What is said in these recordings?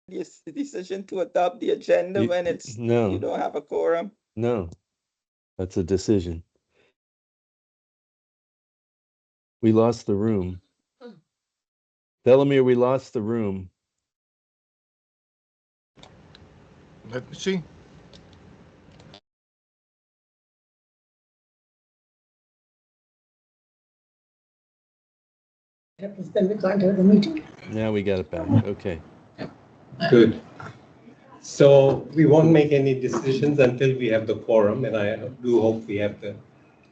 decision to adopt the agenda when it's you don't have a quorum? No, that's a decision. We lost the room. Delamere, we lost the room. Let me see. Then we can't have the meeting. Now we got it back. Okay. Good. So we won't make any decisions until we have the quorum, and I do hope we have the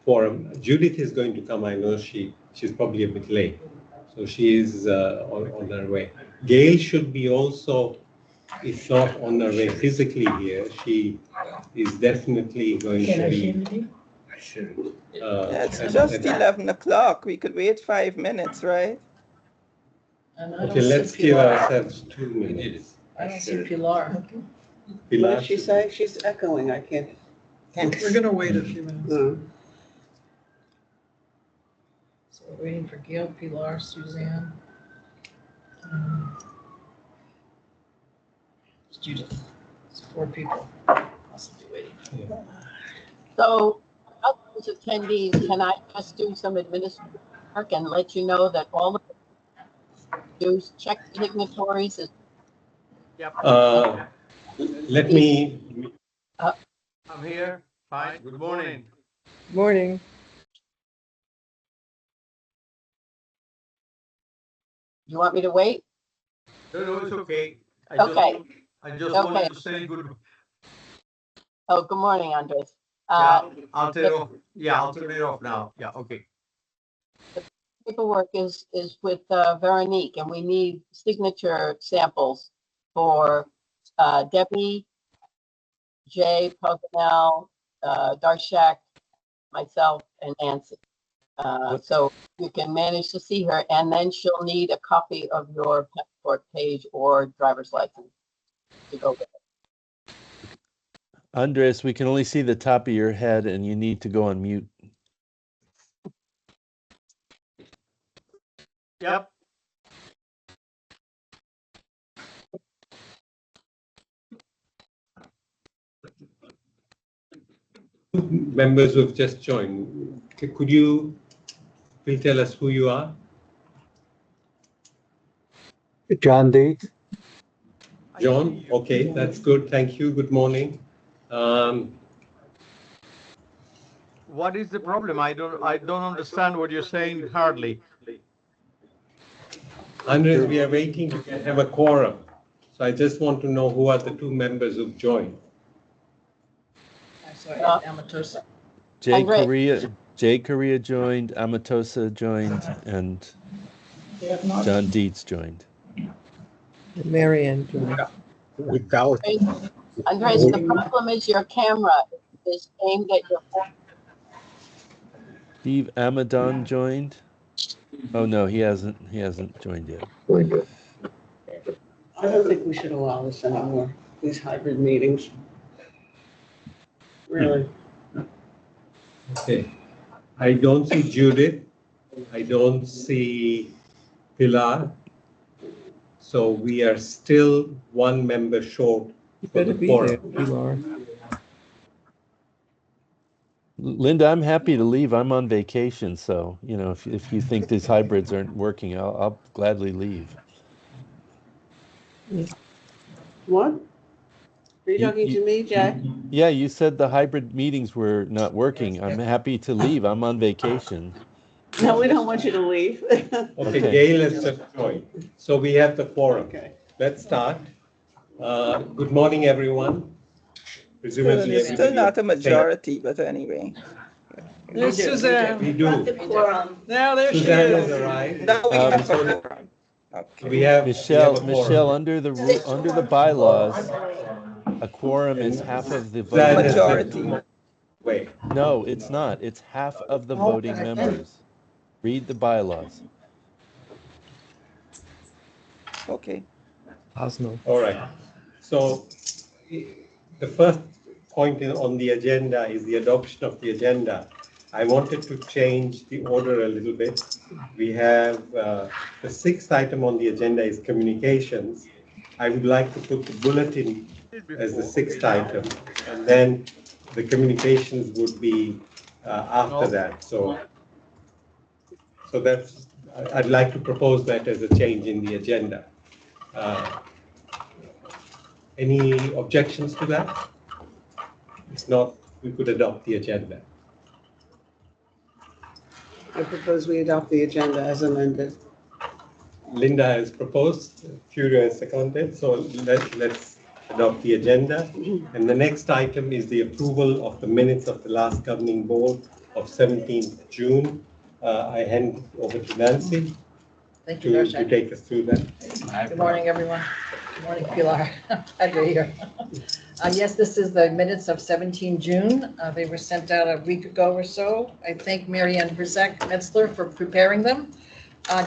quorum. Judith is going to come. I know she's probably a bit late, so she is on her way. Gail should be also, if not on her way physically here, she is definitely going to be. It's just 11 o'clock. We could wait 5 minutes, right? Okay, let's give ourselves 2 minutes. I don't see Pilar. Pilar, What did she say? She's echoing. I can't. We're gonna wait a few minutes. No. So we're waiting for Gail, Pilar, Suzanne. Judith. It's 4 people possibly waiting. So, of those attendees, can I just do some administrative work and let you know that all the dues check signatories is. Yep. let me. I'm here. Fine. Good morning. Morning. You want me to wait? No, it's okay. Okay. I just Okay. wanted to say good. Oh, good morning, Andres. I'll turn it off. Yeah, I'll turn it off now. Yeah, okay. Paperwork is with Veronique, and we need signature samples for Debbie, Jay, Poganel, Darshak, myself, and Nancy. So you can manage to see her, and then she'll need a copy of your passport page or driver's license to go with it. Andres, we can only see the top of your head and you need to go on mute. Yep. Members who have just joined, could you please tell us who you are? John Deeds. John, okay, that's good. Thank you. Good morning. What is the problem? I don't understand what you're saying hardly. Andres, we are waiting to have a quorum. So I just want to know who are the 2 members who've joined. I'm sorry, Amatosa. Jay Correa joined, Amatosa joined, and John Dietz joined. Marianne joined. Without. Andres, the problem is your camera is aimed at your phone. Steve Amadon joined. Oh no, he hasn't joined yet. I don't think we should allow this anymore, these hybrid meetings. Really. Okay. I don't see Judith. I don't see Pilar. So we are still 1 member short for the quorum. Linda, I'm happy to leave. I'm on vacation, so if you think these hybrids aren't working, I'll gladly leave. What? Are you talking to me, Jack? Yeah, you said the hybrid meetings were not working. I'm happy to leave. I'm on vacation. No, we don't want you to leave. Okay, Gail has just joined. So we have the quorum. Okay. Let's start. Good morning, everyone. Presumably, It's still not a majority, but anyway. There's Suzanne. We do. Now there she Suzanne has is. arrived. Now we have a quorum. Okay. We have Michelle, under the bylaws, a quorum is half of the voting members. Majority. Wait. No, it's not. It's half of the voting members. Read the bylaws. Okay. All right. So the first point on the agenda is the adoption of the agenda. I wanted to change the order a little bit. We have the 6th item on the agenda is communications. I would like to put the bulletin as the 6th item, and then the communications would be after that. So that's, I'd like to propose that as a change in the agenda. Any objections to that? If not, we could adopt the agenda. I propose we adopt the agenda as amended. Linda has proposed, Furio has seconded, so let's adopt the agenda. And the next item is the approval of the minutes of the last governing board of 17th June. I hand over to Nancy Thank you, to Darshak. take us through that. Good morning, everyone. Good morning, Pilar. Glad you're here. Yes, this is the minutes of 17 June. They were sent out a week ago or so. I thank Mary Ann Metzler for preparing them.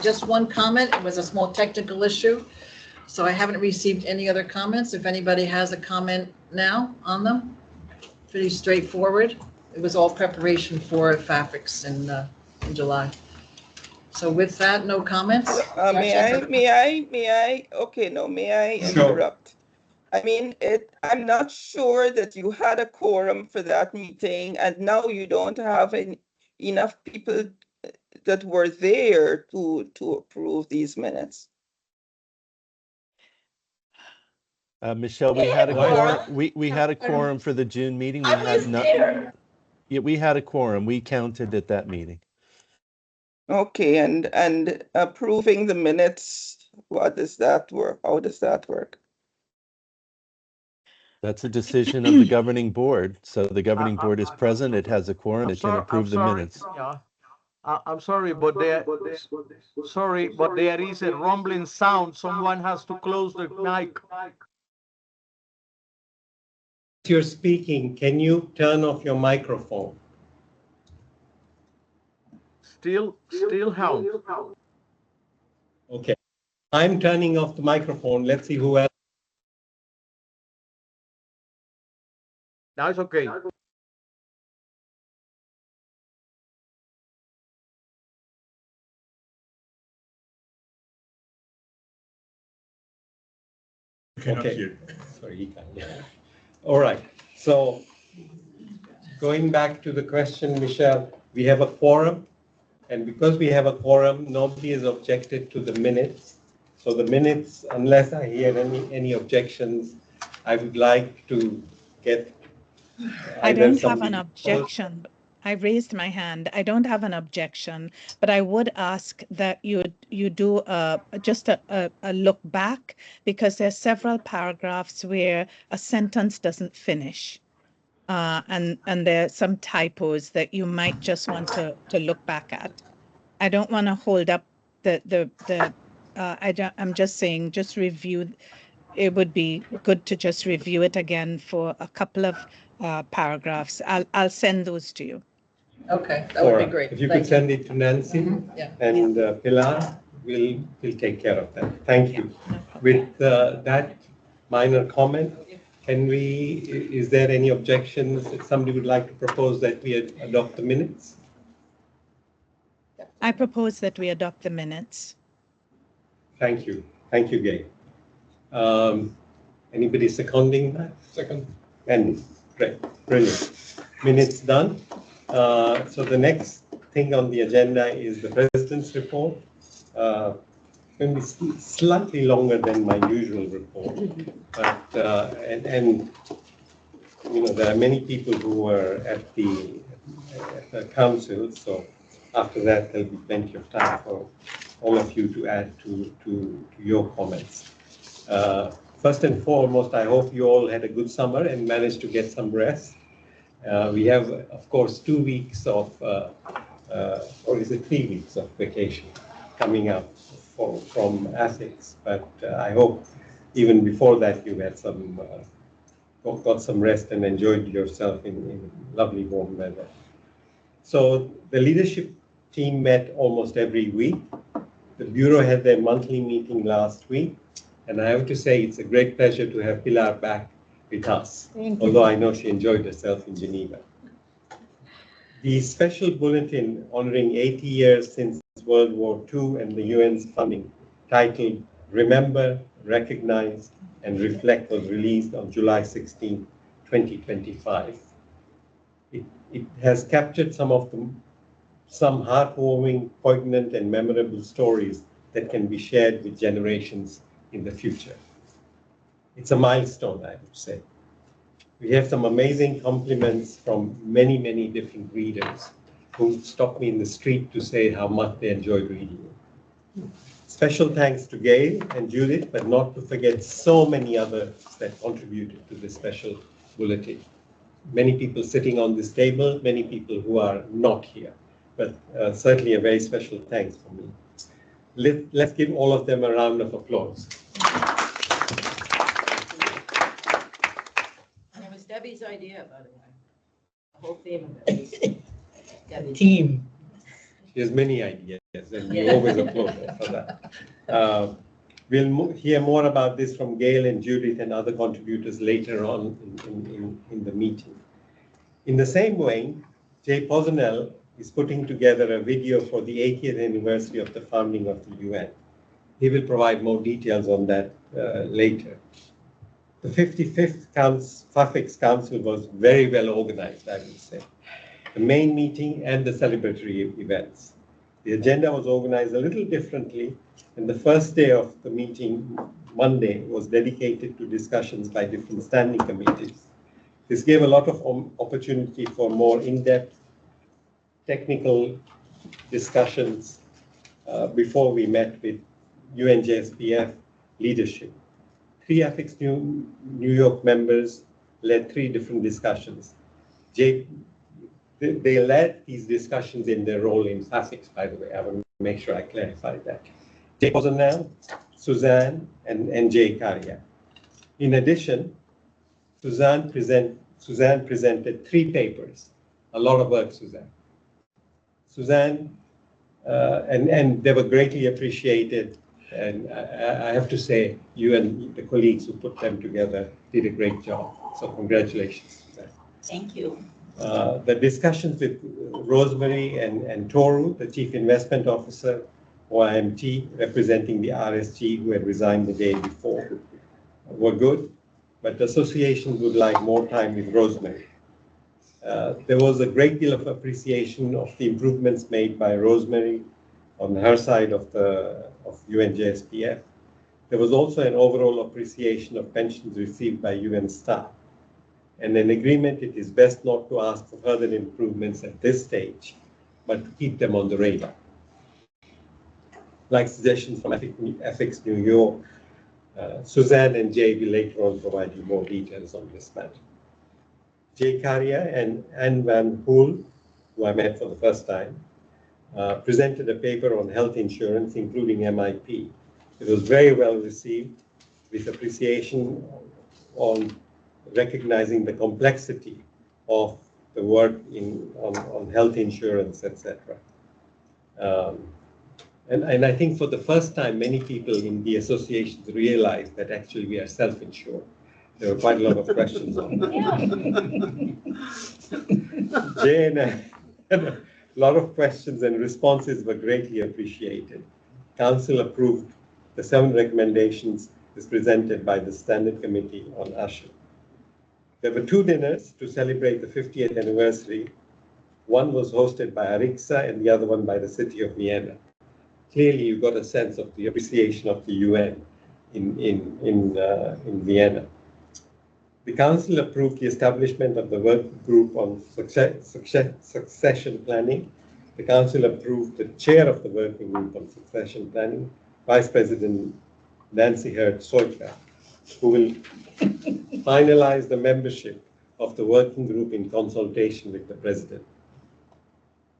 Just one comment, it was a small technical issue, so I haven't received any other comments. If anybody has a comment now on them, pretty straightforward. It was all preparation for FAFICS in July. So with that, no comments? May I interrupt? I mean, I'm not sure that you had a quorum for that meeting, and now you don't have enough people that were there to approve these minutes. Michelle, we had a quorum. We had a quorum for the June meeting. We had not. Yeah, we had a quorum. We counted at that meeting. Okay, and approving the minutes, what does that work? How does that work? That's a decision of the governing board. So the governing board is present. It has a quorum. It can approve the minutes. Yeah. I'm sorry, but there is a rumbling sound. Someone has to close the mic. If you're speaking, can you turn off your microphone? Still sound. Okay. I'm turning off the microphone. Let's see who else. Now it's okay. Okay. Sorry, he can't hear. All right. So going back to the question, Michelle, we have a quorum. And because we have a quorum, nobody has objected to the minutes. So the minutes, unless I hear any objections, I would like to get. I don't have an objection. I raised my hand. I don't have an objection, but I would ask that you do just a look back, because there's several paragraphs where a sentence doesn't finish. And there are some typos that you might just want to look back at. I don't want to hold up I'm just saying, just review. It would be good to just review it again for a couple of paragraphs. I'll send those to you. Okay, that would be great. If you could send it to Nancy and Pilar, we'll take care of that. Thank you. No With that minor comment, is there any objections? If somebody would like to propose that we adopt the minutes? I propose that we adopt the minutes. Thank you. Thank you, Gail. Anybody seconding that? Second. And great, brilliant. Minutes done. So the next thing on the agenda is the President's report. Going to be slightly longer than my usual report, but and you know, there are many people who were at the council, so after that there'll be plenty of time for all of you to add to your comments. First and foremost, I hope you all had a good summer and managed to get some rest. We have, of course, 2 weeks of, or is it 3 weeks of vacation coming up from AFICS, but I hope even before that you had got some rest and enjoyed yourself in lovely warm weather. So the leadership team met almost every week. The Bureau had their monthly meeting last week, and I have to say it's a great pleasure to have Pilar back with us, although I know she enjoyed herself in Geneva. The special bulletin honoring 80 years since World War II and the UN's funding, titled Remember, Recognize, and Reflect was released on July 16, 2025. It has captured some heartwarming, poignant, and memorable stories that can be shared with generations in the future. It's a milestone, I would say. We have some amazing compliments from many, many different readers who stopped me in the street to say how much they enjoyed reading it. Special thanks to Gail and Judith, but not to forget so many others that contributed to this special bulletin. Many people sitting on this table, many people who are not here, but certainly a very special thanks from me. Let's give all of them a round of applause. And it was Debbie's idea, by the way. The whole theme of it was Debbie's. Team. She has many ideas, and we always applaud her for that. We'll hear more about this from Gail and Judith and other contributors later on in the meeting. In the same way, Jay Posnell is putting together a video for the 80th anniversary of the founding of the UN. He will provide more details on that later. The 55th AFICS Council was very well organized, I would say. The main meeting and the celebratory events. The agenda was organized a little differently, and the first day of the meeting, Monday, was dedicated to discussions by different standing committees. This gave a lot of opportunity for more in-depth technical discussions before we met with UNJSPF leadership. 3 AFICS New York members led 3 different discussions. They led these discussions in their role in AFICS, by the way. I want to make sure I clarify that. Jay Posnell, Suzanne, and Jay Karia. In addition, Suzanne presented 3 papers. A lot of work, Suzanne. And they were greatly appreciated. And I have to say, you and the colleagues who put them together did a great job. So congratulations, Suzanne. Thank you. The discussions with Rosemary and Toru, the Chief Investment Officer, OIMT, representing the RSG who had resigned the day before, were good, but the association would like more time with Rosemary. There was a great deal of appreciation of the improvements made by Rosemary on her side of UNJSPF. There was also an overall appreciation of pensions received by UN staff, and an agreement it is best not to ask for further improvements at this stage, but to keep them on the radar. Like suggestions from AFICS New York, Suzanne and Jay will later on provide you more details on this matter. Jay Karia and Anne Van Hoel, who I met for the first time, presented a paper on health insurance, including MIP. It was very well received, with appreciation on recognizing the complexity of the work on health insurance, etc. And I think for the first time, many people in the associations realized that actually we are self-insured. There were quite a lot of questions on that. Jane, a lot of questions and responses were greatly appreciated. Council approved the 7 recommendations as presented by the Standing Committee on ASHA. There were 2 dinners to celebrate the 50th anniversary. One was hosted by ARICSA and the other one by the city of Vienna. Clearly, you got a sense of the appreciation of the UN in Vienna. The Council approved the establishment of the working group on succession planning. The Council approved the chair of the working group on succession planning, Vice President Nancy Hurt-Soika, who will finalize the membership of the working group in consultation with the President.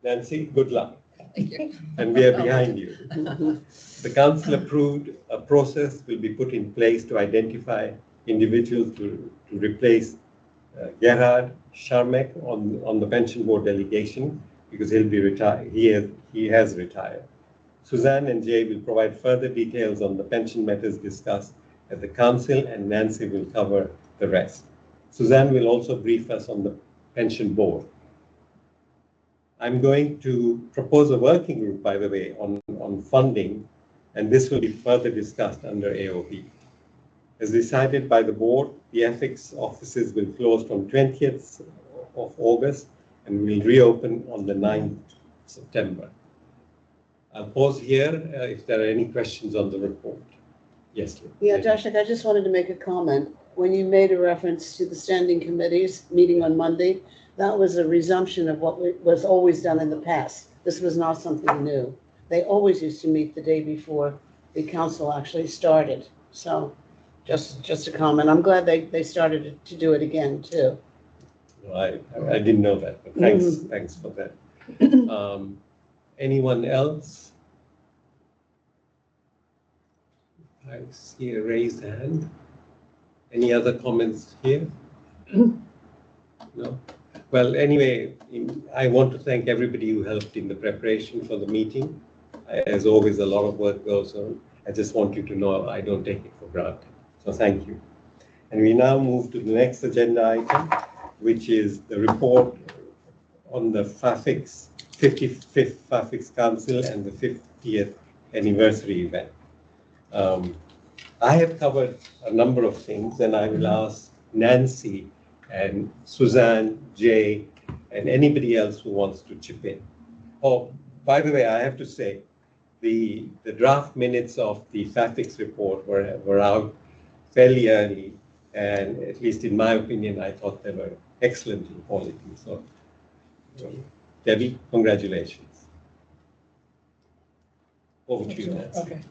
Nancy, good luck. Thank you. And we are behind you. The Council approved a process will be put in place to identify individuals to replace Gerhard Scharmek on the pension board delegation, because he'll be retired. He has retired. Suzanne and Jay will provide further details on the pension matters discussed at the Council, and Nancy will cover the rest. Suzanne will also brief us on the pension board. I'm going to propose a working group, by the way, on funding, and this will be further discussed under AOP. As decided by the board, the ethics offices will close from 20th of August and will reopen on the 9th September. I'll pause here if there are any questions on the report. Yes, Lynn. Yeah, Darshak, I just wanted to make a comment. When you made a reference to the standing committees meeting on Monday, that was a resumption of what was always done in the past. This was not something new. They always used to meet the day before the council actually started. So just a comment. I'm glad they started to do it again too. I didn't know that, but thanks for that. Anyone else? I see a raised hand. Any other comments here? No? Well, anyway, I want to thank everybody who helped in the preparation for the meeting. As always, a lot of work goes on. I just want you to know I don't take it for granted. So thank you. And we now move to the next agenda item, which is the report on the FAFICS, 55th FAFICS Council and the 50th anniversary event. I have covered a number of things, and I will ask Nancy and Suzanne, Jay, and anybody else who wants to chip in. Oh, by the way, I have to say, the draft minutes of the FAFICS report were out fairly early, and at least in my opinion, I thought they were excellent in quality. So, Debbie, congratulations. Over to you, Nancy. Okay.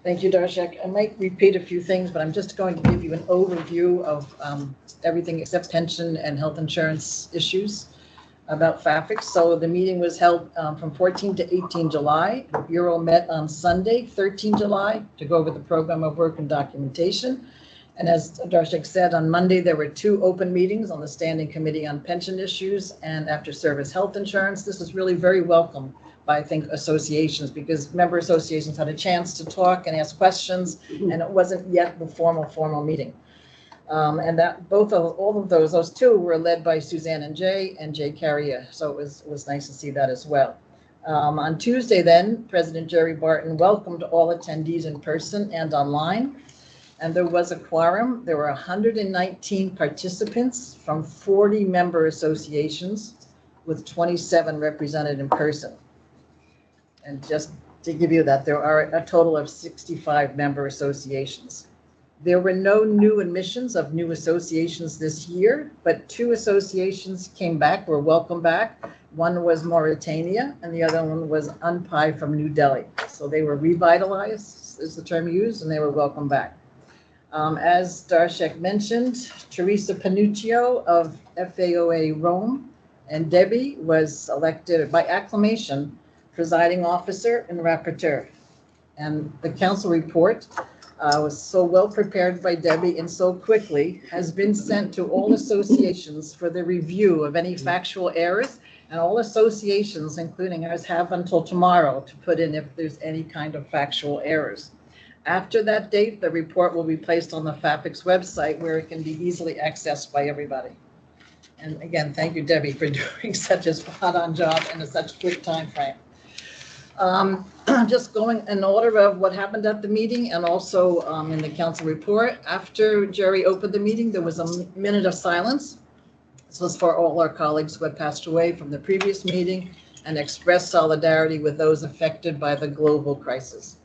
Thank you, Darshak. I might repeat a few things, but I'm just going to give you an overview of everything except pension and health insurance issues about FAFICS. So the meeting was held from 14 to 18 July. The Bureau met on Sunday, 13 July, to go over the program of work and documentation. And as Darshak said, on Monday, there were 2 open meetings on the Standing Committee on Pension Issues and After Service Health Insurance. This is really very welcome by, I think, associations, because member associations had a chance to talk and ask questions, and it wasn't yet the formal meeting. And that all of those 2 were led by Suzanne and Jay Carrier. So it was nice to see that as well. On Tuesday then, President Jerry Barton welcomed all attendees in person and online. And there was a quorum. There were 119 participants from 40 member associations, with 27 represented in person. And just to give you that, there are a total of 65 member associations. There were no new admissions of new associations this year, but 2 associations came back, were welcome back. One was Mauritania, and the other one was UNPI from New Delhi. So they were revitalized, is the term used, and they were welcome back. As Darshak mentioned, Teresa Panuccio of FAOA Rome and Debbie was elected by acclamation presiding officer and rapporteur. And the council report was so well prepared by Debbie and so quickly has been sent to all associations for the review of any factual errors, and all associations, including ours, have until tomorrow to put in if there's any kind of factual errors. After that date, the report will be placed on the FAFICS website where it can be easily accessed by everybody. And again, thank you, Debbie, for doing such a spot-on job in such quick time frame. Just going in order of what happened at the meeting and also in the council report. After Jerry opened the meeting, there was a minute of silence. This was for all our colleagues who had passed away from the previous meeting and expressed solidarity with those affected by the global crisis.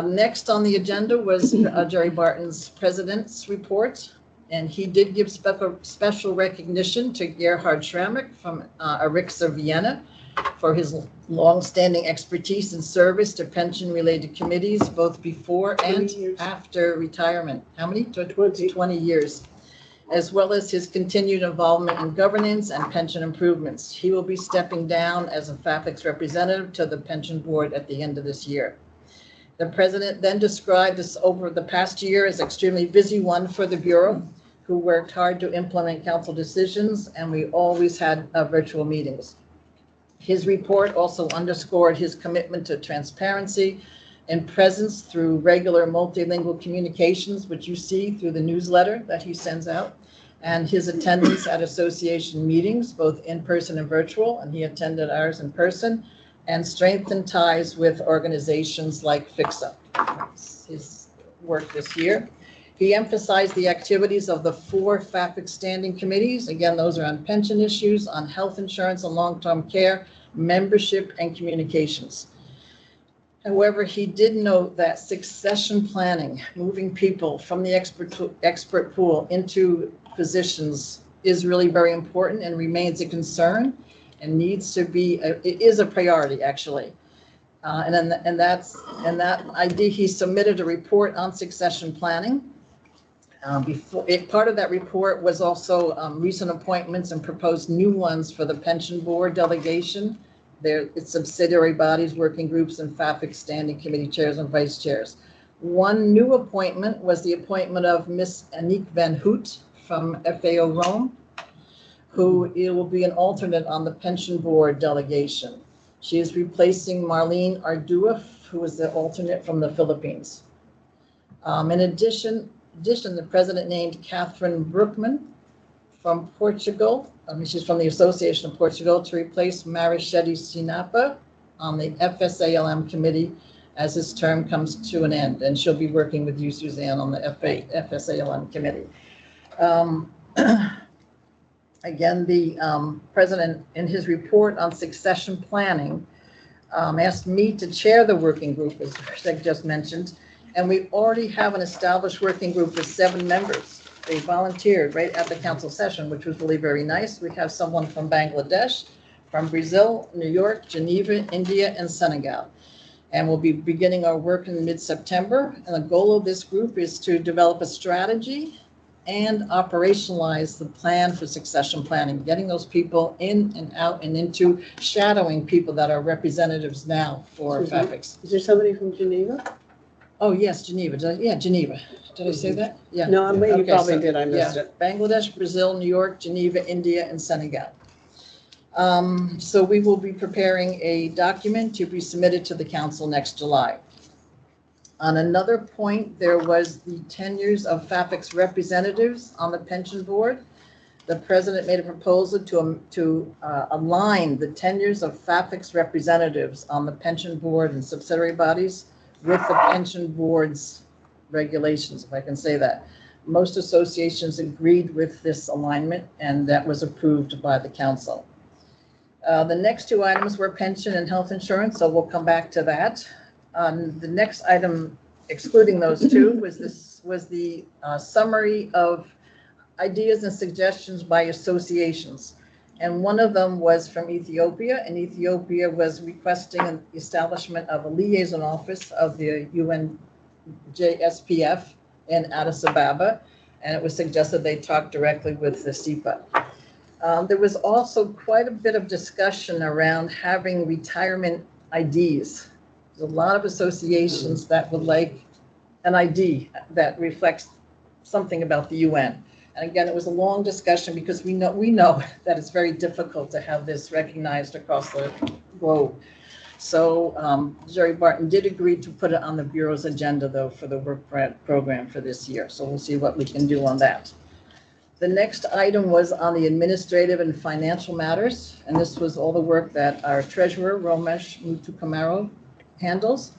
Next on the agenda was Jerry Barton's president's report, and he did give special recognition to Gerhard Schrammick from AFICS Vienna for his long-standing expertise and service to pension-related committees, both before and after retirement. How many? 20 years. As well as his continued involvement in governance and pension improvements. He will be stepping down as a FAFICS representative to the pension board at the end of this year. The president then described this over the past year as an extremely busy one for the Bureau, who worked hard to implement council decisions, and we always had virtual meetings. His report also underscored his commitment to transparency and presence through regular multilingual communications, which you see through the newsletter that he sends out, and his attendance at association meetings, both in person and virtual, and he attended ours in person, and strengthened ties with organizations like FICSA. His work this year. He emphasized the activities of the 4 FAFIC standing committees. Again, those are on pension issues, on health insurance and long-term care, membership, and communications. However, he did note that succession planning, moving people from the expert pool into positions, is really very important and remains a concern and needs to be, it is a priority, actually. And that idea, he submitted a report on succession planning. Part of that report was also recent appointments and proposed new ones for the pension board delegation, its subsidiary bodies, working groups, and FAFIC standing committee chairs and vice chairs. One new appointment was the appointment of Miss Aniek van Hoot from FAO Rome, who will be an alternate on the pension board delegation. She is replacing Marlene Ardua, who is the alternate from the Philippines. In addition, the president named Catherine Brookman from Portugal. She's from the Association of Portugal, to replace Marichetti Sinapa on the FSALM committee as his term comes to an end. And she'll be working with you, Suzanne, on the FSALM committee. Again, the president, in his report on succession planning, asked me to chair the working group, as Greg just mentioned, and we already have an established working group with 7 members. They volunteered right at the council session, which was really very nice. We have someone from Bangladesh, from Brazil, New York, Geneva, India, and Senegal. And we'll be beginning our work in mid-September. And the goal of this group is to develop a strategy and operationalize the plan for succession planning, getting those people in and out and into shadowing people that are representatives now for FAFICS. Is there somebody from Geneva? Oh, yes, Geneva. Geneva. Did I say that? Yeah. No, you probably so, did. I missed it. Bangladesh, Brazil, New York, Geneva, India, and Senegal. So we will be preparing a document to be submitted to the council next July. On another point, there was the tenures of FAFICS representatives on the pension board. The president made a proposal to align the tenures of FAFICS representatives on the pension board and subsidiary bodies with the pension board's regulations, if I can say that. Most associations agreed with this alignment, and that was approved by the council. The next 2 items were pension and health insurance, so we'll come back to that. The next item, excluding those 2, was the summary of ideas and suggestions by associations. And one of them was from Ethiopia, and Ethiopia was requesting the establishment of a liaison office of the UNJSPF in Addis Ababa, and it was suggested they talk directly with the SEPA. There was also quite a bit of discussion around having retirement IDs. There's a lot of associations that would like an ID that reflects something about the UN. And again, it was a long discussion because we know that it's very difficult to have this recognized across the globe. So Jerry Barton did agree to put it on the Bureau's agenda, though, for the work program for this year. So we'll see what we can do on that. The next item was on the administrative and financial matters. And this was all the work that our treasurer, Romesh Mutukamaro, handles.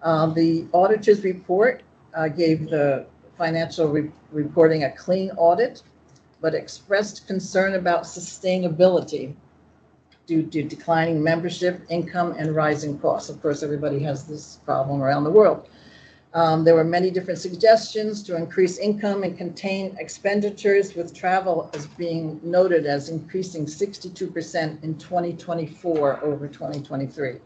The auditor's report gave the financial reporting a clean audit, but expressed concern about sustainability due to declining membership, income, and rising costs. Of course, everybody has this problem around the world. There were many different suggestions to increase income and contain expenditures, with travel as being noted as increasing 62% in 2024 over 2023.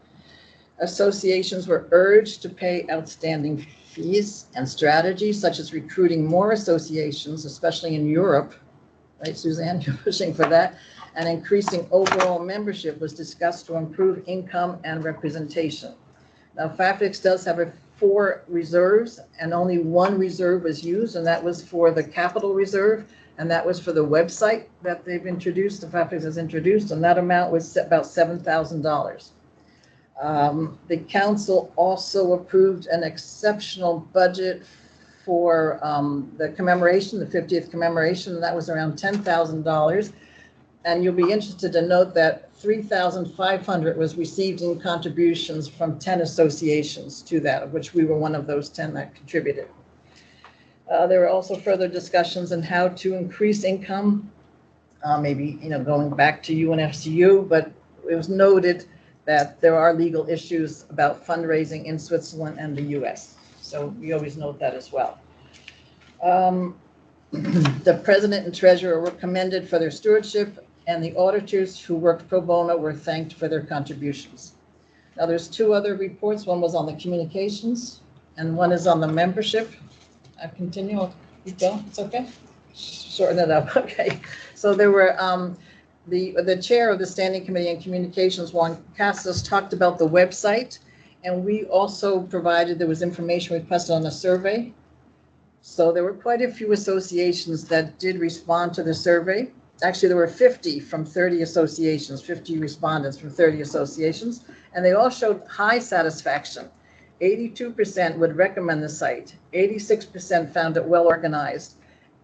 Associations were urged to pay outstanding fees, and strategies such as recruiting more associations, especially in Europe, right, Suzanne, you're pushing for that, and increasing overall membership was discussed to improve income and representation. Now, FAFICS does have 4 reserves, and only 1 reserve was used, and that was for the capital reserve, and that was for the website that they've introduced, the FAFICS has introduced, and that amount was about $7,000. The council also approved an exceptional budget for the commemoration, the 50th commemoration, and that was around $10,000. And you'll be interested to note that $3,500 was received in contributions from 10 associations to that, of which we were one of those 10 that contributed. There were also further discussions on how to increase income, maybe, going back to UNFCU, but it was noted that there are legal issues about fundraising in Switzerland and the US. So we always note that as well. The president and treasurer were commended for their stewardship, and the auditors who worked pro bono were thanked for their contributions. Now, there's two other reports. One was on the communications, and one is on the membership. I continue, I'll keep going, it's okay? Shorten it up, okay. So there were, the chair of the Standing Committee on Communications, Juan Casas, talked about the website, and we also provided, there was information requested on the survey. So there were quite a few associations that did respond to the survey. Actually, there were 50 from 30 associations, 50 respondents from 30 associations, and they all showed high satisfaction. 82% would recommend the site, 86% found it well organized,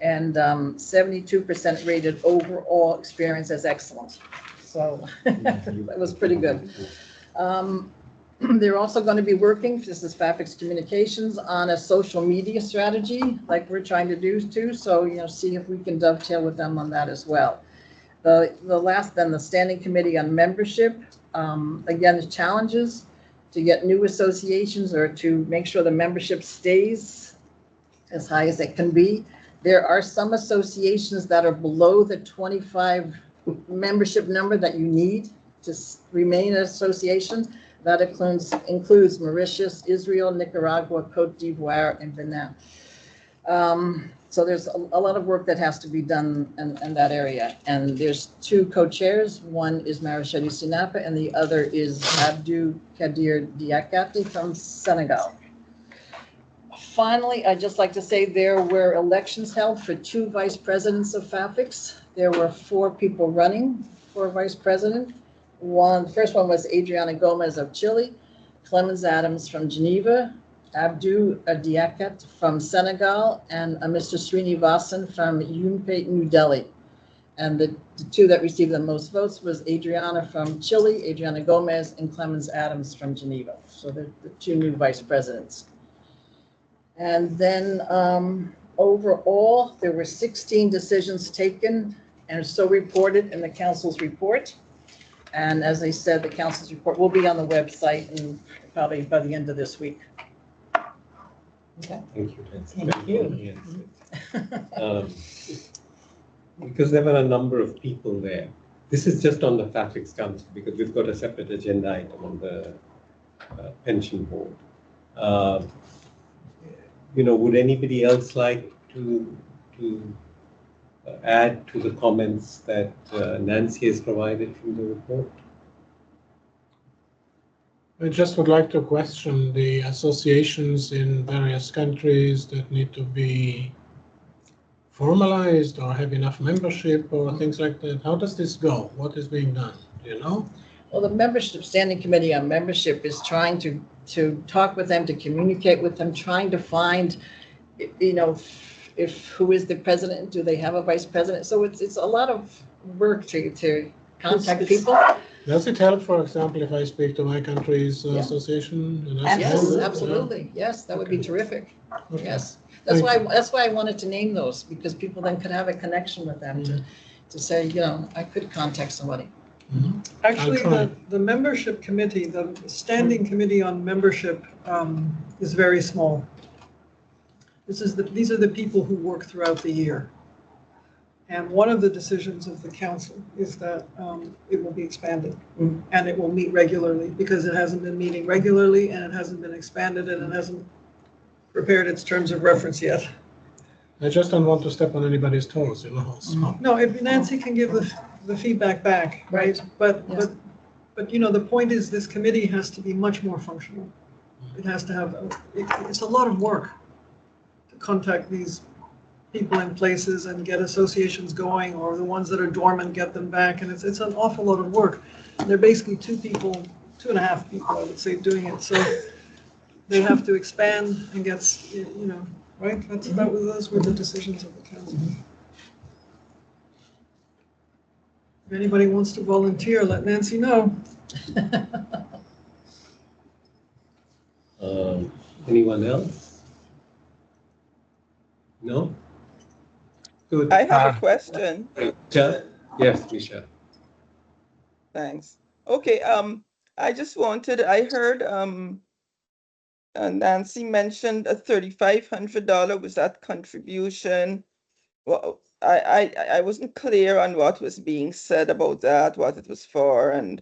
and 72% rated overall experience as excellent. So that was pretty good. They're also going to be working, this is FAFICS Communications, on a social media strategy like we're trying to do too. So, see if we can dovetail with them on that as well. The last, then, the Standing Committee on Membership. Again, the challenges to get new associations or to make sure the membership stays as high as it can be. There are some associations that are below the 25 membership number that you need to remain an association. That includes Mauritius, Israel, Nicaragua, Cote d'Ivoire, and Benin. So there's a lot of work that has to be done in that area. And there's two co-chairs. One is Marichette Sinapa, and the other is Abdou Kadir Diakate from Senegal. Finally, I'd just like to say there were elections held for 2 vice presidents of FAFICS. There were 4 people running for vice president. The first one was Adriana Gomez of Chile, Clemens Adams from Geneva, Abdou Diakat from Senegal, and Mr. Srinivasan from UNPE New Delhi. And the 2 that received the most votes was Adriana from Chile, Adriana Gomez, and Clemens Adams from Geneva. So the 2 new vice presidents. And then overall, there were 16 decisions taken and so reported in the council's report. And as I said, the council's report will be on the website and probably by the end of this week. Okay. Thank you. Thank you. Because there were a number of people there. This is just on the FAFICS Council because we've got a separate agenda item on the pension board. Would anybody else like to add to the comments that Nancy has provided from the report? I just would like to question the associations in various countries that need to be formalized or have enough membership or things like that. How does this go? What is being done? Do you know? Well, the membership, Standing Committee on Membership is trying to talk with them, to communicate with them, trying to find, if who is the president, do they have a vice president? So it's a lot of work to contact people. Does it help, for example, if I speak to my country's association? Yes, absolutely. Yes, that would be terrific. Okay. Yes. That's why I wanted to name those, because people then could have a connection with them to say, I could contact somebody. Mm-hmm. Actually, the membership committee, the Standing Committee on Membership is very small. These are the people who work throughout the year. And one of the decisions of the council is that it will be expanded and it will meet regularly because it hasn't been meeting regularly and it hasn't been expanded and it hasn't prepared its terms of reference yet. I just don't want to step on anybody's toes, So. No, if Nancy can give the feedback back, right? But the point is this committee has to be much more functional. It has to have, it's a lot of work to contact these people in places and get associations going, or the ones that are dormant, get them back. And it's an awful lot of work. They're basically 2.5 people, I would say, doing it. So they have to expand and get, right? Those were the decisions of the council. If anybody wants to volunteer, let Nancy know. Anyone else? No? Good. I have a question. Michelle? Yes, Michelle. Thanks. Okay, I just wanted, I heard Nancy mentioned a $3,500, was that contribution? Well, I wasn't clear on what was being said about that, what it was for, and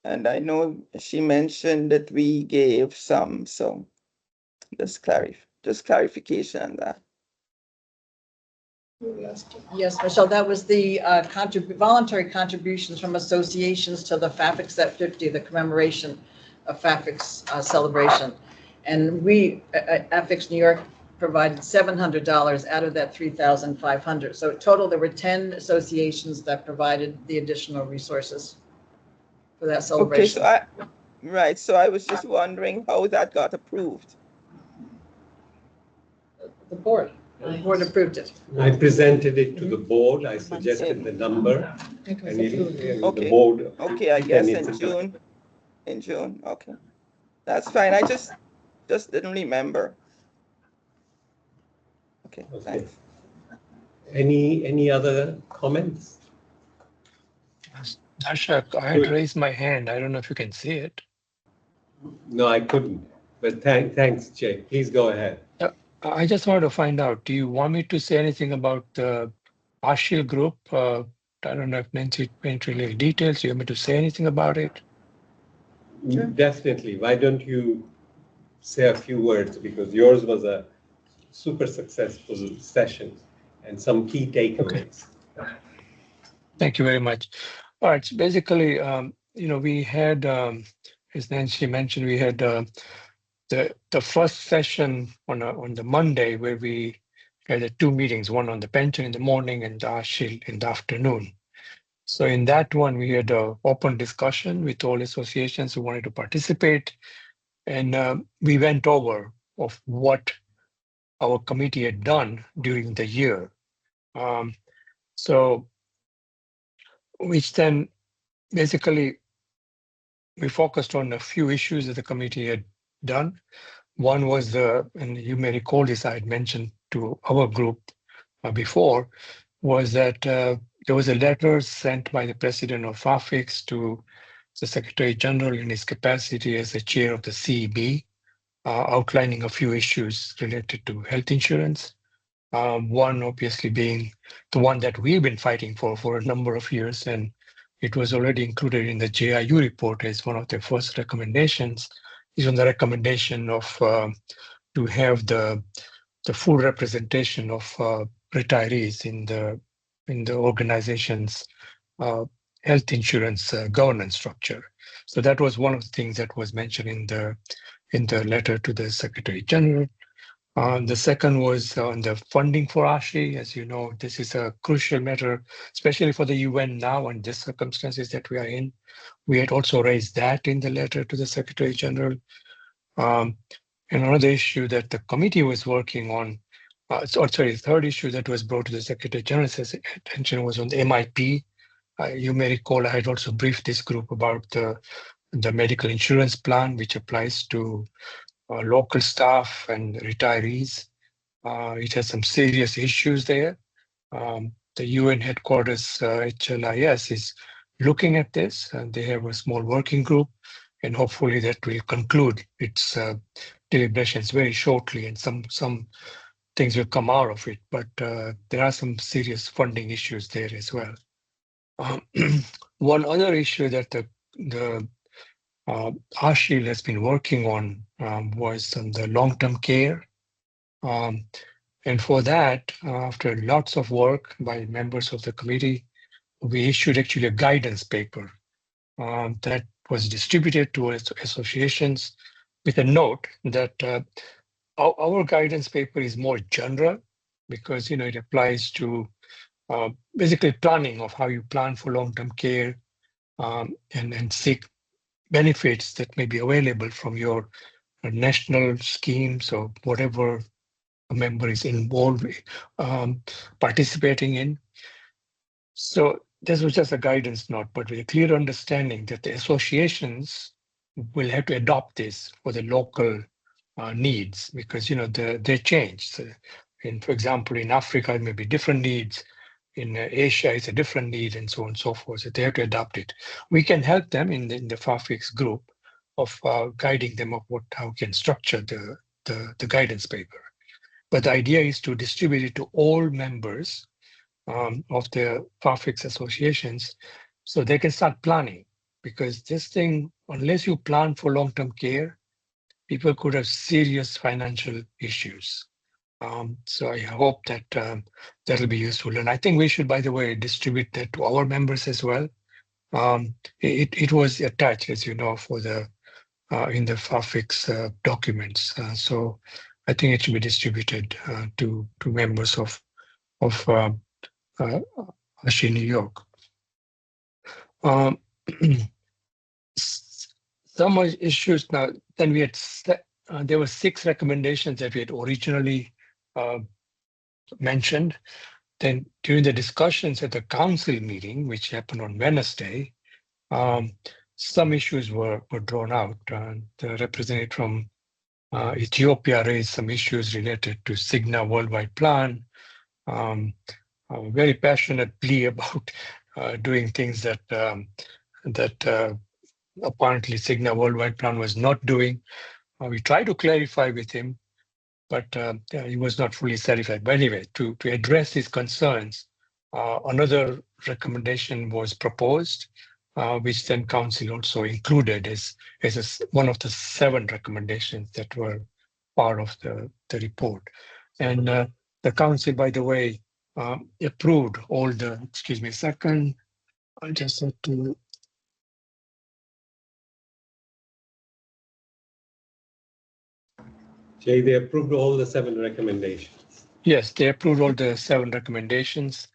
I know she mentioned that we gave some, so just clarification on that. Yes, Michelle, that was the voluntary contributions from associations to the FAFICS at 50, the commemoration of FAFICS celebration. And we, AFICS New York, provided $700 out of that 3,500. So total, there were 10 associations that provided the additional resources for that celebration. Okay, right, so I was just wondering how that got approved. The board approved it. I presented it to the board. I suggested the number. And the board. Okay, I guess in June. In June, okay. That's fine. I just didn't remember. Okay, thanks. Any other comments? Darshak, I had raised my hand. I don't know if you can see it. No, I couldn't. But thanks, Jay. Please go ahead. I just wanted to find out, do you want me to say anything about the partial group? I don't know if Nancy went into details. Do you want me to say anything about it? Sure. Definitely. Why don't you say a few words? Because yours was a super successful session and some key takeaways. Okay. Thank you very much. All right. So basically, we had, as Nancy mentioned, we had the first session on the Monday where we had the two meetings, one on the pension in the morning and the ASHIL in the afternoon. So in that one, we had an open discussion with all associations who wanted to participate. And we went over of what our committee had done during the year. So which then basically we focused on a few issues that the committee had done. One was and you may recall this, I had mentioned to our group before, was that there was a letter sent by the president of AFICS to the Secretary General in his capacity as the chair of the CEB, outlining a few issues related to health insurance. One obviously being the one that we've been fighting for a number of years, and it was already included in the JIU report as one of the first recommendations, is on the recommendation of to have the full representation of retirees in the organization's health insurance governance structure. So that was one of the things that was mentioned in the letter to the Secretary General. The second was on the funding for ASHI. As you know, this is a crucial matter, especially for the UN now and the circumstances that we are in. We had also raised that in the letter to the Secretary General. And another issue that the committee was working on, the third issue that was brought to the Secretary General's attention was on the MIP. You may recall I had also briefed this group about the medical insurance plan, which applies to local staff and retirees. It has some serious issues there. The UN headquarters, HLIS, is looking at this, and they have a small working group, and hopefully that will conclude its deliberations very shortly, and some things will come out of it. But there are some serious funding issues there as well. One other issue that the ASHIL has been working on was on the long-term care. And for that, after lots of work by members of the committee, we issued actually a guidance paper that was distributed to associations with a note that our guidance paper is more general because it applies to basically planning of how you plan for long-term care and seek benefits that may be available from your national schemes or whatever a member is involved participating in. So this was just a guidance note, but with a clear understanding that the associations will have to adopt this for the local needs because they change. So for example, in Africa, it may be different needs. In Asia, it's a different need, and so on and so forth. So they have to adopt it. We can help them in the FAFICS group of guiding them of how we can structure the guidance paper. But the idea is to distribute it to all members of the FAFICS associations so they can start planning. Because this thing, unless you plan for long-term care, people could have serious financial issues. So I hope that that'll be useful. And I think we should, by the way, distribute that to our members as well. It was attached, as you know, for the in the FAFICS documents. So I think it should be distributed to members of ASHI New York. Some issues now. Then we had there were 6 recommendations that we had originally mentioned. Then during the discussions at the council meeting, which happened on Wednesday, some issues were drawn out. The representative from Ethiopia raised some issues related to Cigna Worldwide Plan. A very passionate plea about doing things that apparently Cigna Worldwide Plan was not doing. We tried to clarify with him, but he was not fully satisfied. But anyway, to address his concerns, another recommendation was proposed, which then council also included as one of the 7 recommendations that were part of the report. And the council, by the way, approved all the, excuse me a second, I just have to. Jay, they approved all the 7 recommendations. Yes, they approved all the 7 recommendations.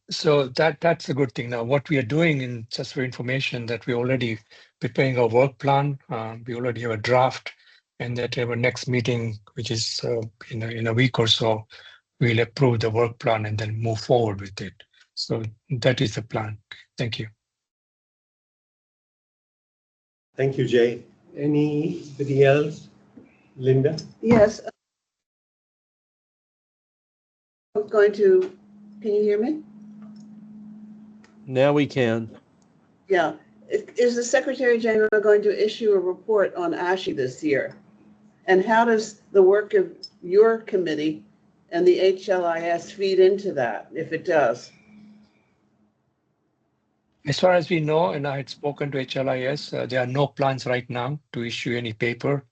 So that's a good thing. Now, what we are doing, in just for information, that we're already preparing a work plan. We already have a draft, and that our next meeting, which is in a week or so, we'll approve the work plan and then move forward with it. So that is the plan. Thank you. Thank you, Jay. Anybody else? Linda? Yes. I'm going to, can you hear me? Now we can. Yeah. Is the Secretary General going to issue a report on ASHI this year? And how does the work of your committee and the HLIS feed into that, if it does? As far as we know, and I had spoken to HLIS, there are no plans right now to issue any paper.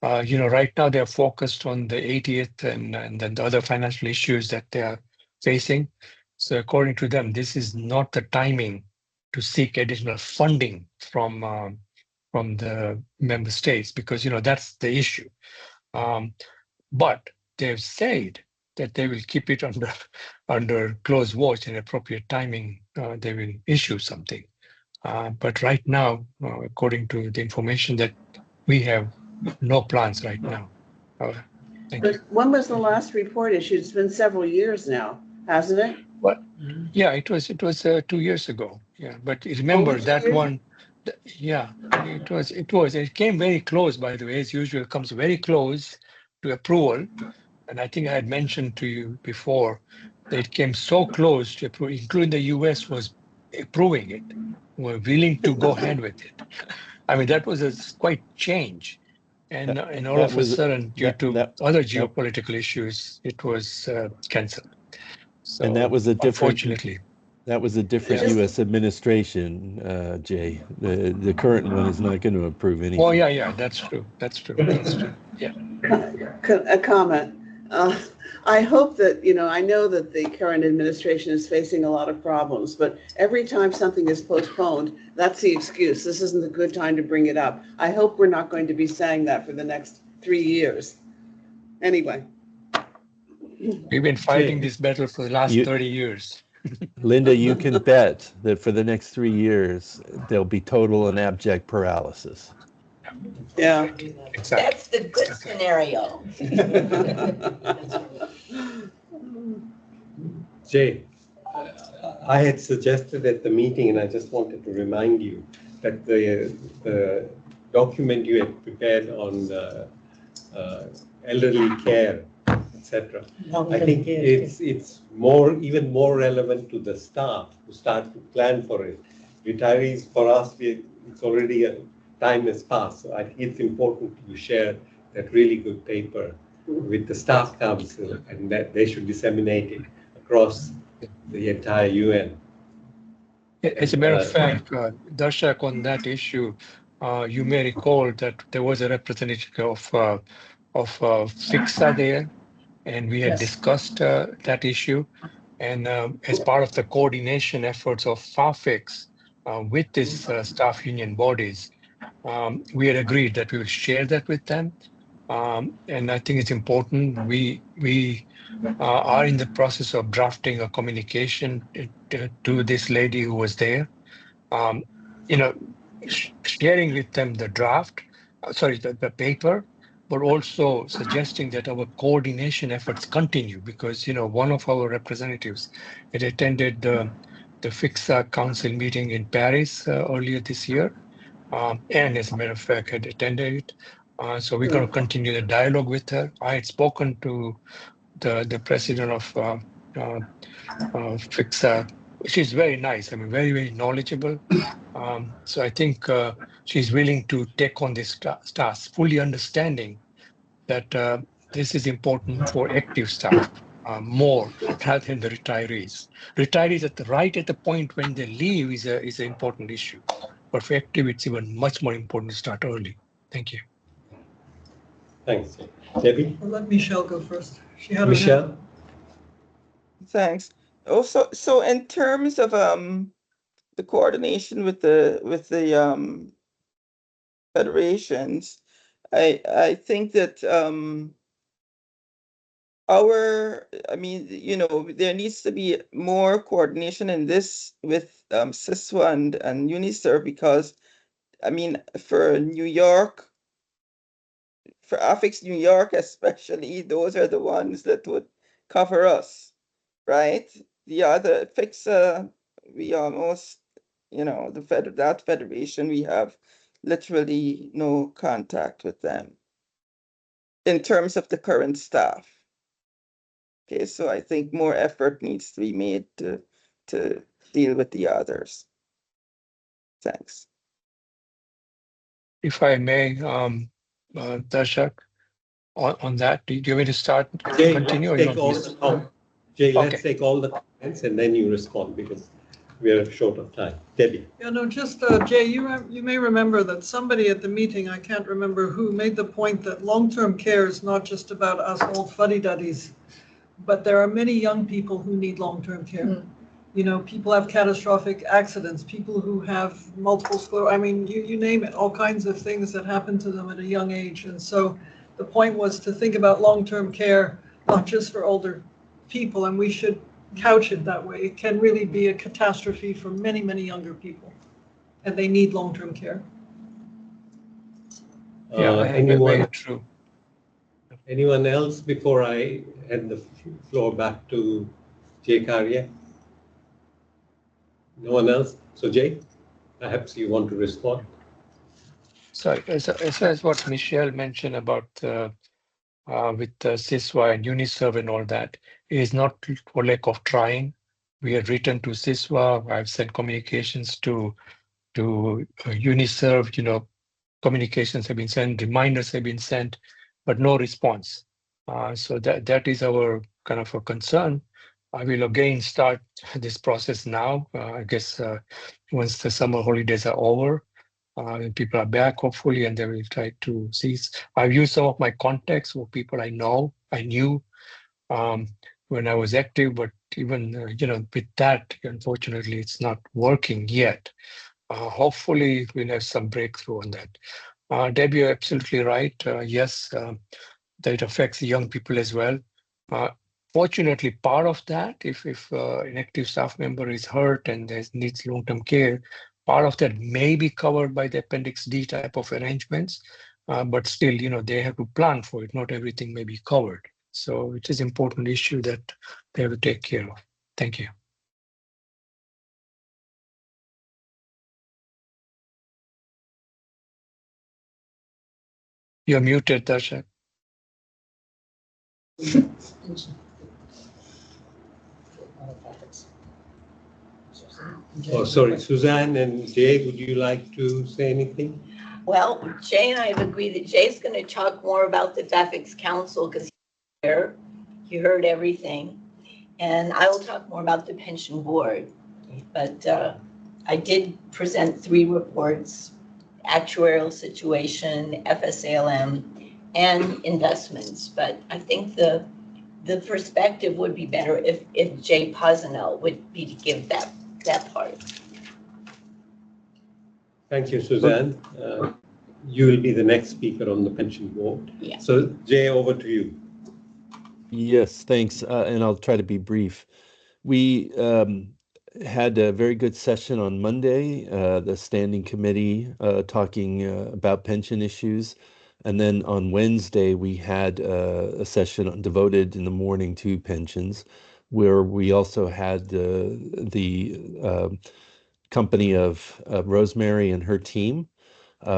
Right now they're focused on the 80th and then the other financial issues that they are facing. So according to them, this is not the timing to seek additional funding from the member states, because that's the issue. But they've said that they will keep it under close watch, and appropriate timing they will issue something. But right now, according to the information that we have, no plans right now. Thank you. When was the last report issued? It's been several years now, hasn't it? Well, yeah, it was 2 years ago. Yeah, but remember that one. Yeah, it was. It came very close, by the way. As usual, it comes very close to approval. And I think I had mentioned to you before that it came so close to approval, including the US was approving it, were willing to go ahead with it. I mean, that was a quite change. And all of a sudden, due to other geopolitical issues, it was canceled. So, and that was a different. Unfortunately, that was a different U.S. administration, Jay. The current one is not going to approve anything. Oh yeah, that's true. That's true. Yeah. A comment. I hope that, I know that the current administration is facing a lot of problems, but every time something is postponed, that's the excuse. This isn't a good time to bring it up. I hope we're not going to be saying that for the next 3 years. Anyway. We've been fighting this battle for the last 30 years. Linda, you can bet that for the next 3 years, there'll be total and abject paralysis. Yeah. Exactly. That's the good scenario. Jay, I had suggested at the meeting, and I just wanted to remind you that the document you had prepared on elderly care, etc. I think it's even more relevant to the staff to start to plan for it. Retirees, for us, it's already time has passed. So I think it's important to share that really good paper with the staff council, and that they should disseminate it across the entire UN. As a matter of fact, Darshak, on that issue, you may recall that there was a representative of FICSA there, and we had discussed that issue. And as part of the coordination efforts of FAFIX with these staff union bodies, we had agreed that we will share that with them. And I think it's important. We are in the process of drafting a communication to this lady who was there. You know, sharing with them the draft, the paper, but also suggesting that our coordination efforts continue because, one of our representatives had attended the FICSA Council meeting in Paris earlier this year, and as a matter of fact, had attended it. So we're going to continue the dialogue with her. I had spoken to the president of FICSA. She's very nice. I mean, very, very knowledgeable. So I think she's willing to take on this task, fully understanding that this is important for active staff more rather than the retirees. Retirees right at the point when they leave is an important issue. But for active, it's even much more important to start early. Thank you. Thanks. Debbie? Well, let Michelle go first. She had Michelle? Thanks. Also, so in terms of the coordination with the federations, I think that there needs to be more coordination in this with CISWA and UNICEF because, for New York, for AFICS-New York especially, those are the ones that would cover us, right? The other FICSA, we almost, that federation, we have literally no contact with them in terms of the current staff. Okay, so I think more effort needs to be made to deal with the others. Thanks. If I may, Darshak, on that, do you want me to start? Jay, continue? Let's take all the comments and then you respond because we are short of time. Debbie. Yeah, no, just Jay, you may remember that somebody at the meeting, I can't remember who, made the point that long-term care is not just about us old fuddy-duddies, but there are many young people who need long-term care. People have catastrophic accidents, people who have multiple sclerosis, you name it, all kinds of things that happen to them at a young age. And so the point was to think about long-term care, not just for older people, and we should couch it that way. It can really be a catastrophe for many, many younger people, and they need long-term care. Very true. Anyone else before I hand the floor back to Jay Karya? No one else? So Jay, perhaps you want to respond? So as what Michelle mentioned about with CISWA and UNICEF and all that, it is not for lack of trying. We had written to CISWA. I've sent communications to UNICEF. Communications have been sent, reminders have been sent, but no response. So that is our kind of a concern. I will again start this process now. I guess once the summer holidays are over, and people are back hopefully, and they will try to see. I've used some of my contacts for people I knew when I was active, but even with that, unfortunately, it's not working yet. Hopefully, we'll have some breakthrough on that. Debbie, you're absolutely right. Yes, that affects young people as well. Fortunately, part of that, if an active staff member is hurt and needs long-term care, part of that may be covered by the Appendix D type of arrangements, but still, they have to plan for it. Not everything may be covered. So it is an important issue that they have to take care of. Thank you. You're muted, Darshak. Oh, sorry, Suzanne and Jay, would you like to say anything? Well, Jay and I have agreed that Jay's going to talk more about the ethics council because he heard everything. And I will talk more about the pension board. But I did present 3 reports: actuarial situation, FSALM, and investments. But I think the perspective would be better if Jay Puzzanel would be to give that part. Thank you, Suzanne. You will be the next speaker on the pension board. Yeah. So Jay, over to you. Yes, thanks. And I'll try to be brief. We had a very good session on Monday, the standing committee talking about pension issues. And then on Wednesday, we had a session devoted in the morning to pensions, where we also had the company of Rosemary and her team.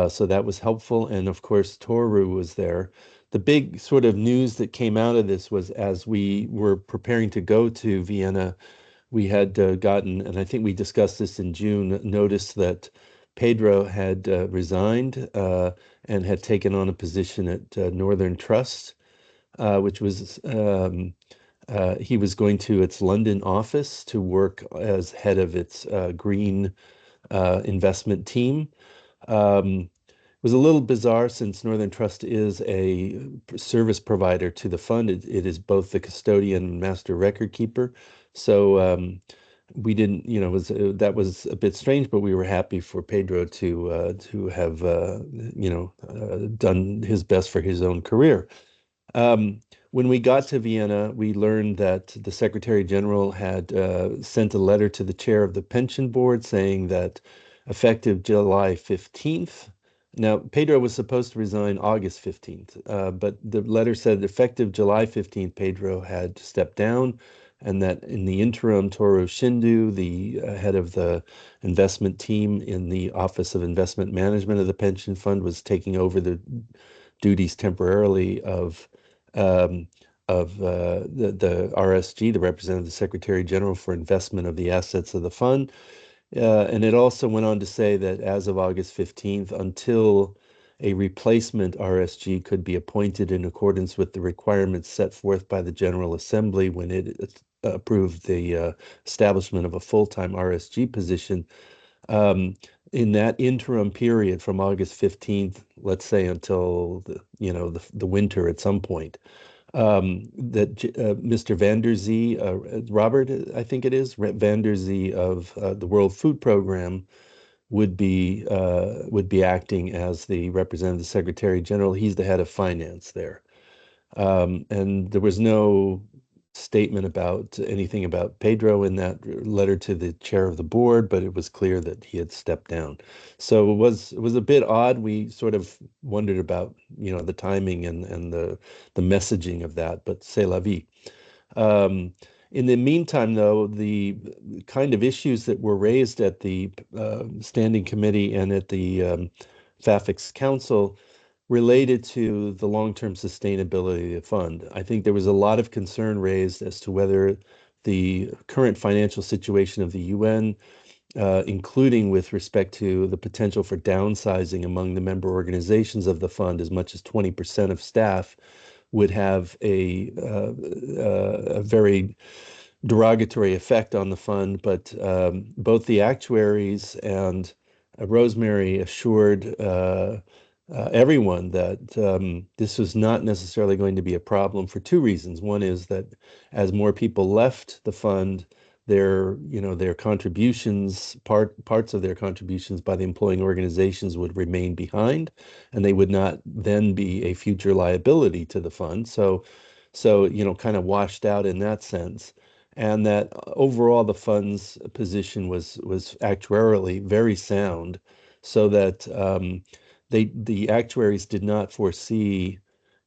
So that was helpful. And of course, Toru was there. The big sort of news that came out of this was, as we were preparing to go to Vienna, we had gotten, and I think we discussed this in June, notice that Pedro had resigned and had taken on a position at Northern Trust, which was he was going to its London office to work as head of its green investment team. It was a little bizarre since Northern Trust is a service provider to the fund. It is both the custodian and master record keeper. So we didn't, that was a bit strange, but we were happy for Pedro to have, done his best for his own career. When we got to Vienna, we learned that the Secretary General had sent a letter to the chair of the pension board saying that effective July 15th, now Pedro was supposed to resign August 15th, but the letter said effective July 15th, Pedro had stepped down, and that in the interim, Toru Shindu, the head of the investment team in the Office of Investment Management of the pension fund, was taking over the duties temporarily of the RSG, the representative secretary general for investment of the assets of the fund. And it also went on to say that as of August 15th, until a replacement RSG could be appointed in accordance with the requirements set forth by the General Assembly when it approved the establishment of a full-time RSG position, in that interim period from August 15th, let's say until the winter at some point, that Mr. Van der Zee, Robert, I think it is, Van der Zee of the World Food Program would be acting as the representative secretary general. He's the head of finance there. And there was no statement about anything about Pedro in that letter to the chair of the board, but it was clear that he had stepped down. So it was a bit odd. We sort of wondered about the timing and the messaging of that, but c'est la vie. In the meantime, though, the kind of issues that were raised at the standing committee and at the FAFICS Council related to the long-term sustainability of the fund. I think there was a lot of concern raised as to whether the current financial situation of the UN, including with respect to the potential for downsizing among the member organizations of the fund, as much as 20% of staff, would have a very derogatory effect on the fund. But both the actuaries and Rosemary assured everyone that this was not necessarily going to be a problem for 2 reasons. One is that as more people left the fund, their contributions, parts of their contributions by the employing organizations would remain behind, and they would not then be a future liability to the fund. So kind of washed out in that sense. And that overall the fund's position was actuarially very sound, so that the actuaries did not foresee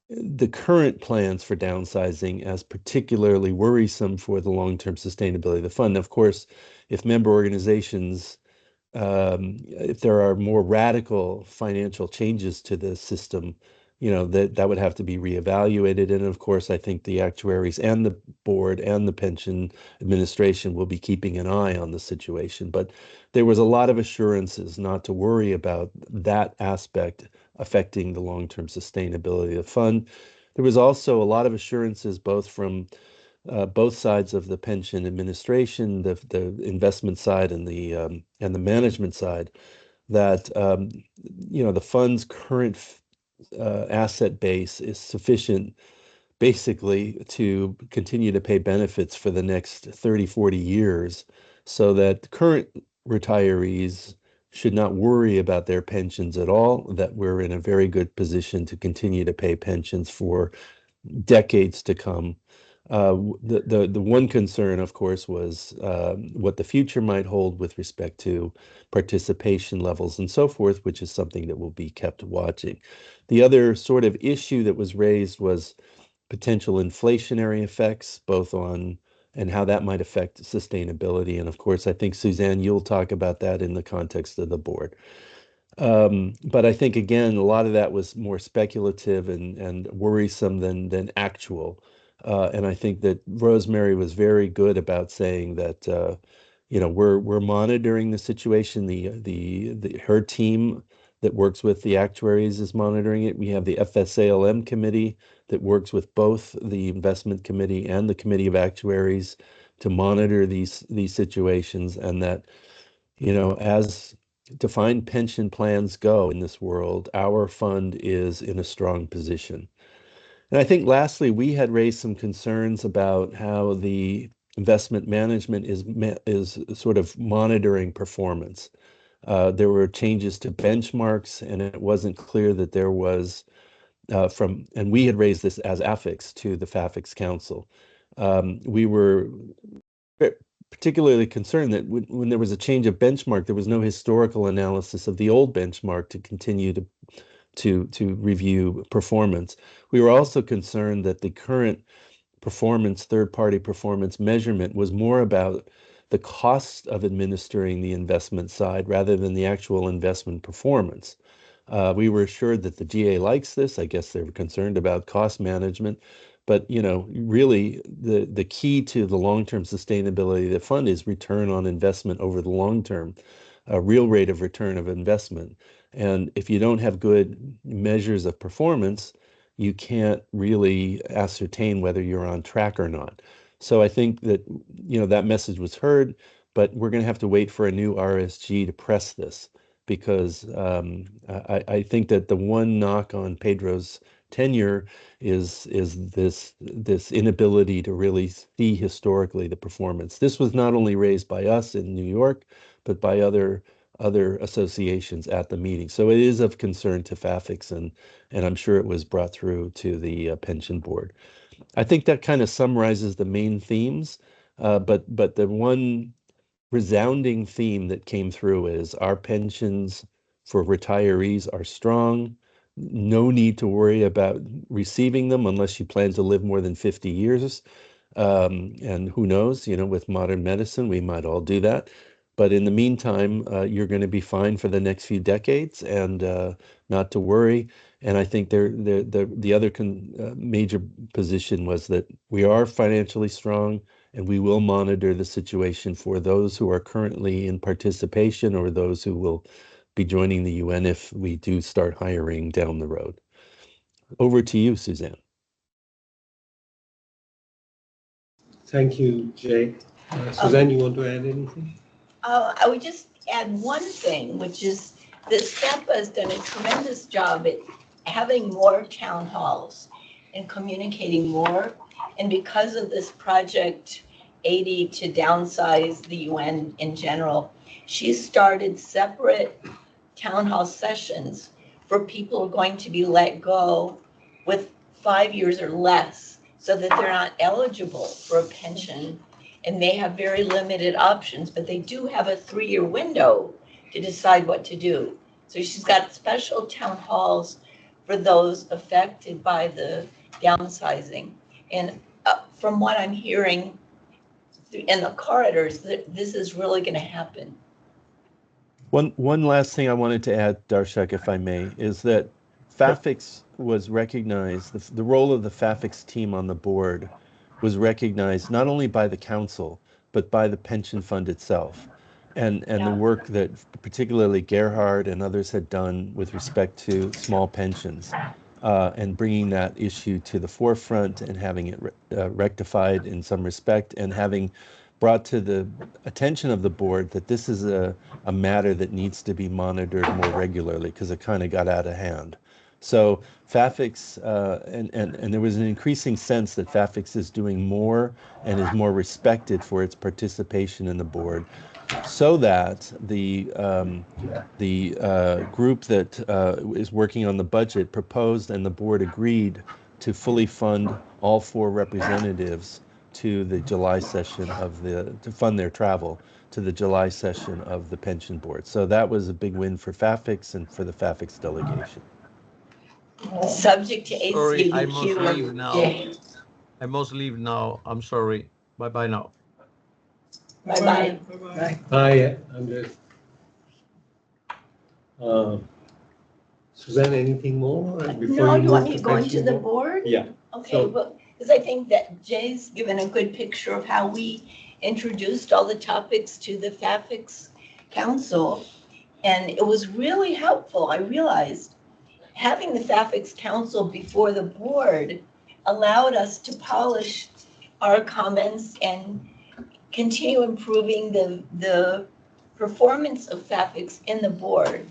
the current plans for downsizing as particularly worrisome for the long-term sustainability of the fund. Of course, if member organizations, if there are more radical financial changes to the system, that would have to be reevaluated. And of course, I think the actuaries and the board and the pension administration will be keeping an eye on the situation. But there was a lot of assurances not to worry about that aspect affecting the long-term sustainability of the fund. There was also a lot of assurances both from both sides of the pension administration, the investment side and the management side, that the fund's current asset base is sufficient basically to continue to pay benefits for the next 30, 40 years, so that current retirees should not worry about their pensions at all, that we're in a very good position to continue to pay pensions for decades to come. The one concern, of course, was what the future might hold with respect to participation levels and so forth, which is something that will be kept watching. The other sort of issue that was raised was potential inflationary effects, both on and how that might affect sustainability. And of course, I think, Suzanne, you'll talk about that in the context of the board. But I think, again, a lot of that was more speculative and worrisome than actual. And I think that Rosemary was very good about saying that, we're monitoring the situation. Her team that works with the actuaries is monitoring it. We have the FSALM committee that works with both the investment committee and the committee of actuaries to monitor these situations, and that, as defined pension plans go in this world, our fund is in a strong position. And I think lastly, we had raised some concerns about how the investment management is sort of monitoring performance. There were changes to benchmarks, and it wasn't clear that there was and we had raised this as AFICS to the FAFICS Council. We were particularly concerned that when there was a change of benchmark, there was no historical analysis of the old benchmark to continue to review performance. We were also concerned that the current third-party performance measurement was more about the cost of administering the investment side rather than the actual investment performance. We were assured that the GA likes this. I guess they were concerned about cost management. But, really, the key to the long-term sustainability of the fund is return on investment over the long term, a real rate of return of investment. And if you don't have good measures of performance, you can't really ascertain whether you're on track or not. So I think that, that message was heard, but we're going to have to wait for a new RSG to press this, because I think that the one knock on Pedro's tenure is this inability to really see historically the performance. This was not only raised by us in New York, but by other associations at the meeting. So it is of concern to FAFICS, and I'm sure it was brought through to the pension board. I think that kind of summarizes the main themes, but the one resounding theme that came through is our pensions for retirees are strong. No need to worry about receiving them unless you plan to live more than 50 years. And who knows, with modern medicine, we might all do that. But in the meantime, you're going to be fine for the next few decades, and not to worry. And I think the other major position was that we are financially strong, and we will monitor the situation for those who are currently in participation or those who will be joining the UN if we do start hiring down the road. Over to you, Suzanne. Thank you, Jay. Suzanne, you want to add anything? I would just add one thing, which is that STEPA has done a tremendous job at having more town halls and communicating more. And because of this project 80 to downsize the UN in general, she started separate town hall sessions for people who are going to be let go with 5 years or less, so that they're not eligible for a pension and may have very limited options, but they do have a 3-year window to decide what to do. So she's got special town halls for those affected by the downsizing. And from what I'm hearing in the corridors, this is really going to happen. One last thing I wanted to add, Darshak, if I may, is that FAFICS was recognized, the role of the FAFICS team on the board was recognized not only by the council, but by the pension fund itself. And the work that particularly Gerhard and others had done with respect to small pensions, and bringing that issue to the forefront and having it rectified in some respect, and having brought to the attention of the board that this is a matter that needs to be monitored more regularly because it kind of got out of hand. So FAFICS, and there was an increasing sense that FAFICS is doing more and is more respected for its participation in the board, so that the group that is working on the budget proposed and the board agreed to fully fund all 4 representatives to the July session of to fund their travel to the July session of the pension board. So that was a big win for FAFICS and for the FAFICS delegation. Subject to Sorry, I must ACBQ. leave now. I must leave now. I'm sorry. Bye-bye now. Bye-bye. Bye-bye. Hi, Andres. Suzanne, anything more before No, you you want move me to to go into pension the board? board? Yeah. Okay, So- well, because I think that Jay's given a good picture of how we introduced all the topics to the FAFICS Council. And it was really helpful. I realized having the FAFICS Council before the board allowed us to polish our comments and continue improving the performance of FAFICS in the board.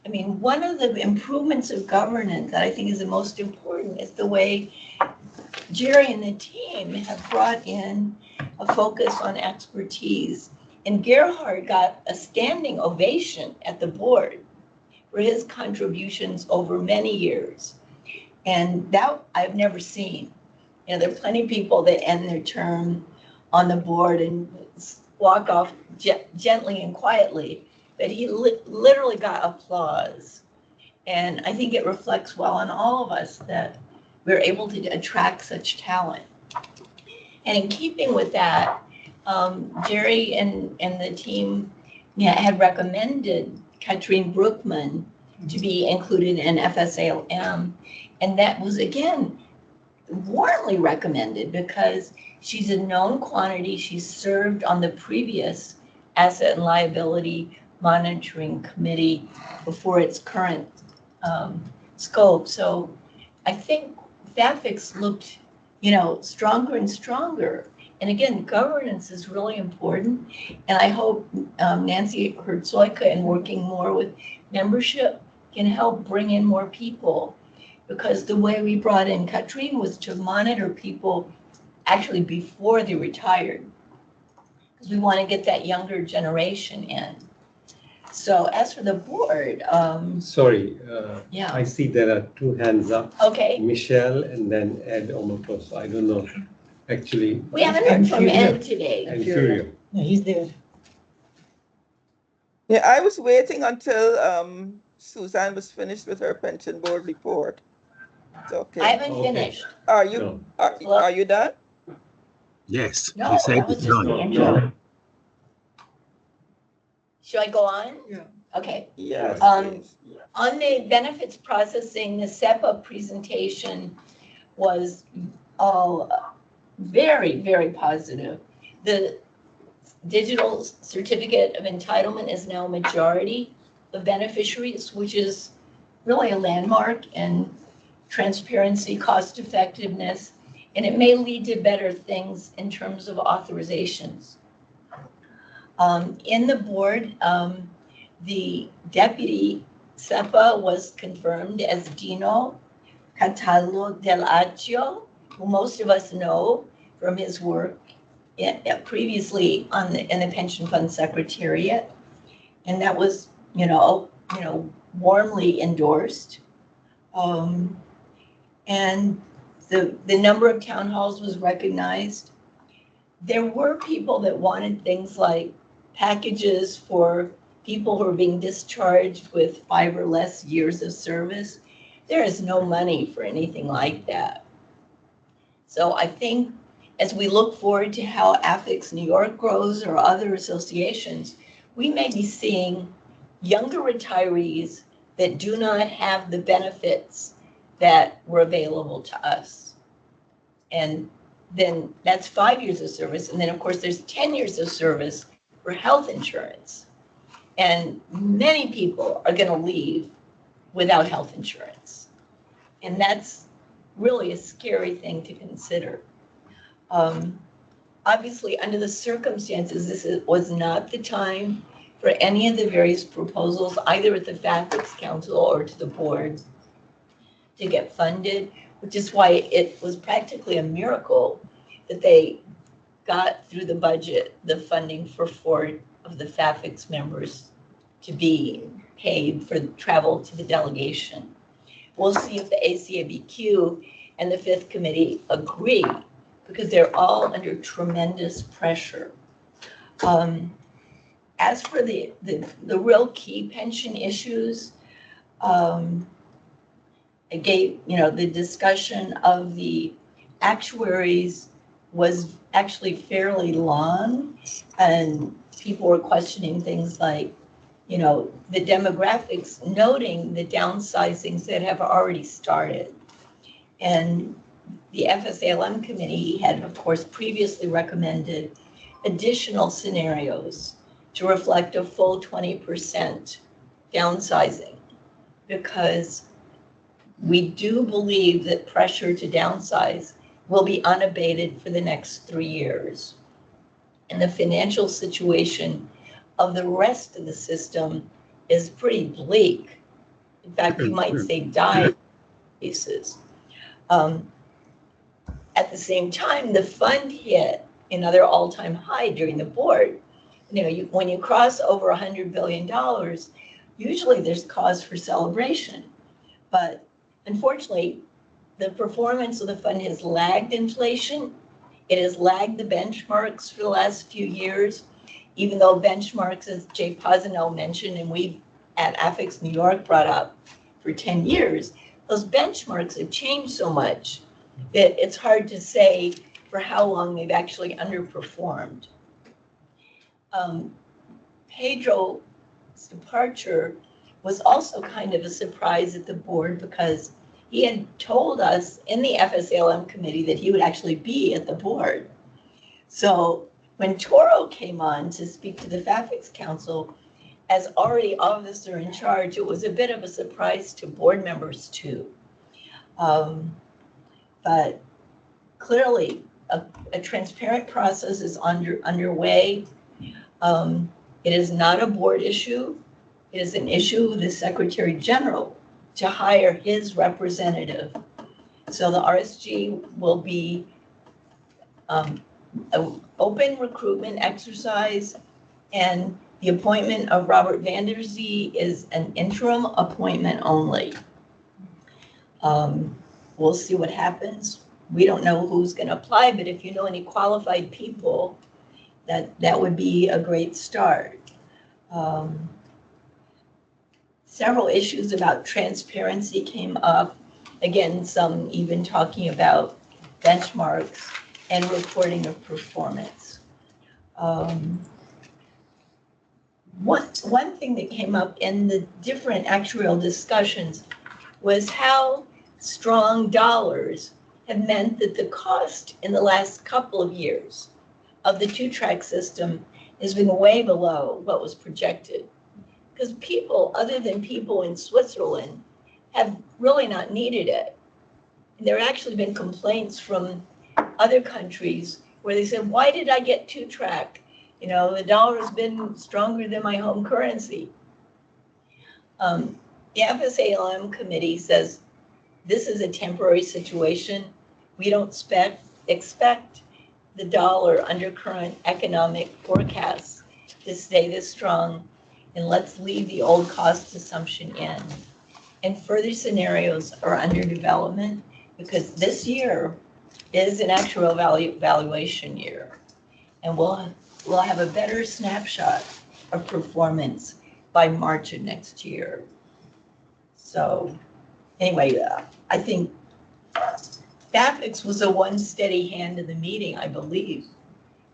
I mean, one of the improvements of governance that I think is the most important is the way Jerry and the team have brought in a focus on expertise. And Gerhard got a standing ovation at the board for his contributions over many years. And that I've never seen. You know, there are plenty of people that end their term on the board and walk off gently and quietly, but he literally got applause. And I think it reflects well on all of us that we're able to attract such talent. And in keeping with that, Jerry and the team had recommended Katrine Brookman to be included in FSALM. And that was, again, warmly recommended because she's a known quantity. She's served on the previous Asset and Liability Monitoring Committee before its current scope. So I think FAFICS looked, stronger and stronger. And again, governance is really important. And I hope Nancy Herzoika, in working more with membership, can help bring in more people. Because the way we brought in Katrine was to monitor people actually before they retired. Because we want to get that younger generation in. So as for the board, Sorry, yeah. I see there are 2 hands up. Okay. Michelle and then Ed Omotoso. I don't know, actually. We haven't heard from Ed today. And Furio. Yeah, he's there. Yeah, I was waiting until Suzanne was finished with her pension board report. It's okay. I haven't Okay. finished. Are you No. are you done? Yes, No, he said that was it's just the done. intro. Should I go on? Yeah. Okay. Yes. On the benefits processing, the SEPA presentation was very, very positive. The digital certificate of entitlement is now a majority of beneficiaries, which is really a landmark in transparency, cost effectiveness, and it may lead to better things in terms of authorizations. In the board, the deputy SEPA was confirmed as Dino Cataldo del Accio, who most of us know from his work previously in the pension fund secretariat, and that was, warmly endorsed. And the number of town halls was recognized. There were people that wanted things like packages for people who are being discharged with 5 or less years of service. There is no money for anything like that. So I think as we look forward to how AFICS New York grows or other associations, we may be seeing younger retirees that do not have the benefits that were available to us. And then that's 5 years of service. And then, of course, there's 10 years of service for health insurance. And many people are going to leave without health insurance. And that's really a scary thing to consider. Obviously, under the circumstances, was not the time for any of the various proposals, either at the FAFICS Council or to the board, to get funded, which is why it was practically a miracle that they got through the budget the funding for 4 of the FAFICS members to be paid for travel to the delegation. We'll see if the ACABQ and the 5th Committee agree, because they're all under tremendous pressure. As for the real key pension issues, I gave, the discussion of the actuaries was actually fairly long, and people were questioning things like, the demographics, noting the downsizings that have already started. And the FSALM committee had, of course, previously recommended additional scenarios to reflect a full 20% downsizing, because we do believe that pressure to downsize will be unabated for the next 3 years. And the financial situation of the rest of the system is pretty bleak. In fact, you might say dire cases. At the same time, the fund hit another all-time high during the board. When you cross over $100 billion, usually there's cause for celebration. But unfortunately, the performance of the fund has lagged inflation. It has lagged the benchmarks for the last few years, even though benchmarks, as Jay Posnell mentioned, and we at AFICS New York brought up for 10 years, those benchmarks have changed so much that it's hard to say for how long they've actually underperformed. Pedro's departure was also kind of a surprise at the board, because he had told us in the FSALM committee that he would actually be at the board. So when Toro came on to speak to the FAFICS Council as already officer in charge, it was a bit of a surprise to board members too. But clearly a transparent process is underway. It is not a board issue. It is an issue with the Secretary General to hire his representative. So the RSG will be an open recruitment exercise, and the appointment of Robert Vander Zee is an interim appointment only. We'll see what happens. We don't know who's going to apply, but if you know any qualified people, that would be a great start. Several issues about transparency came up. Again, some even talking about benchmarks and reporting of performance. One thing that came up in the different actuarial discussions was how strong dollars have meant that the cost in the last couple of years of the 2-track system has been way below what was projected. Because people, other than people in Switzerland, have really not needed it. And there have actually been complaints from other countries where they said, why did I get 2-track? The dollar has been stronger than my home currency. The FSALM committee says this is a temporary situation. We don't expect the dollar under current economic forecasts to stay this strong, and let's leave the old cost assumption in. And further scenarios are under development, because this year is an actual valuation year, and we'll have a better snapshot of performance by March of next year. So anyway, I think FAFICS was the one steady hand in the meeting, I believe.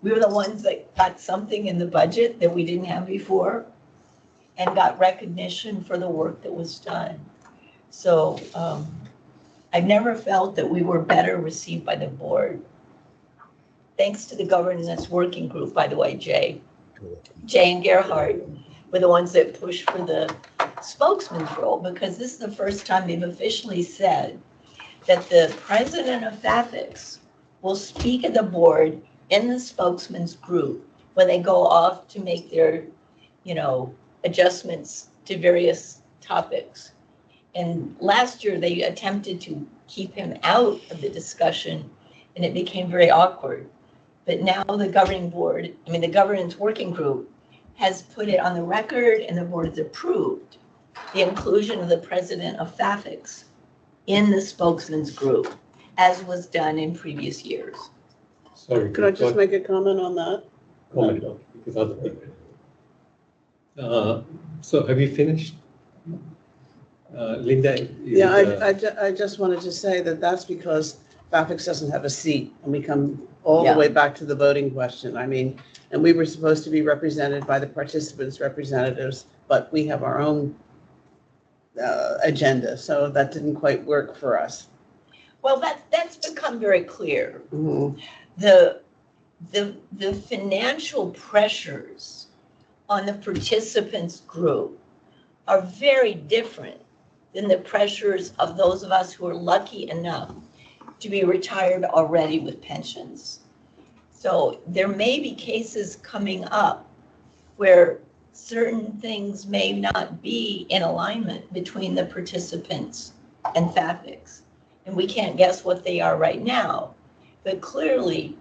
We were the ones that got something in the budget that we didn't have before. and got recognition for the work that was done. So I've never felt that we were better received by the board. Thanks to the governance working group, by the way, Jay and Gerhard were the ones that pushed for the spokesman's role, because this is the first time they've officially said that the president of FAFICS will speak at the board in the spokesman's group when they go off to make their, adjustments to various topics. And last year they attempted to keep him out of the discussion, and it became very awkward. But now the the governance working group has put it on the record, and the board has approved the inclusion of the president of FAFICS in the spokesman's group, as was done in previous years. Sorry. Could I just make a comment on that? Comment, okay, because other people. So have you finished? Linda? Yeah, I just wanted to say that that's because FAFICS doesn't have a seat, and we come all the way back to the voting question. I mean, and we were supposed to be represented by the participants' representatives, but we have our own agenda, so that didn't quite work for us. Well, that's become very clear. Mm-hmm. The financial pressures on the participants group are very different than the pressures of those of us who are lucky enough to be retired already with pensions. So there may be cases coming up where certain things may not be in alignment between the participants and FAFICS. And we can't guess what they are right now. But clearly,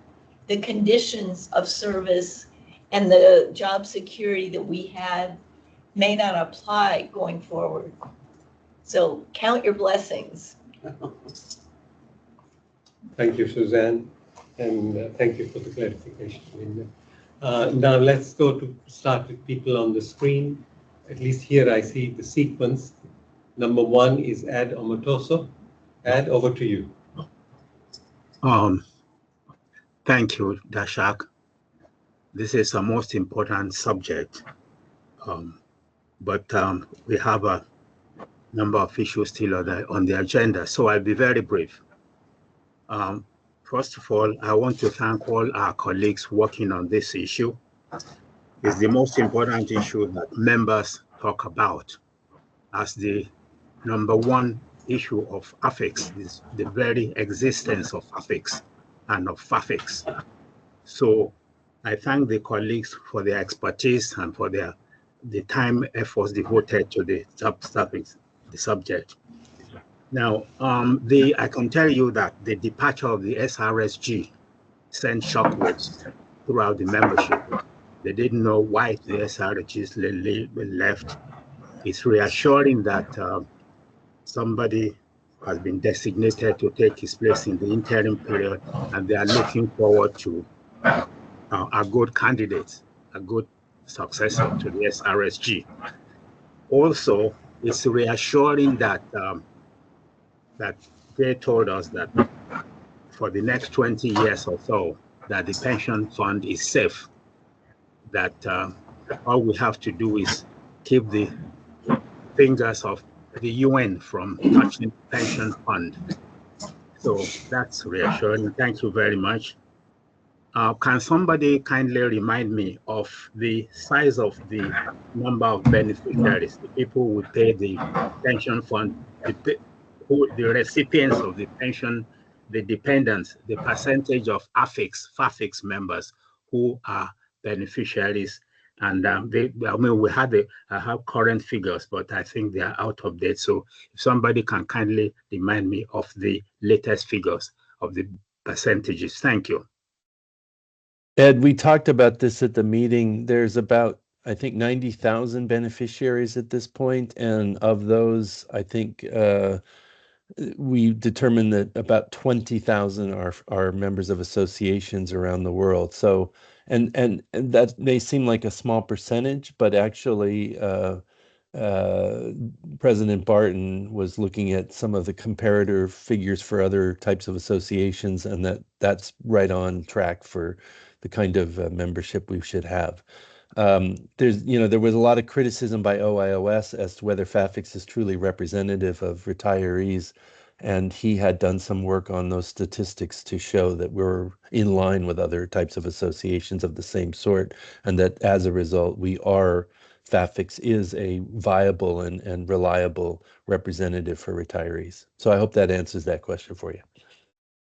the conditions of service and the job security that we had may not apply going forward. So count your blessings. Thank you, Suzanne, and thank you for the clarification, Linda. Now let's start with people on the screen. At least here I see the sequence. Number 1 is Ed Omotoso. Ed, over to you. Thank you, Dashak. This is a most important subject, but we have a number of issues still on the agenda, so I'll be very brief. First of all, I want to thank all our colleagues working on this issue. It's the most important issue that members talk about as the number 1 issue of AFICS, is the very existence of AFICS and of FAFICS. So I thank the colleagues for their expertise and for the time, efforts devoted to the subject. Now, I can tell you that the departure of the SRSG sent shockwaves throughout the membership. They didn't know why the SRSG left. It's reassuring that somebody has been designated to take his place in the interim period, and they are looking forward to a good candidate, a good successor to the SRSG. Also, it's reassuring that they told us that for the next 20 years or so, that the pension fund is safe, that all we have to do is keep the fingers of the UN from touching the pension fund. So that's reassuring. Thank you very much. Can somebody kindly remind me of the size of the number of beneficiaries, the people who pay the pension fund, the recipients of the pension, the dependents, the percentage of FAFICS members who are beneficiaries? And I have current figures, but I think they are out of date. So if somebody can kindly remind me of the latest figures of the percentages. Thank you. Ed, we talked about this at the meeting. There's about, I think, 90,000 beneficiaries at this point, and of those, I think we determined that about 20,000 are members of associations around the world. So, and that may seem like a small percentage, but actually, President Barton was looking at some of the comparator figures for other types of associations, and that's right on track for the kind of membership we should have. There was a lot of criticism by OIOS as to whether FAFICS is truly representative of retirees, and he had done some work on those statistics to show that we're in line with other types of associations of the same sort, and that as a result, FAFICS is a viable and reliable representative for retirees. So I hope that answers that question for you.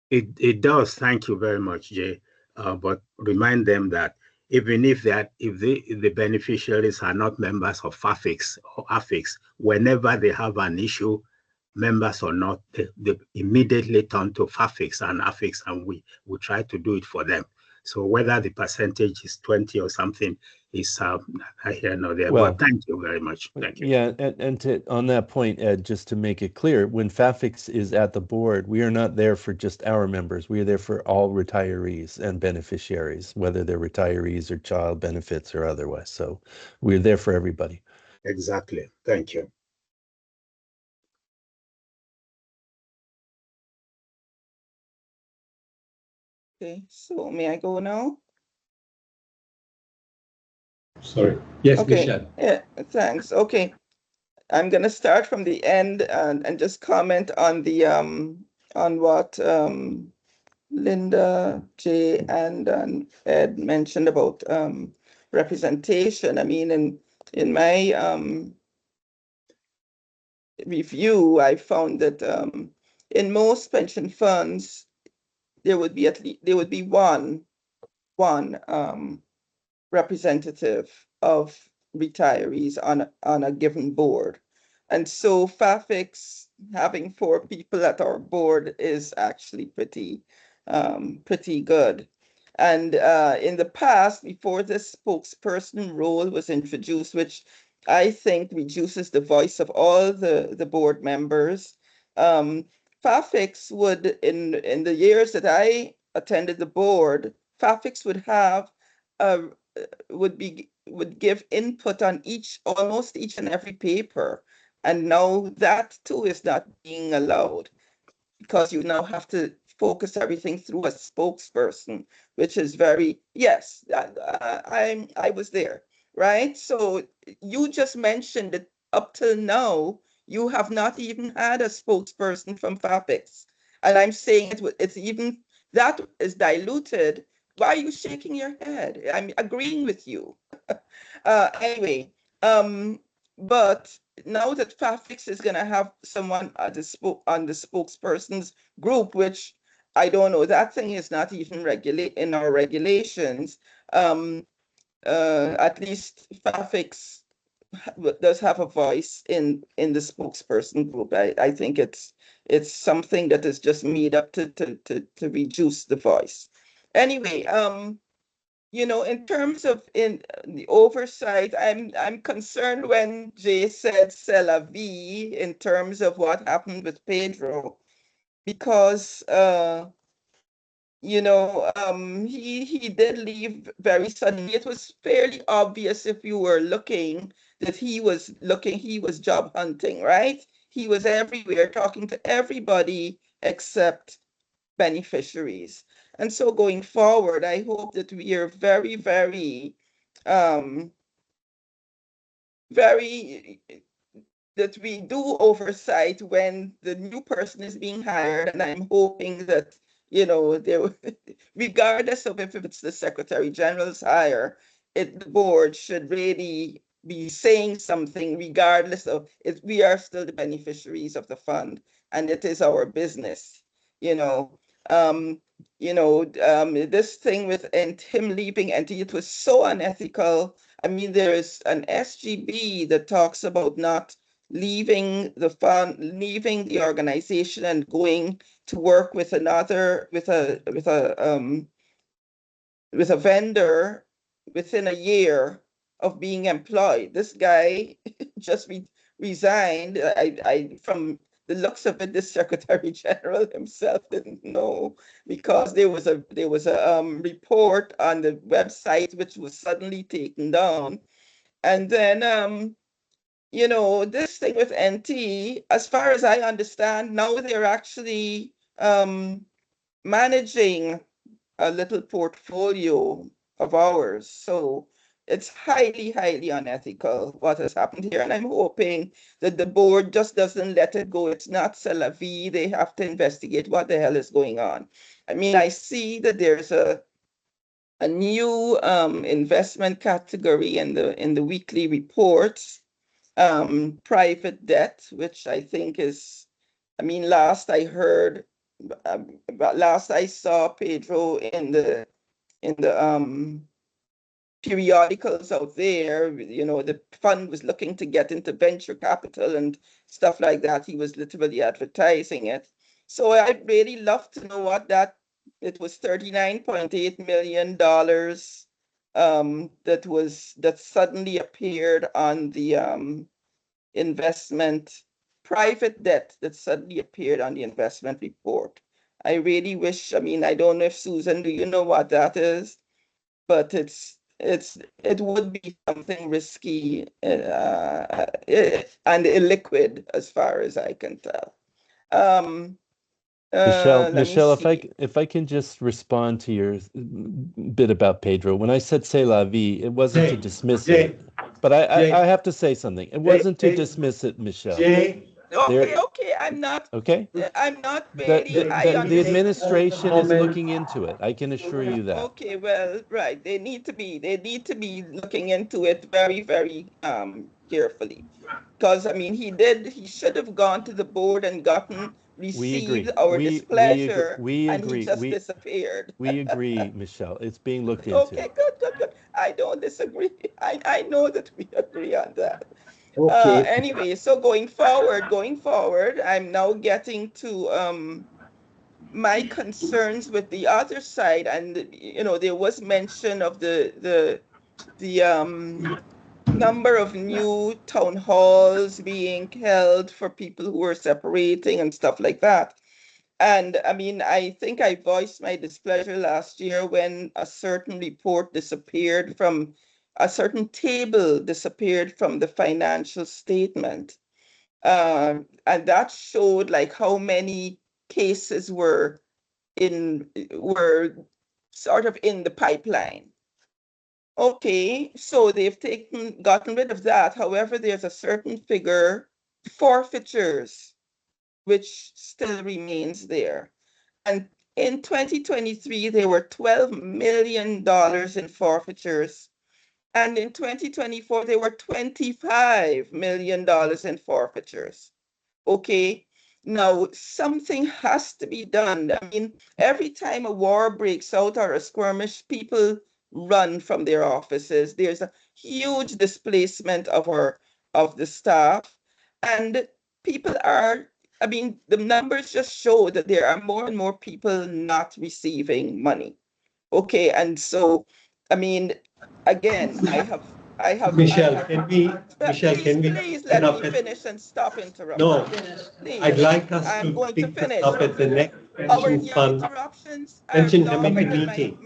It does. Thank you very much, Jay. But remind them that even if the beneficiaries are not members of FAFICS or AFICS, whenever they have an issue, members or not, they immediately turn to FAFICS and AFICS, and we try to do it for them. So whether the percentage is 20 or something is I hear no there. Well, thank you very much. Thank you. Yeah, and on that point, Ed, just to make it clear, when FAFICS is at the board, we are not there for just our members. We are there for all retirees and beneficiaries, whether they're retirees or child benefits or otherwise. So we're there for everybody. Exactly. Thank you. Okay, so may I go now? Sorry. Yes, okay. Michelle. Yeah, thanks. Okay. I'm going to start from the end and just comment on the on what Linda, Jay, and Ed mentioned about representation. I mean, in my review, I found that in most pension funds, there would be one representative of retirees on a given board. And so FAFICS having 4 people at our board is actually pretty good. And in the past, before this spokesperson role was introduced, which I think reduces the voice of all the board members, FAFICS would, in the years that I attended the board, FAFICS would have would give input on almost each and every paper. And now that too is not being allowed, because you now have to focus everything through a spokesperson, which is yes, I was there, right? So you just mentioned that up till now, you have not even had a spokesperson from FAFICS. And I'm saying it's even, that is diluted. Why are you shaking your head? I'm agreeing with you. Anyway, but now that FAFICS is going to have someone on the spokesperson's group, which I don't know, that thing is not even in our regulations. At least FAFICS does have a voice in the spokesperson group. I think it's something that is just made up to reduce the voice. Anyway, in terms of the oversight, I'm concerned when Jay said c'est la vie in terms of what happened with Pedro, because he did leave very suddenly. It was fairly obvious if you were looking that he was job hunting, right? He was everywhere talking to everybody except beneficiaries. And so going forward, I hope that we are very, very, that we do oversight when the new person is being hired. And I'm hoping that, regardless of if it's the Secretary General's hire, the board should really be saying something, regardless of if we are still the beneficiaries of the fund, and it is our business. This thing with him leaving NT, it was so unethical. I mean, there is an SGB that talks about not leaving the fund, leaving the organization and going to work with with a vendor within a year of being employed. This guy just resigned. From the looks of it, the Secretary General himself didn't know, because there was a report on the website which was suddenly taken down. And then this thing with NT, as far as I understand, now they're actually managing a little portfolio of ours. So it's highly, highly unethical what has happened here. And I'm hoping that the board just doesn't let it go. It's not c'est la vie. They have to investigate what the hell is going on. I mean, I see that there's a new investment category in the weekly reports, private debt, which I think is, I mean, last I heard, last I saw Pedro in the periodicals out there, you know, the fund was looking to get into venture capital and stuff like that. He was literally advertising it. So I'd really love to know what that, it was $39.8 million that suddenly appeared on the investment, private debt that suddenly appeared on the investment report. I really wish, I mean, I don't know if Susan, do you know what that is? But it would be something risky and illiquid as far as I can tell. Michelle, Let me if I can just respond to your bit about Pedro. When I said c'est la vie, it wasn't to dismiss it, but I have to say something. It wasn't to dismiss it, Michelle. Okay, I'm not. Okay. I'm not really. The administration is looking into it. I can assure you that. Okay, well, right. They need to be looking into it very, very carefully. Because I mean, he should have gone to the board and received our displeasure, and he just disappeared. We agree, Michelle. It's being looked into. Okay, good. I don't disagree. I know that we agree on that. Okay. Anyway, so going forward, I'm now getting to my concerns with the other side, and you know, there was mention of the number of new town halls being held for people who are separating and stuff like that. And I mean, I think I voiced my displeasure last year when a certain report disappeared from a certain table disappeared from the financial statement. And that showed like how many cases were sort of in the pipeline. Okay, so they've gotten rid of that. However, there's a certain figure, forfeitures, which still remains there. And in 2023, there were $12 million in forfeitures. And in 2024, there were $25 million in forfeitures. Okay, now something has to be done. I mean, every time a war breaks out or a skirmish, people run from their offices. There's a huge displacement of the staff, and people are, I mean, the numbers just show that there are more and more people not receiving money. Okay, and so, I mean, again, I have. Michelle, can we Please let me finish and stop interrupting. No, please. I'd like us I'm to going pick to finish. this up at the next pension fund. Pension committee meeting.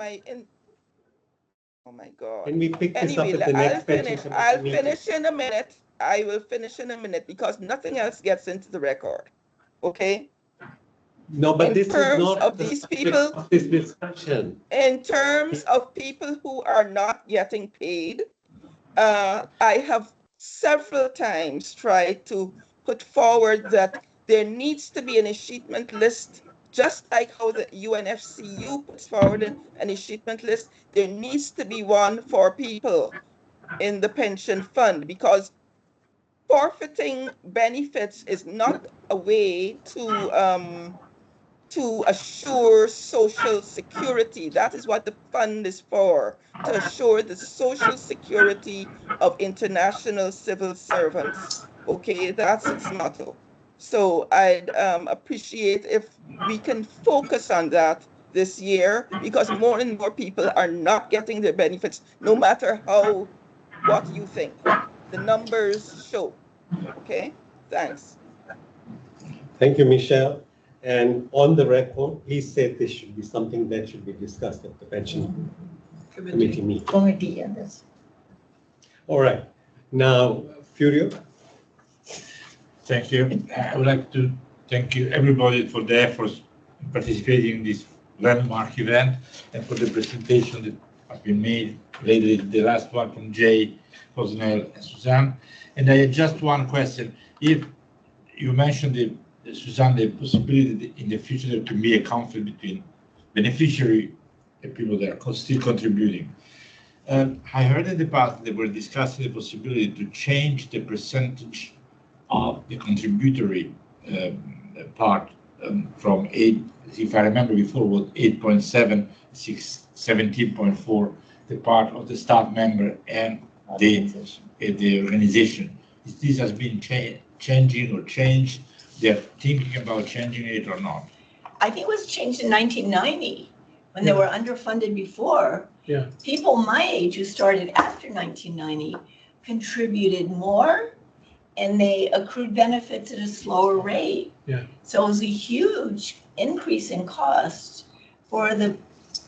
Oh my God. Can we pick this up Anyway, at the next pension committee I'll meeting? finish in a minute. I will finish in a minute because nothing else gets into the record. Okay? No, but this is not of these people, of this discussion. In terms of people who are not getting paid, I have several times tried to put forward that there needs to be an escheatment list, just like how the UNFCU puts forward an escheatment list. There needs to be one for people in the pension fund, because forfeiting benefits is not a way to assure social security. That is what the fund is for, to assure the social security of international civil servants. Okay, that's its motto. So I'd appreciate if we can focus on that this year, because more and more people are not getting their benefits, no matter what you think. The numbers show. Okay, thanks. Thank you, Michelle. And on the record, he said this should be something that should be discussed at the pension committee meeting. Committee, and this. All right. Now, Furio. Thank you. I would like to thank you, everybody, for the efforts in participating in this landmark event and for the presentation that have been made lately, the last one from Jay, Rosnell, and Suzanne. And I had just one question. If you mentioned, Suzanne, the possibility in the future there to be a conflict between beneficiary and people that are still contributing. I heard in the past they were discussing the possibility to change the percentage of the contributory part from 8, if I remember before, was 8.7, 17.4, the part of the staff member and the organization. This has been changing or changed. They're thinking about changing it or not. I think it was changed in 1990 when they were underfunded before. Yeah. People my age who started after 1990 contributed more and they accrued benefits at a slower rate. Yeah. So it was a huge increase in cost for the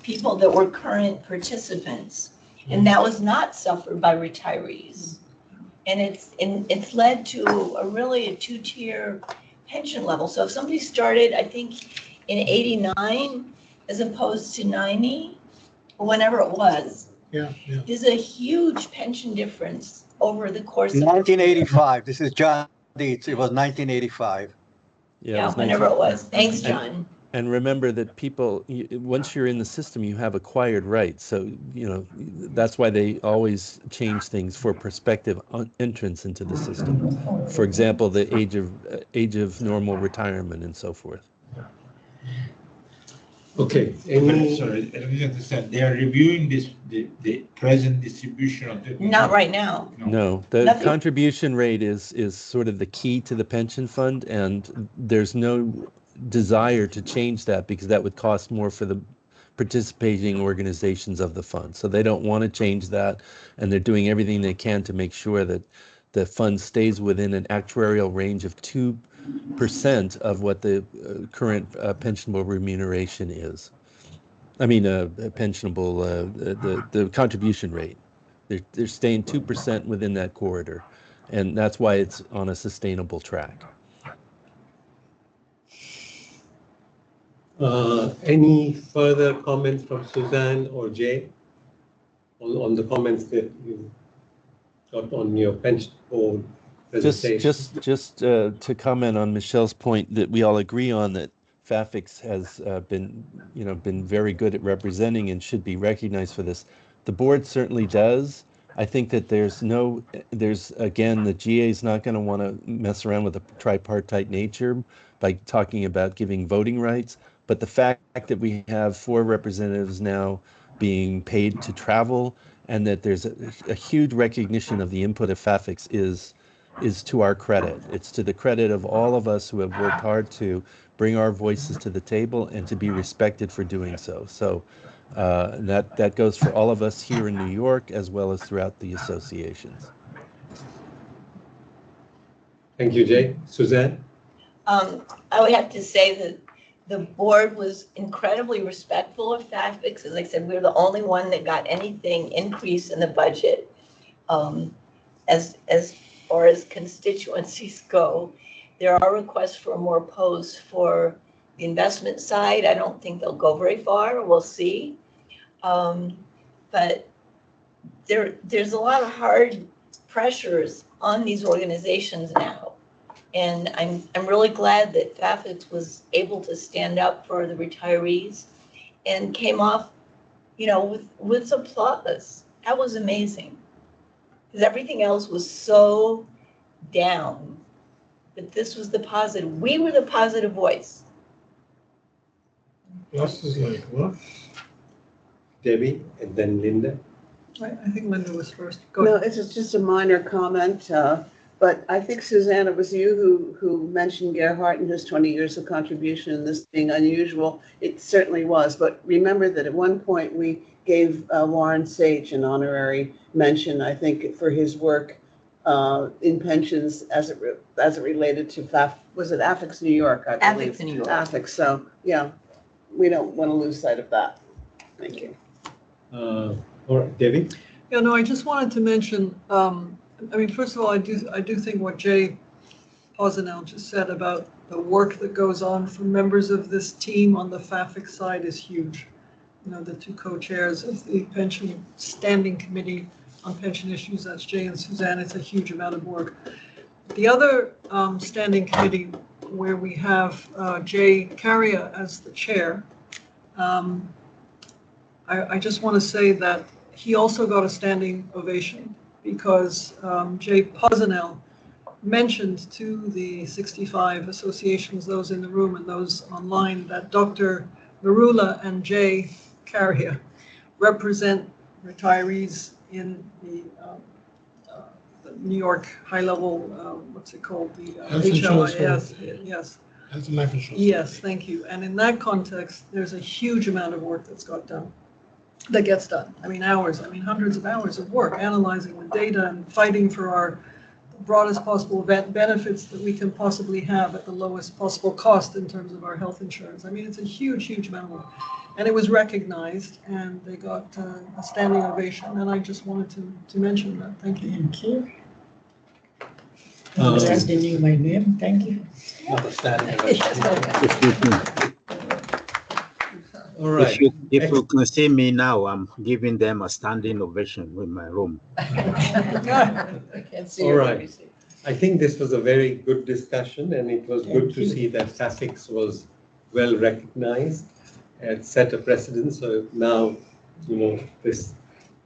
people that were current participants. And that was not suffered by retirees. And it's led to a two-tier pension level. So if somebody started, I think, in 89 as opposed to 90, or whenever it was, there's a huge pension difference over the course of 1985. This is John Dietz. It was 1985. Yeah, whenever it was. Thanks, John. And remember that people, once you're in the system, you have acquired rights. So, that's why they always change things for prospective entrance into the system. For example, the age of normal retirement and so forth. Okay. Sorry, I don't understand. They are reviewing the present distribution of the. Not right now. No, the contribution rate is sort of the key to the pension fund, and there's no desire to change that because that would cost more for the participating organizations of the fund. So they don't want to change that, and they're doing everything they can to make sure that the fund stays within an actuarial range of 2% of what the current pensionable remuneration is. I mean, pensionable, the contribution rate. They're staying 2% within that corridor, and that's why it's on a sustainable track. Any further comments from Suzanne or Jay on the comments that you got on your pension board presentation? Just to comment on Michelle's point that we all agree on, that FAFICS has been very good at representing and should be recognized for this. The board certainly does. I think that again, the GA is not going to want to mess around with the tripartite nature by talking about giving voting rights. But the fact that we have 4 representatives now being paid to travel, and that there's a huge recognition of the input of FAFICS is to our credit. It's to the credit of all of us who have worked hard to bring our voices to the table and to be respected for doing so. So that goes for all of us here in New York as well as throughout the associations. Thank you, Jay. Suzanne? I would have to say that the board was incredibly respectful of FAFICS. As I said, we're the only one that got anything increase in the budget. As far as constituencies go, there are requests for more posts for the investment side. I don't think they'll go very far. We'll see. But there's a lot of hard pressures on these organizations now. And I'm really glad that FAFICS was able to stand up for the retirees and came off, with applause. That was amazing. Because everything else was so down. But this was the positive. We were the positive voice. Plus is like what? Debbie and then Linda. I think Linda was first. No, it's just a minor comment. But I think, Suzanne, it was you who mentioned Gerhardt and his 20 years of contribution and this being unusual. It certainly was. But remember that at one point we gave Warren Sage an honorary mention, I think, for his work in pensions as it related to AFICS New York, I believe. AFICS New York. AFICS. So, yeah, we don't want to lose sight of that. Thank you. All right, Debbie? Yeah, no, I just wanted to mention, first of all, I do think what Jay Posanel just said about the work that goes on from members of this team on the FAFICS side is huge. the two co-chairs of the Pension Standing Committee on Pension Issues. That's Jay and Suzanne. It's a huge amount of work. The other standing committee where we have Jay Carrier as the chair, I just want to say that he also got a standing ovation because Jay Poznell mentioned to the 65 associations, those in the room and those online, that Dr. Marula and Jay Carrier represent retirees in the New York high-level, what's it called? The Health insurance HLIS. Yes. Health and life insurance. Yes, thank you. And in that context, there's a huge amount of work that gets done. I mean, hundreds of hours of work, analyzing the data and fighting for our broadest possible benefits that we can possibly have at the lowest possible cost in terms of our health insurance. I mean, it's a huge, huge amount of work. And it was recognized, and they got a standing ovation, and I just wanted to mention that. Thank you. Thank you. Mentioning my name, thank you. Not a standing ovation. All right. If you can see me now, I'm giving them a standing ovation in my room. I can't see All your right. BBC. I think this was a very good discussion, and it was good to see that AFICS was well recognized and set a precedent. So now, the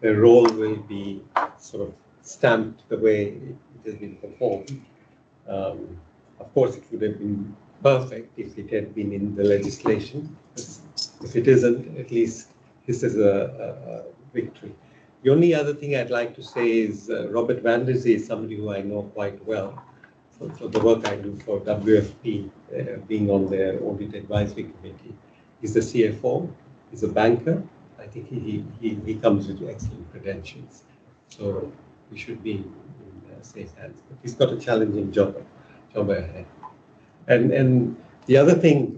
role will be sort of stamped the way it has been performed. Of course, it would have been perfect if it had been in the legislation. If it isn't, at least this is a victory. The only other thing I'd like to say is Robert Van der Zee is somebody who I know quite well for the work I do for WFP, being on their audit advisory committee. He's the CFO, he's a banker. I think he comes with excellent credentials. So we should be in safe hands. But he's got a challenging job ahead. And the other thing,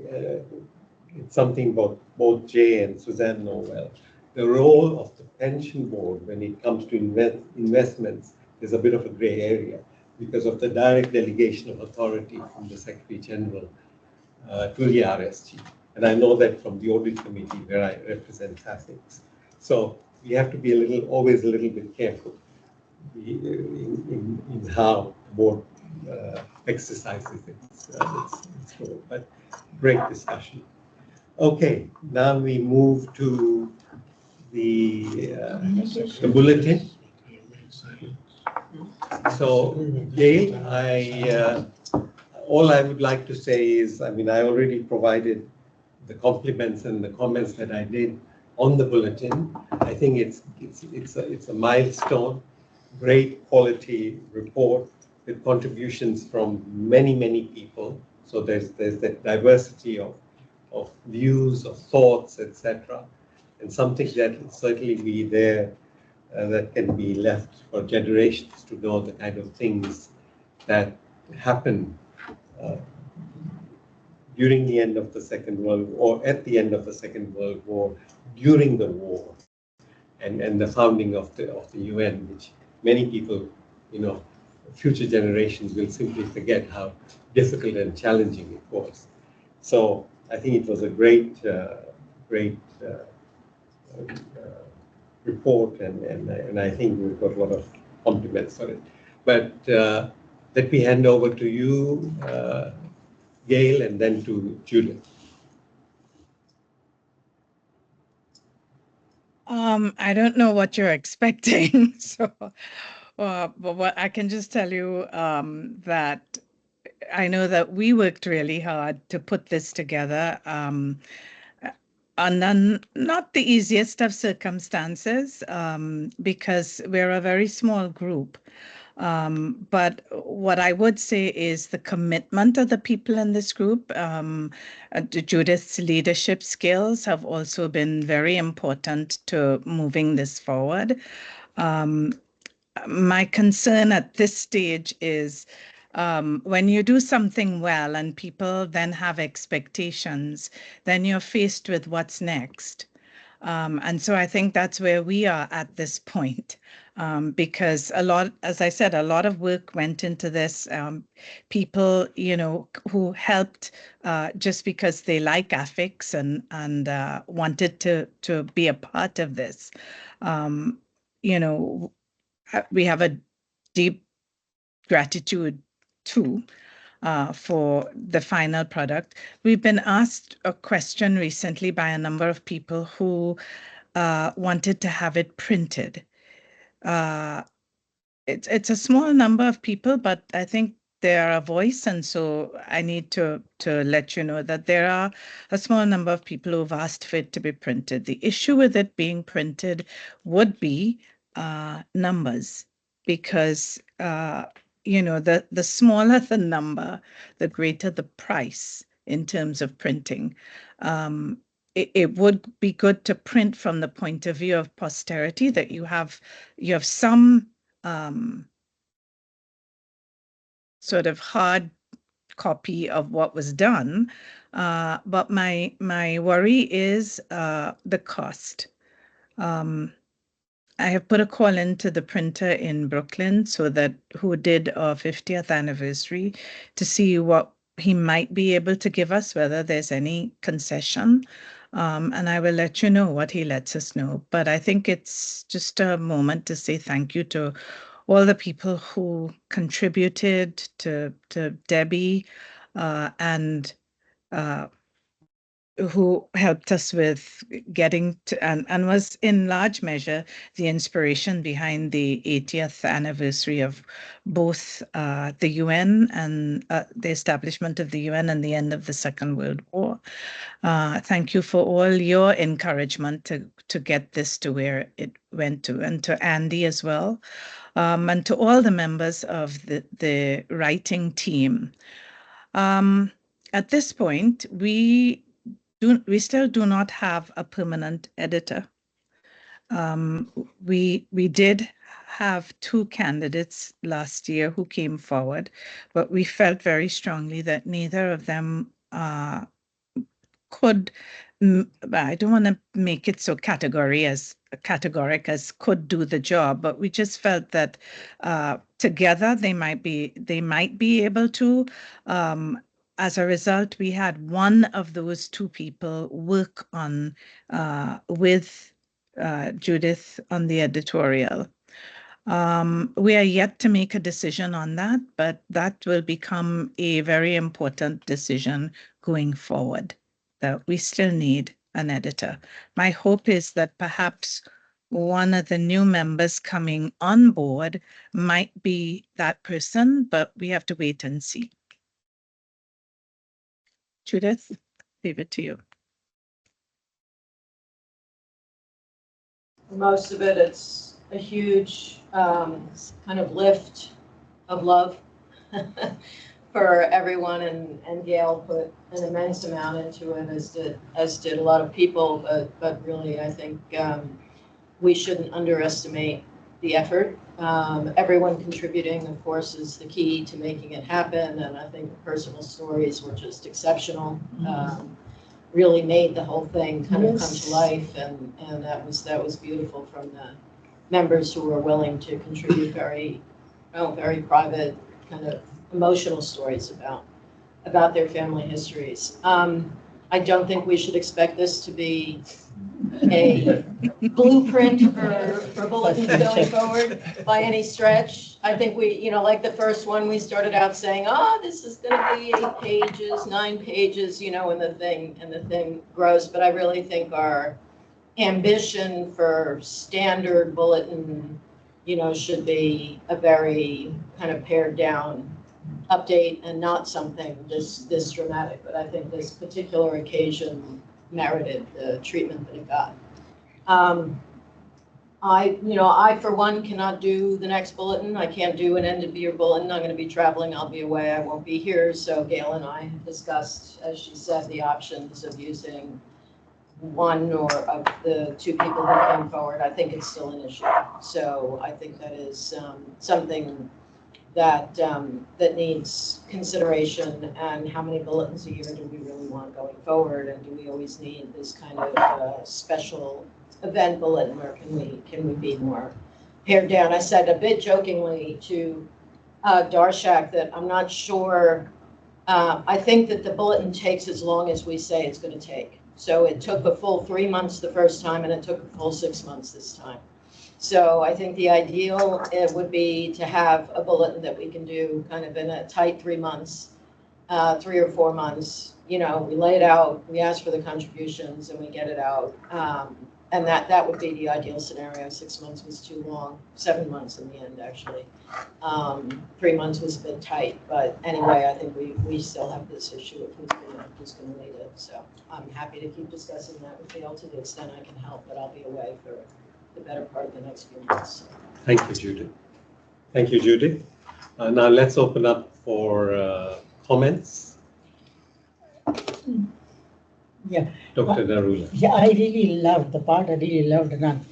it's something both Jay and Suzanne know well. The role of the pension board when it comes to investments is a bit of a gray area because of the direct delegation of authority from the Secretary General to the RSG. And I know that from the audit committee where I represent AFICS. So we have to be always a little bit careful in how the board exercises its role. But great discussion. Okay, now we move to the bulletin. So, Gail, all I would like to say is, I already provided the compliments and the comments that I did on the bulletin. I think it's a milestone, great quality report with contributions from many people. So there's that diversity of views, of thoughts, etc. And something that will certainly be there that can be left for generations to know the kind of things that happened during the end of the Second World War, at the end of the Second World War, during the war, and the founding of the UN, which many people, future generations will simply forget how difficult and challenging it was. So I think it was a great report, and I think we've got a lot of compliments for it. But let me hand over to you, Gail, and then to Judith. I don't know what you're expecting, so but what I can just tell you that I know that we worked really hard to put this together under not the easiest of circumstances because we're a very small group. But what I would say is the commitment of the people in this group, Judith's leadership skills have also been very important to moving this forward. My concern at this stage is when you do something well and people then have expectations, then you're faced with what's next. And so I think that's where we are at this point. because a lot, as I said, a lot of work went into this. People, who helped just because they like AFICS and wanted to be a part of this. We have a deep gratitude too for the final product. We've been asked a question recently by a number of people who wanted to have it printed. It's a small number of people, but I think they are a voice, and so I need to let you know that there are a small number of people who've asked for it to be printed. The issue with it being printed would be numbers, because the smaller the number, the greater the price in terms of printing. It would be good to print from the point of view of posterity, that you have some sort of hard copy of what was done. But my worry is the cost. I have put a call into the printer in Brooklyn, who did our 50th anniversary, to see what he might be able to give us, whether there's any concession. And I will let you know what he lets us know. But I think it's just a moment to say thank you to all the people who contributed, to Debbie, and who helped us with getting to, and was in large measure the inspiration behind the 80th anniversary of both the UN and the establishment of the UN and the end of the Second World War. Thank you for all your encouragement to get this to where it went to, and to Andy as well, and to all the members of the writing team. At this point, we still do not have a permanent editor. We did have 2 candidates last year who came forward, but we felt very strongly that neither of them could, I don't want to make it so categoric as could do the job, but we just felt that together they might be able to. As a result, we had one of those 2 people work on with Judith on the editorial. We are yet to make a decision on that, but that will become a very important decision going forward, that we still need an editor. My hope is that perhaps one of the new members coming on board might be that person, but we have to wait and see. Judith, leave it to you. Most of it, it's a huge kind of lift of love for everyone, and Gail put an immense amount into it, as did a lot of people, but really I think we shouldn't underestimate the effort. Everyone contributing, of course, is the key to making it happen, and I think the personal stories were just exceptional. Really made the whole thing kind of come to life, and that was beautiful from the members who were willing to contribute very private, kind of emotional stories about their family histories. I don't think we should expect this to be a blueprint for bulletins going forward by any stretch. I think we, like the first one, we started out saying, oh, this is going to be 8 pages, 9 pages, and the thing grows. But I really think our ambition for standard bulletin, should be a very kind of pared down update, and not something this dramatic. But I think this particular occasion merited the treatment that it got. I for one cannot do the next bulletin. I can't do an end of year bulletin. I'm going to be traveling. I'll be away. I won't be here. So Gail and I have discussed, as she said, the options of using one or of the 2 people who came forward. I think it's still an issue. So I think that is something that needs consideration. And how many bulletins a year do we really want going forward? And do we always need this kind of special event bulletin, or can we be more pared down. I said a bit jokingly to Darshak that I'm not sure. I think that the bulletin takes as long as we say it's going to take. So it took a full 3 months the first time, and it took a full 6 months this time. So I think the ideal would be to have a bulletin that we can do kind of in a tight 3 months, 3 or 4 months. You know, we lay it out, we ask for the contributions, and we get it out. And that would be the ideal scenario. 6 months was too long, 7 months in the end, actually. 3 months was a bit tight, but anyway, I think we still have this issue of who's gonna lead it. So I'm happy to keep discussing that with Gail to the extent I can help, but I'll be away for the better part of the next few months. Thank you, Judith. Thank you, Judith. Now let's open up for comments. Yeah. Dr. Narula. Yeah, I really loved the part I really loved, and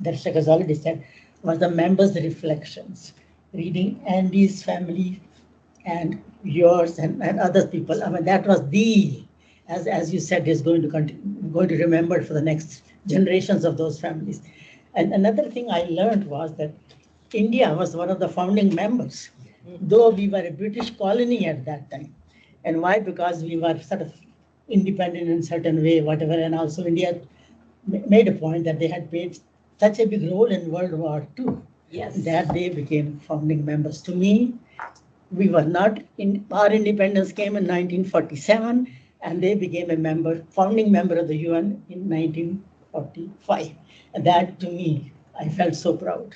Darshak has already said, was the members' reflections. Reading Andy's family and yours and other people. I mean, that was as you said, is going to remember for the next generations of those families. And another thing I learned was that India was one of the founding members, though we were a British colony at that time. And why? Because we were sort of independent in a certain way, whatever. And also India made a point that they had played such a big role in World War II. Yes. That they became founding members. To me, we were not our independence came in 1947, and they became founding member of the UN in 1945. And that, to me, I felt so proud.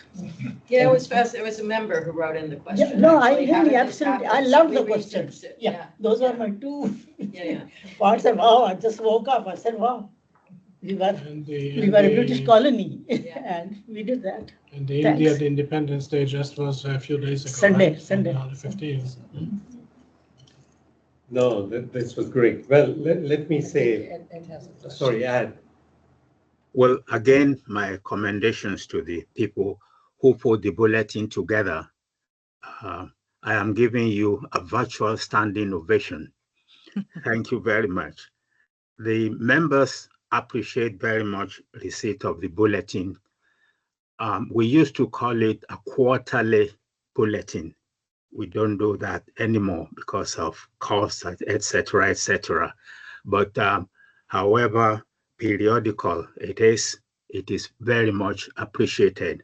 Yeah, it was fast. It was a member who wrote in the question. Yeah, no, actually. I really absolutely, I love the question. Yeah, those are my two yeah. parts. And wow, I just woke up. I said, wow, we were a British colony, and we did that. And the India Independence Day just was a few days ago. Sunday, right? Sunday. On the 15th. No, this was great. Well, let me say, sorry, Ed. Well, again, my commendations to the people who put the bulletin together. I am giving you a virtual standing ovation. Thank you very much. The members appreciate very much receipt of the bulletin. We used to call it a quarterly bulletin. We don't do that anymore because of costs, etc., etc. But however periodical it is very much appreciated.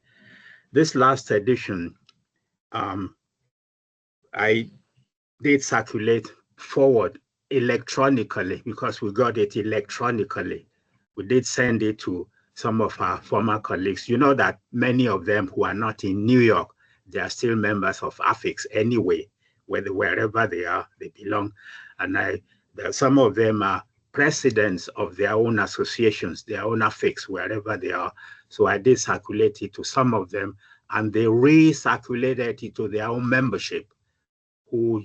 This last edition, I did circulate forward electronically because we got it electronically. We did send it to some of our former colleagues. You know that many of them who are not in New York, they are still members of AFICS anyway, wherever they are, they belong. And some of them are presidents of their own associations, their own AFICS, wherever they are. So I did circulate it to some of them, and they recirculated it to their own membership, who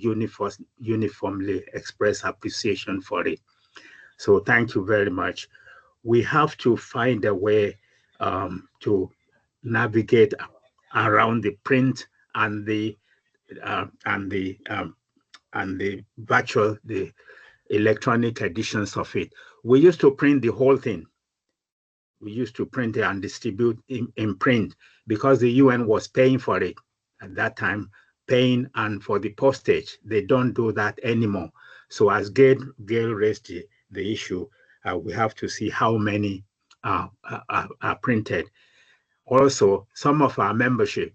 uniformly express appreciation for it. So thank you very much. We have to find a way to navigate around the print and the virtual, the electronic editions of it. We used to print the whole thing. We used to print it and distribute in print because the UN was paying for it at that time, paying and for the postage. They don't do that anymore. So as Gail raised the issue, we have to see how many are printed. Also, some of our membership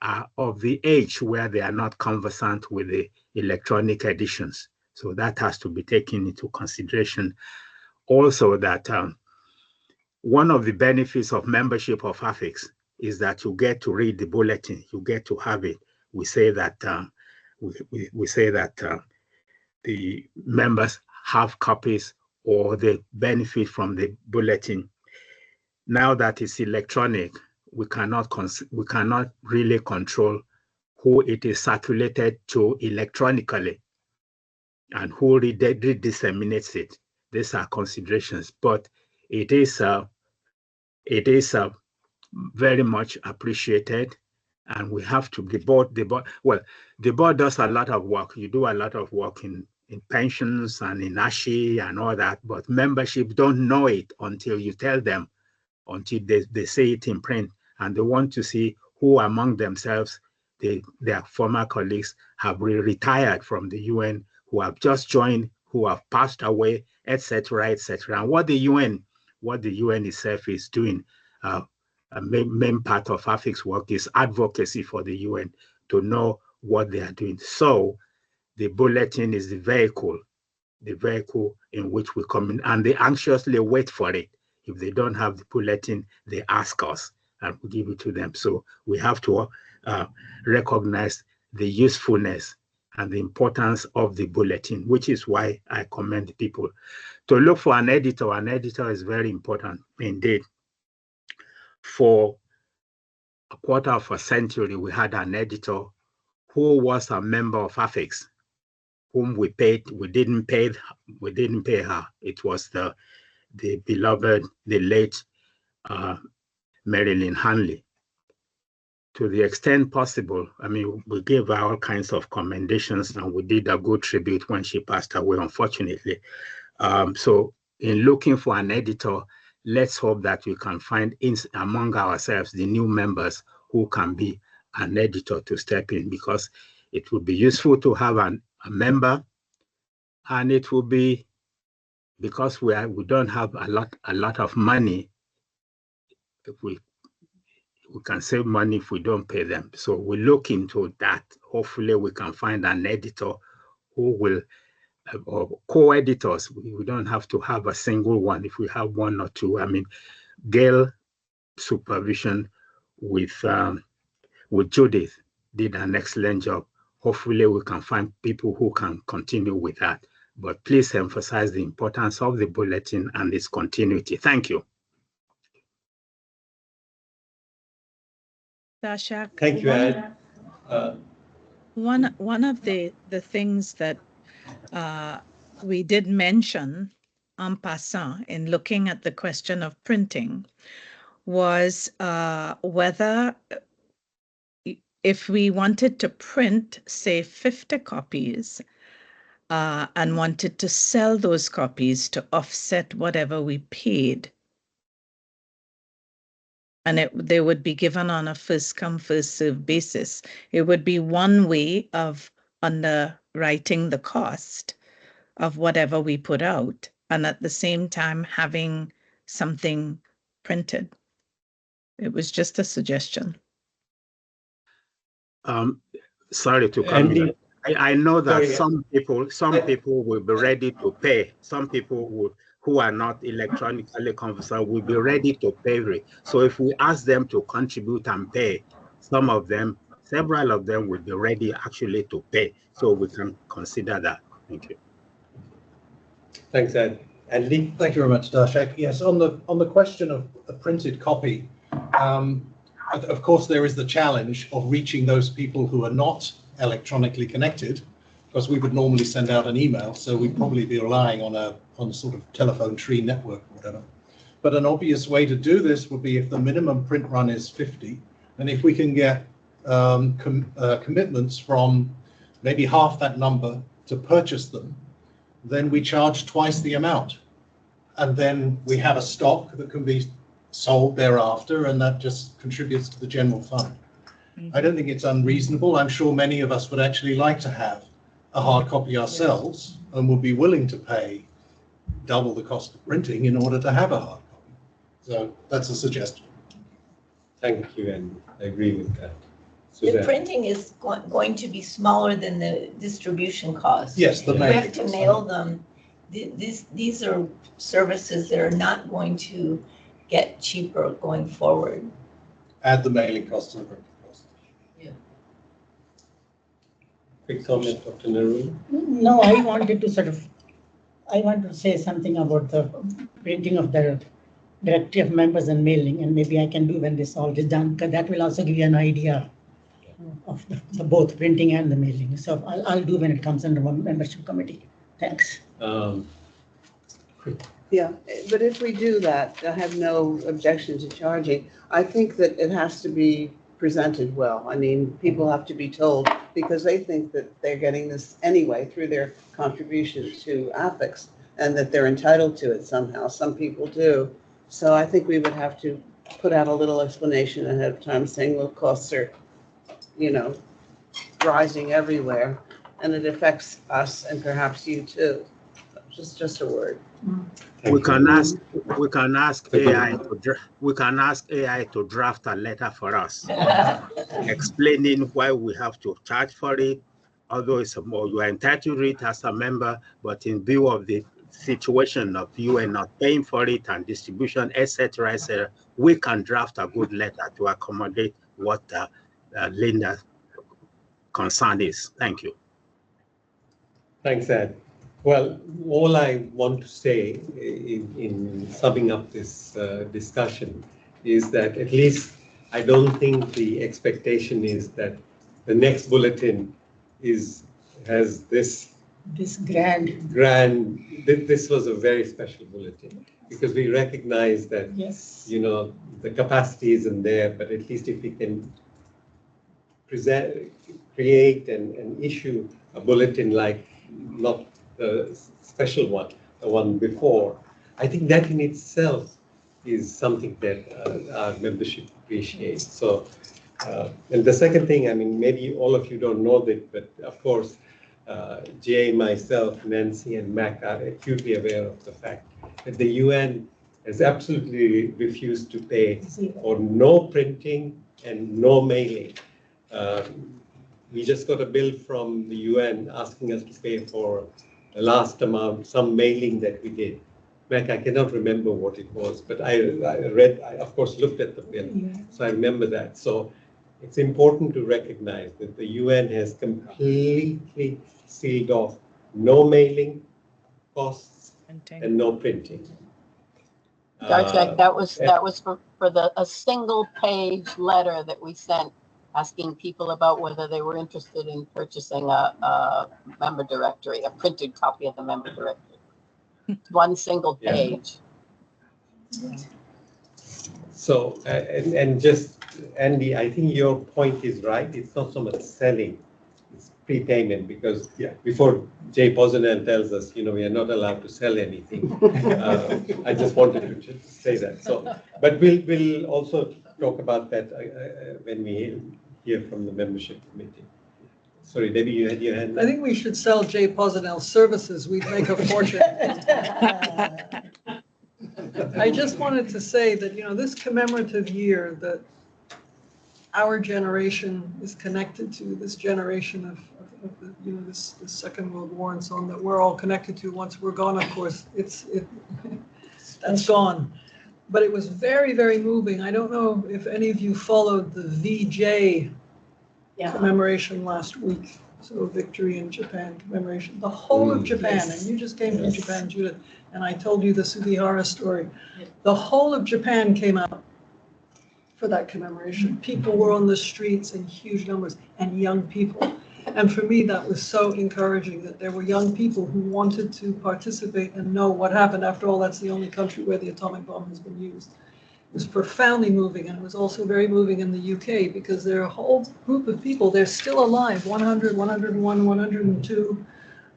are of the age where they are not conversant with the electronic editions. So that has to be taken into consideration. Also that one of the benefits of membership of AFICS is that you get to read the bulletin, you get to have it. We say that the members have copies or they benefit from the bulletin. Now that it's electronic, we cannot really control who it is circulated to electronically and who disseminates it. These are considerations, but it is very much appreciated, and we have to the board does a lot of work. You do a lot of work in pensions and in ASHI and all that, but membership don't know it until you tell them, until they say it in print, and they want to see who among themselves, their former colleagues have retired from the UN, who have just joined, who have passed away, etc., etc. And what the UN itself is doing, a main part of AFICS work is advocacy for the UN to know what they are doing. So the bulletin is the vehicle in which we come in, and they anxiously wait for it. If they don't have the bulletin, they ask us, and we give it to them. So we have to recognize the usefulness and the importance of the bulletin, which is why I commend people to look for an editor. An editor is very important indeed. For a quarter of a century, we had an editor who was a member of AFICS, whom we paid. We didn't pay her. It was the beloved, the late Marilyn Hanley. To the extent possible, I mean, we gave her all kinds of commendations, and we did a good tribute when she passed away, unfortunately. So in looking for an editor, let's hope that we can find among ourselves the new members who can be an editor to step in, because it would be useful to have a member, and it will be, because we don't have a lot of money. If we can save money if we don't pay them. So we look into that. Hopefully we can find an editor who will, or co-editors. We don't have to have a single one. If we have one or two, I mean, Gail supervision with Judith did an excellent job. Hopefully we can find people who can continue with that. But please emphasize the importance of the bulletin and its continuity. Thank you. Dashak, Thank you, Ed. One of the things that we did mention en passant in looking at the question of printing was whether if we wanted to print, say, 50 copies and wanted to sell those copies to offset whatever we paid, and they would be given on a first-come, first-served basis. It would be one way of underwriting the cost of whatever we put out, and at the same time having something printed. It was just a suggestion. Sorry to come in. I know that some people will be ready to pay. Some people who are not electronically conversant will be ready to pay. So if we ask them to contribute and pay, several of them will be ready actually to pay. So we can consider that. Thank you. Thanks, Ed. Andy? Thank you very much, Darshak. Yes, on the question of a printed copy, of course, there is the challenge of reaching those people who are not electronically connected, because we would normally send out an email, so we'd probably be relying on a sort of telephone tree network or whatever. But an obvious way to do this would be if the minimum print run is 50, and if we can get commitments from maybe half that number to purchase them, then we charge twice the amount. And then we have a stock that can be sold thereafter, and that just contributes to the general fund. I don't think it's unreasonable. I'm sure many of us would actually like to have a hard copy ourselves and would be willing to pay double the cost of printing in order to have a hard copy. So that's a suggestion. Thank you, and I agree with that. The printing is going to be smaller than the distribution cost. Yes, the mail. You have to mail them. These are services that are not going to get cheaper going forward. Add the mailing cost to the printing cost. Yeah. Quick comment, Dr. Nehru? No, I wanted to say something about the printing of the directory of members and mailing, and maybe I can do when this all is done, because that will also give you an idea of the both printing and the mailing. So I'll do when it comes under one membership committee. Thanks. Yeah, but if we do that, I have no objection to charging. I think that it has to be presented well. I mean, people have to be told, because they think that they're getting this anyway through their contribution to AFICS, and that they're entitled to it somehow. Some people do. So I think we would have to put out a little explanation ahead of time saying, well, costs are, you know, rising everywhere, and it affects us and perhaps you too. Just a word. We can ask AI to draft a letter for us explaining why we have to charge for it. Although it's more, you are entitled to it as a member, but in view of the situation of you and not paying for it and distribution, etc., we can draft a good letter to accommodate what Linda's concern is. Thank you. Thanks, Ed. Well, all I want to say in summing up this discussion is that at least I don't think the expectation is that the next bulletin has this grand. This was a very special bulletin because we recognize that you know the capacity isn't there, but at least if we can create and issue a bulletin like not the special one, the one before, I think that in itself is something that our membership appreciates. So, and the second thing, I mean, maybe all of you don't know that, but of course, Jay, myself, Nancy, and Mac are acutely aware of the fact that the UN has absolutely refused to pay for no printing and no mailing. We just got a bill from the UN asking us to pay for the last amount, some mailing that we did. Mac, I cannot remember what it was, but I of course looked at the bill, so I remember that. So it's important to recognize that the UN has completely sealed off no mailing costs and no printing. Darchak, that was for a single page letter that we sent asking people about whether they were interested in purchasing a member directory, a printed copy of the member directory. One single page. So, and just, Andy, I think your point is right. It's not so much selling, it's prepayment, because before Jay Posner tells us, you know, we are not allowed to sell anything. I just wanted to just say that. So, but we'll also talk about that when we hear from the membership committee. Sorry, Debbie, you had your hand up? I think we should sell Jay Posnell's services. We'd make a fortune. I just wanted to say that, you know, this commemorative year that our generation is connected to, this generation of the, you know, this Second World War and so on, that we're all connected to. Once we're gone, of course, that's gone. But it was very, very moving. I don't know if any of you followed the VJ commemoration last week. So victory in Japan commemoration. The whole of Japan, and you just came from Japan, Judith, and I told you the Sugihara story. The whole of Japan came out for that commemoration. People were on the streets in huge numbers, and young people. And for me, that was so encouraging that there were young people who wanted to participate and know what happened. After all, that's the only country where the atomic bomb has been used. It was profoundly moving, and it was also very moving in the UK because there are a whole group of people, they're still alive, 100, 101, 102,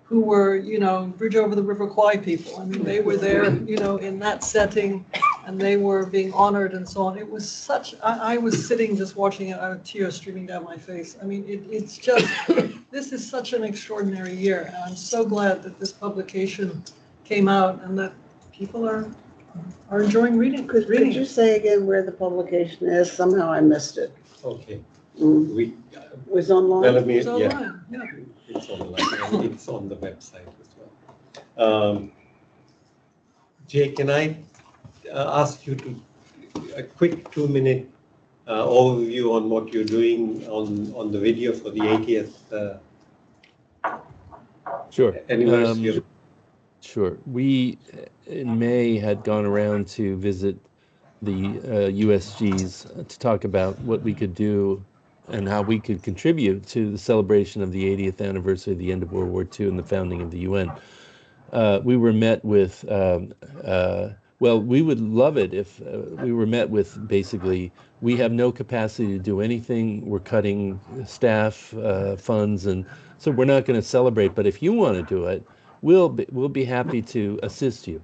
who were, you know, Bridge over the River Kwai people. I mean, they were there, you know, in that setting, and they were being honored and so on. It was such, I was sitting just watching it, I had tears streaming down my face. I mean, it's just, this is such an extraordinary year, and I'm so glad that this publication came out and that people are enjoying reading. Could you say again where the publication is? Somehow I missed it. Okay. It was online? It's online, yeah. It's online, and it's on the website as well. Jay, can I ask you to a quick 2-minute overview on what you're doing on the video for the 80th anniversary? Sure. We, in May, had gone around to visit the USGs to talk about what we could do and how we could contribute to the celebration of the 80th anniversary of the end of World War II and the founding of the UN. We were met with, well, we would love it if we were met with basically, we have no capacity to do anything. We're cutting staff funds, and so we're not going to celebrate. But if you want to do it, we'll be happy to assist you.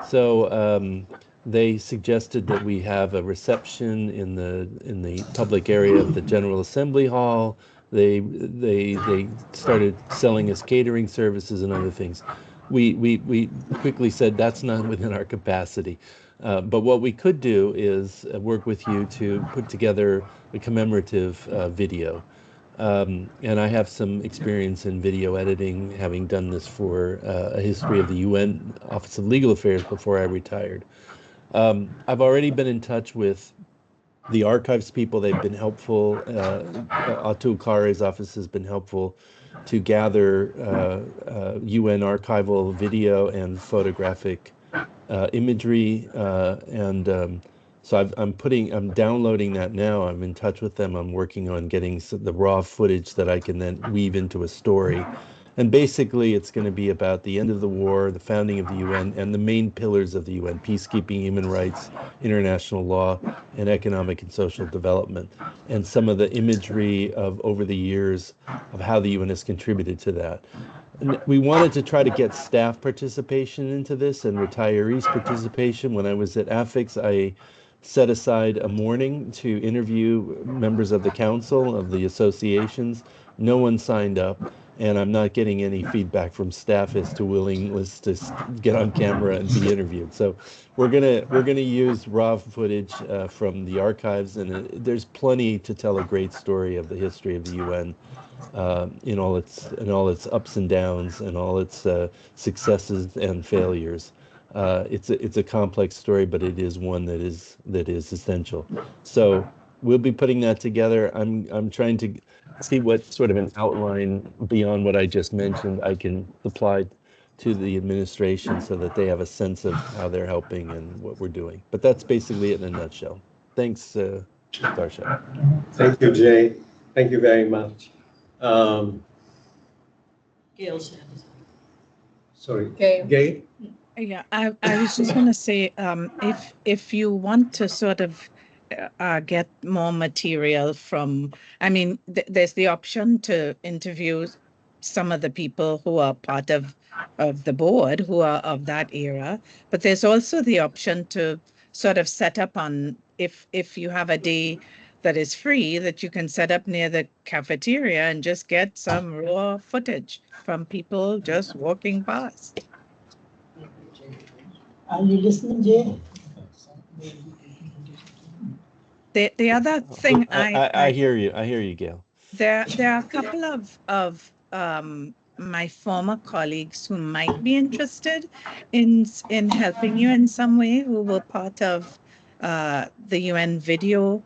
So They suggested that we have a reception in the public area of the General Assembly Hall. They started selling us catering services and other things. We quickly said that's not within our capacity. But what we could do is work with you to put together a commemorative video. And I have some experience in video editing, having done this for a history of the UN Office of Legal Affairs before I retired. I've already been in touch with the archives people. They've been helpful. Atul Khare's office has been helpful to gather UN archival video and photographic imagery. So I'm downloading that now. I'm in touch with them. I'm working on getting the raw footage that I can then weave into a story. And basically, it's going to be about the end of the war, the founding of the UN, and the main pillars of the UN: peacekeeping, human rights, international law, and economic and social development, and some of the imagery of over the years of how the UN has contributed to that. And we wanted to try to get staff participation into this and retirees participation. When I was at AFICS, I set aside a morning to interview members of the council, of the associations. No one signed up, and I'm not getting any feedback from staff as to willingness to get on camera and be interviewed. So we're gonna use raw footage from the archives, and there's plenty to tell a great story of the history of the UN. In all its ups and downs and all its successes and failures. It's a complex story, but it is one that is essential. So we'll be putting that together. I'm trying to see what sort of an outline beyond what I just mentioned I can apply to the administration so that they have a sense of how they're helping and what we're doing. But that's basically it in a nutshell. Thanks, Darshak. Thank you, Jay. Thank you very much. Gail's hand. Sorry, Gail. Gail? Yeah, I was just going to say, if you want to sort of get more material from, I mean, there's the option to interview some of the people who are part of the board who are of that era, but there's also the option to sort of set up on, if you have a day that is free, that you can set up near the cafeteria and just get some raw footage from people just walking past. Are you listening, Jay? The other thing I hear you, Gail. There are a couple of my former colleagues who might be interested in helping you in some way, who were part of the UN video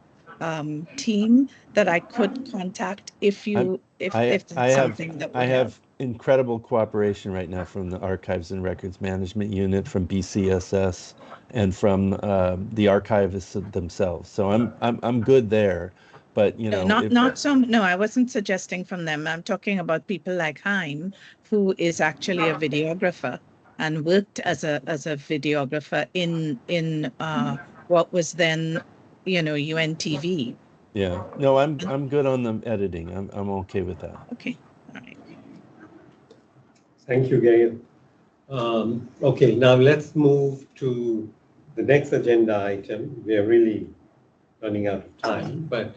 team that I could contact if that's something that would I help. have incredible cooperation right now from the Archives and Records Management Unit, from BCSS, and from the archivists themselves. So I'm good there. But you know, no, I wasn't suggesting from them. I'm talking about people like Hein, who is actually a videographer and worked as a videographer in what was then, UN TV. Yeah, no, I'm good on the editing. I'm okay with that. Okay, all right. Thank you, Gail. Okay, now let's move to the next agenda item. We are really running out of time, but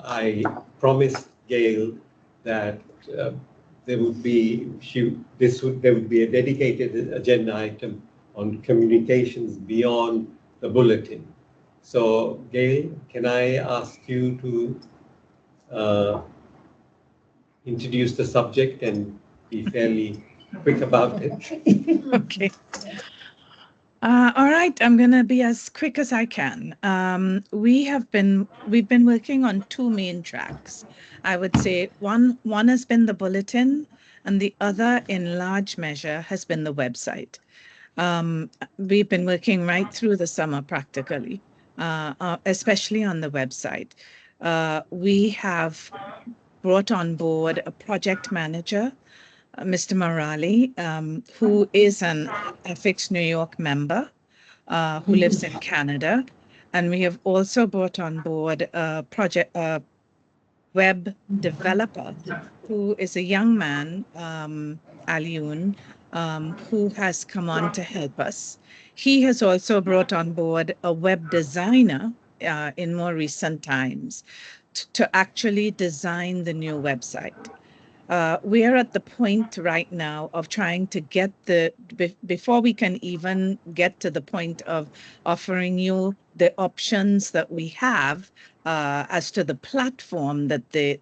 I promised Gail that there would be a dedicated agenda item on communications beyond the bulletin. So, Gail, can I ask you to introduce the subject and be fairly quick about it? Okay. All right, I'm going to be as quick as I can. We've been working on two main tracks. I would say one has been the bulletin, and the other, in large measure, has been the website. We've been working right through the summer, practically, especially on the website. We have brought on board a project manager, Mr. Morali, who is an AFICS-New York member, who lives in Canada. And we have also brought on board a web developer, who is a young man, Alioun, who has come on to help us. He has also brought on board a web designer in more recent times to actually design the new website. We are at the point right now of trying to get before we can even get to the point of offering you the options that we have as to the platform that the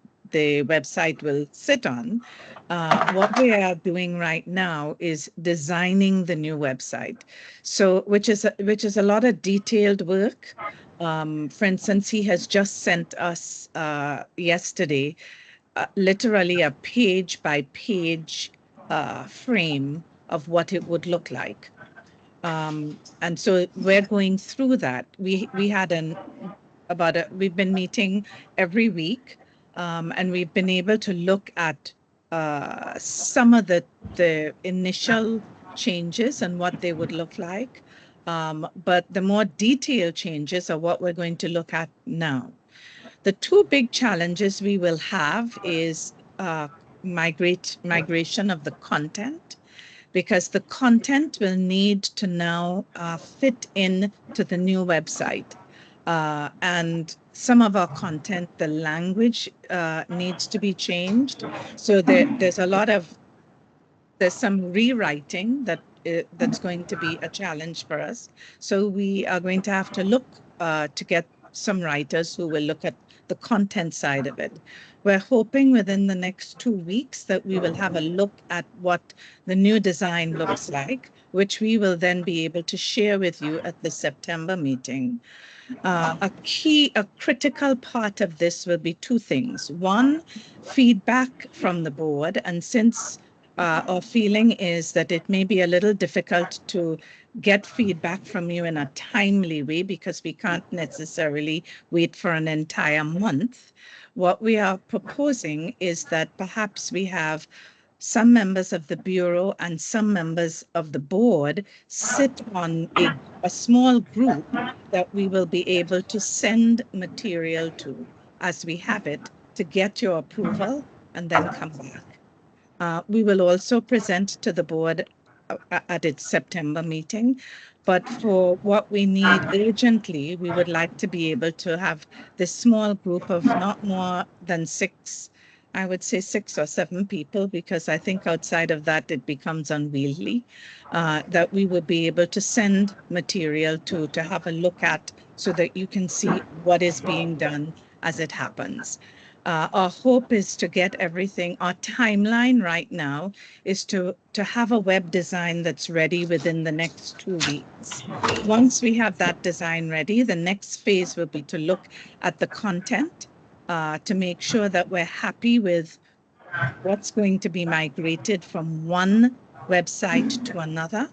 website will sit on. What we are doing right now is designing the new website. So, which is a lot of detailed work. For instance, he has just sent us yesterday literally a page by page frame of what it would look like. And so we're going through that. We had we've been meeting every week, and we've been able to look at some of the initial changes and what they would look like. But the more detailed changes are what we're going to look at now. The two big challenges we will have is migration of the content, because the content will need to now fit in to the new website. And some of our content, the language needs to be changed. So there's some rewriting that's going to be a challenge for us. So we are going to have to look to get some writers who will look at the content side of it. We're hoping within the next 2 weeks that we will have a look at what the new design looks like, which we will then be able to share with you at the September meeting. A critical part of this will be two things. One, feedback from the board. And since our feeling is that it may be a little difficult to get feedback from you in a timely way because we can't necessarily wait for an entire month, what we are proposing is that perhaps we have some members of the Bureau and some members of the board sit on a small group that we will be able to send material to as we have it to get your approval and then come back. We will also present to the board at its September meeting. But for what we need urgently, we would like to be able to have this small group of not more than 6, I would say 6 or 7 people, because I think outside of that, it becomes unwieldy, that we would be able to send material to have a look at so that you can see what is being done as it happens. Our hope is to get everything. Our timeline right now is to have a web design that's ready within the next 2 weeks. Once we have that design ready, the next phase will be to look at the content to make sure that we're happy with what's going to be migrated from one website to another,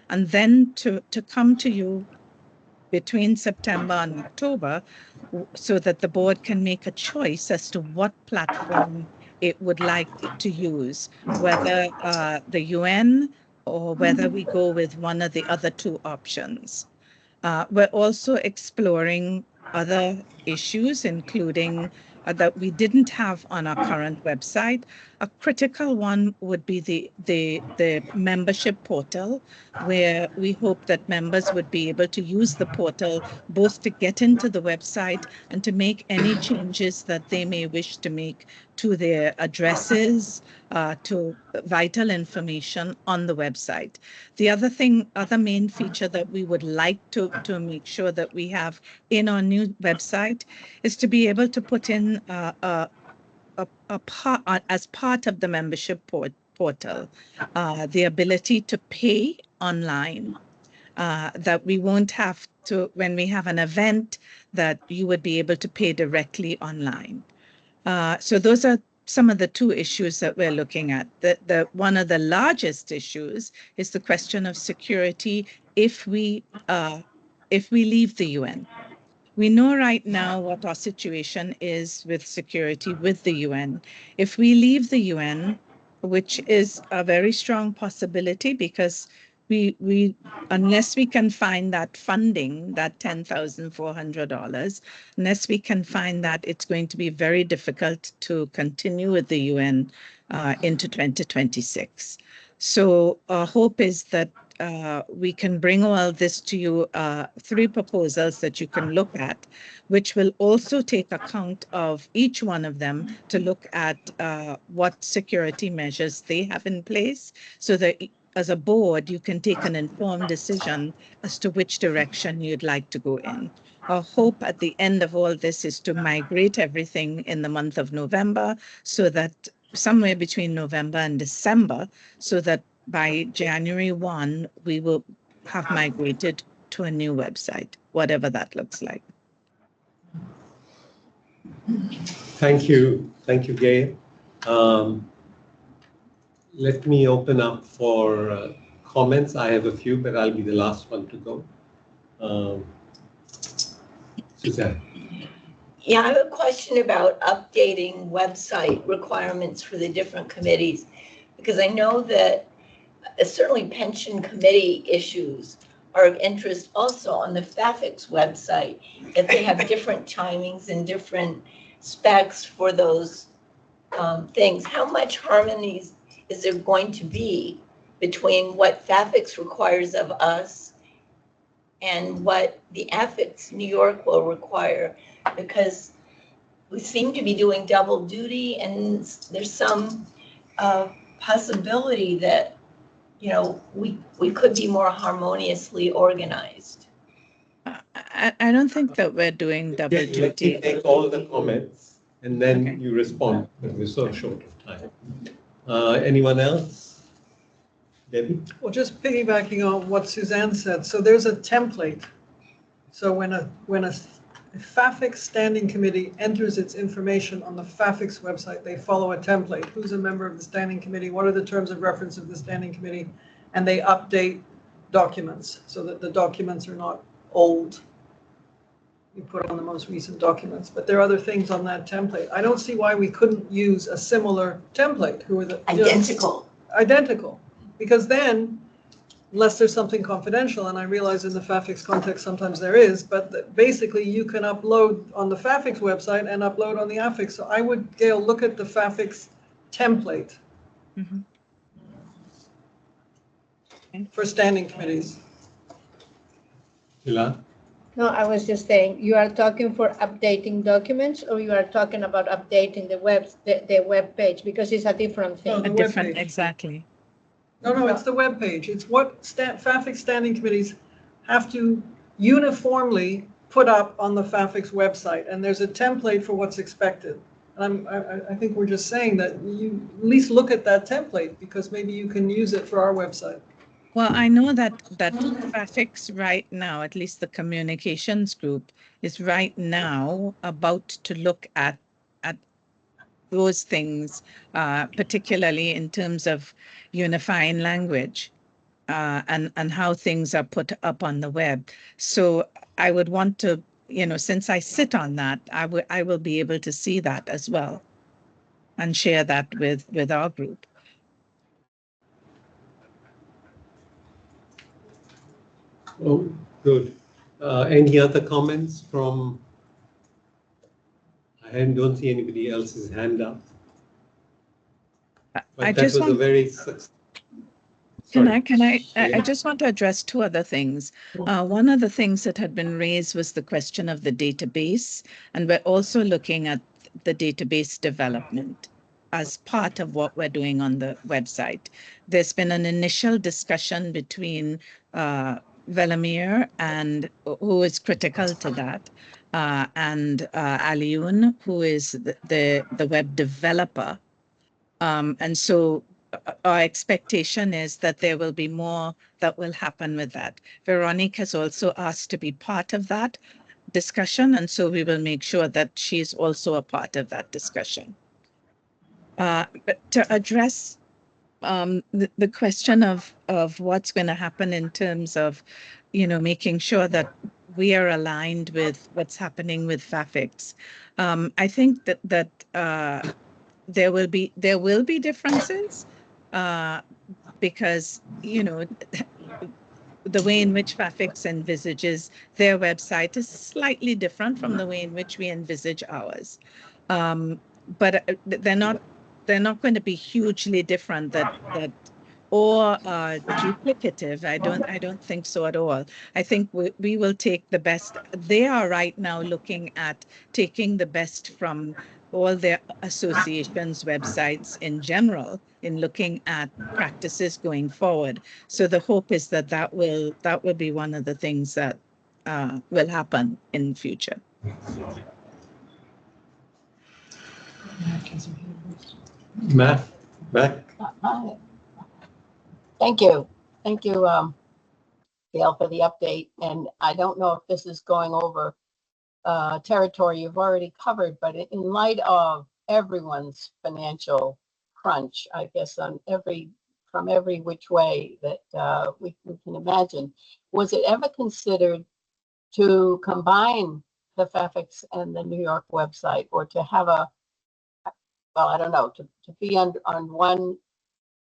and then to come to you between September and October so that the board can make a choice as to what platform it would like to use, whether the UN or whether we go with one of the other 2 options. We're also exploring other issues, including that we didn't have on our current website. A critical one would be the membership portal, where we hope that members would be able to use the portal both to get into the website and to make any changes that they may wish to make to their addresses, to vital information on the website. The other main feature that we would like to make sure that we have in our new website is to be able to put in as part of the membership portal, the ability to pay online, that we won't have to, when we have an event, that you would be able to pay directly online. So those are some of the 2 issues that we're looking at. One of the largest issues is the question of security if we leave the UN. We know right now what our situation is with security with the UN. If we leave the UN, which is a very strong possibility because we unless we can find that funding, that $10,400, unless we can find that, it's going to be very difficult to continue with the UN into 2026. So our hope is that we can bring all this to you, 3 proposals that you can look at, which will also take account of each one of them to look at what security measures they have in place, so that as a board, you can take an informed decision as to which direction you'd like to go in. Our hope at the end of all this is to migrate everything in the month of November, so that somewhere between November and December, so that by January 1, we will have migrated to a new website, whatever that looks like. Thank you. Thank you, Gail. Let me open up for comments. I have a few, but I'll be the last one to go. Suzanne. Yeah, I have a question about updating website requirements for the different committees, because I know that certainly pension committee issues are of interest also on the FAFICS website, if they have different timings and different specs for those things. How much harmony is there going to be between what FAFICS requires of us and what the AFICS-New York will require? Because we seem to be doing double duty, and there's some possibility that, you know, we could be more harmoniously organized. I don't think that we're doing double duty. Let me take all the comments and then you respond, because we're so short of time. Anyone else? Debbie? Well, just piggybacking on what Suzanne said, so there's a template. So when a FAFICS standing committee enters its information on the FAFICS website, they follow a template. Who's a member of the standing committee? What are the terms of reference of the standing committee? And they update documents so that the documents are not old. You put on the most recent documents, but there are other things on that template. I don't see why we couldn't use a similar template. Who are the identical? Identical, because then, unless there's something confidential, and I realize in the FAFICS context sometimes there is, but basically you can upload on the FAFICS website and upload on the AFICS. So I would, Gail, look at the FAFICS template for standing committees. Ilan? No, I was just saying, you are talking for updating documents, or you are talking about updating the web page, because it's a different thing. No, the web page. Exactly. No, it's the web page. It's what FAFICS standing committees have to uniformly put up on the FAFICS website, and there's a template for what's expected. And I think we're just saying that you at least look at that template, because maybe you can use it for our website. Well, I know that FAFICS right now, at least the communications group, is right now about to look at those things, particularly in terms of unifying language and how things are put up on the web. So I would want to, you know, since I sit on that, I will be able to see that as well and share that with our group. Oh, good. Any other comments from? I don't see anybody else's hand up. But I that just was want, a very. I just want to address 2 other things. One of the things that had been raised was the question of the database, and we're also looking at the database development as part of what we're doing on the website. There's been an initial discussion between Velamir, and who is critical to that, and Aliun, who is the web developer. And so our expectation is that there will be more that will happen with that. Veronique has also asked to be part of that discussion, and so we will make sure that she's also a part of that discussion. But to address the question of what's going to happen in terms of, you know, making sure that we are aligned with what's happening with FAFICS. I think that there will be differences because, you know, the way in which FAFICS envisages their website is slightly different from the way in which we envisage ours. But they're not going to be hugely different that or duplicative. I don't think so at all. I think we will take the best. They are right now looking at taking the best from all their associations' websites in general in looking at practices going forward. So the hope is that that will be one of the things that will happen in the future. Matt, back. Hi. Thank you. Thank you, Gail, for the update. And I don't know if this is going over territory you've already covered, but in light of everyone's financial crunch, I guess from every which way that we can imagine, was it ever considered to combine the FAFICS and the New York website, or to have well, I don't know, to be on one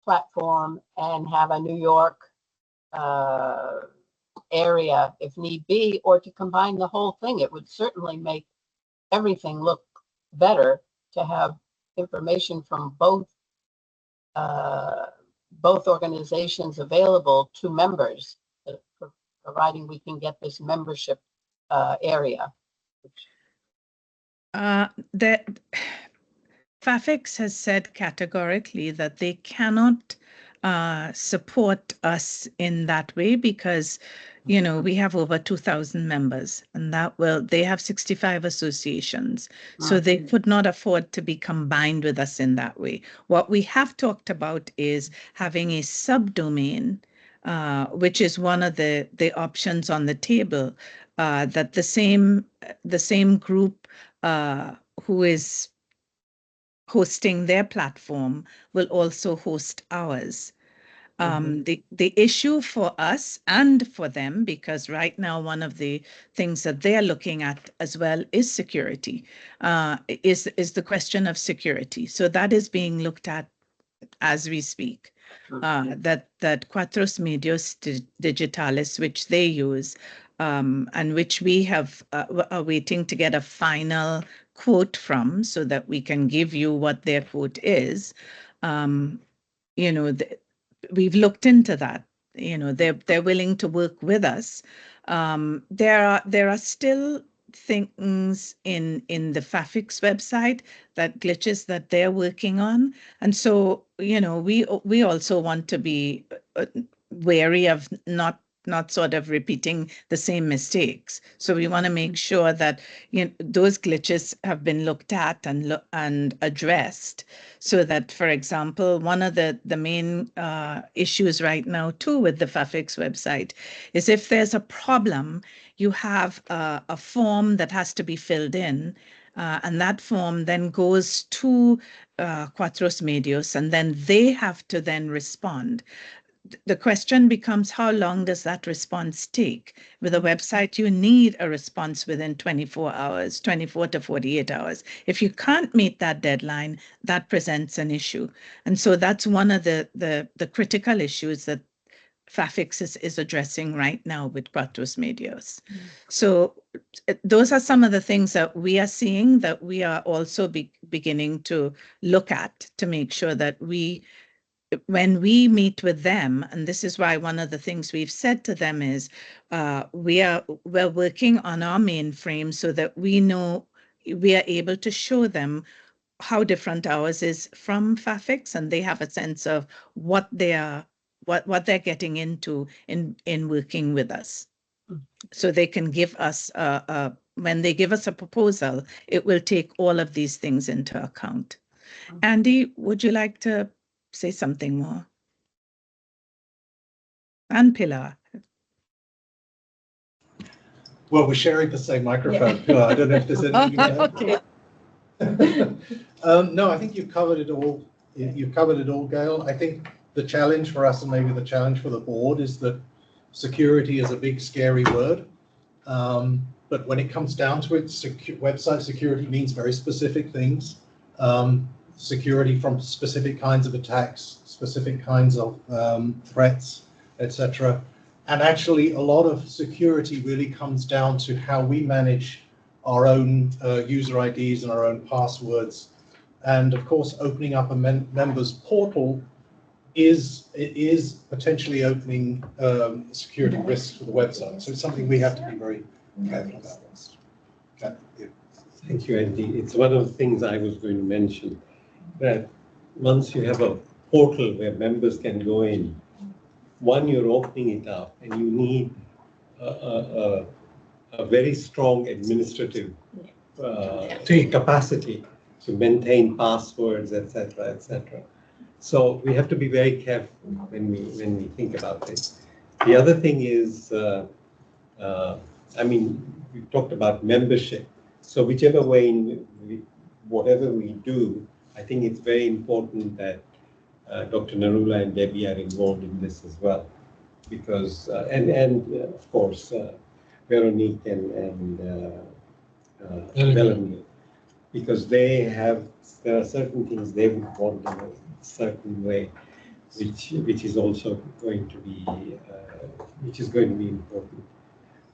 platform and have a New York area if need be, or to combine the whole thing? It would certainly make everything look better to have information from both organizations available to members, providing we can get this membership area. The FAFICS has said categorically that they cannot support us in that way because, you know, we have over 2,000 members, and they have 65 associations. So they could not afford to be combined with us in that way. What we have talked about is having a subdomain, which is one of the options on the table, that the same group who is hosting their platform will also host ours. The issue for us and for them, because right now one of the things that they're looking at as well is security, is the question of security. So that is being looked at as we speak. That Quattros Medios Digitalis, which they use, and which we are waiting to get a final quote from, so that we can give you what their quote is. You know, we've looked into that. You know, they're willing to work with us. There are still things in the FAFICS website, that glitches that they're working on, and so, you know, we also want to be wary of not sort of repeating the same mistakes. So we want to make sure that, you know, those glitches have been looked at and addressed, so that, for example, one of the main issues right now too with the FAFICS website is if there's a problem, you have a form that has to be filled in, and that form then goes to Quattros Medios, and then they have to then respond. The question becomes, how long does that response take? With a website, you need a response within 24 hours, 24 to 48 hours. If you can't meet that deadline, that presents an issue. And so that's one of the critical issues that FAFICS is addressing right now with Quattros Medios. So those are some of the things that we are seeing, that we are also beginning to look at to make sure that when we meet with them, and this is why one of the things we've said to them is, we're working on our mainframe so that we know we are able to show them how different ours is from FAFICS, and they have a sense of what they're getting into in working with us. So they can give us when they give us a proposal, it will take all of these things into account. Andy, would you like to say something more? And Pilar. Well, we're sharing the same microphone. Pilar, I don't know if there's anything you can add. No, I think you've covered it all. You've covered it all, Gail. I think the challenge for us, and maybe the challenge for the board, is that security is a big, scary word. But when it comes down to it, website security means very specific things. Security from specific kinds of attacks, specific kinds of threats, etc. And actually, a lot of security really comes down to how we manage our own user IDs and our own passwords. And of course, opening up a members portal is potentially opening security risks for the website. So it's something we have to be very careful about. Okay. Yeah. Thank you, Andy. It's one of the things I was going to mention, that once you have a portal where members can go in, one, you're opening it up, and you need a very strong administrative capacity to maintain passwords, etc., etc. So we have to be very careful when we think about this. The other thing is, I mean, we talked about membership. So whichever way, whatever we do, I think it's very important that Dr. Narula and Debbie are involved in this as well, because and of course Veronique and Melanie, because there are certain things they would want in a certain way, which is also going to be important.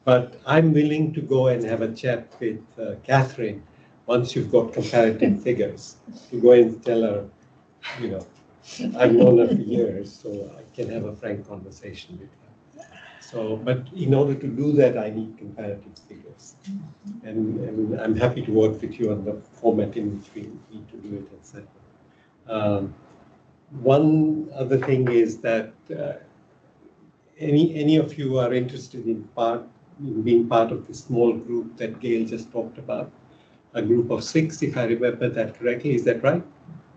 But I'm willing to go and have a chat with Catherine once you've got comparative figures, to go and tell her, you know, I've known her for years, so I can have a frank conversation with her. So, but in order to do that, I need comparative figures. And I'm happy to work with you on the format in which we need to do it, etc. One other thing is that any of you are interested in being part of the small group that Gail just talked about, a group of 6, if I remember that correctly. Is that right?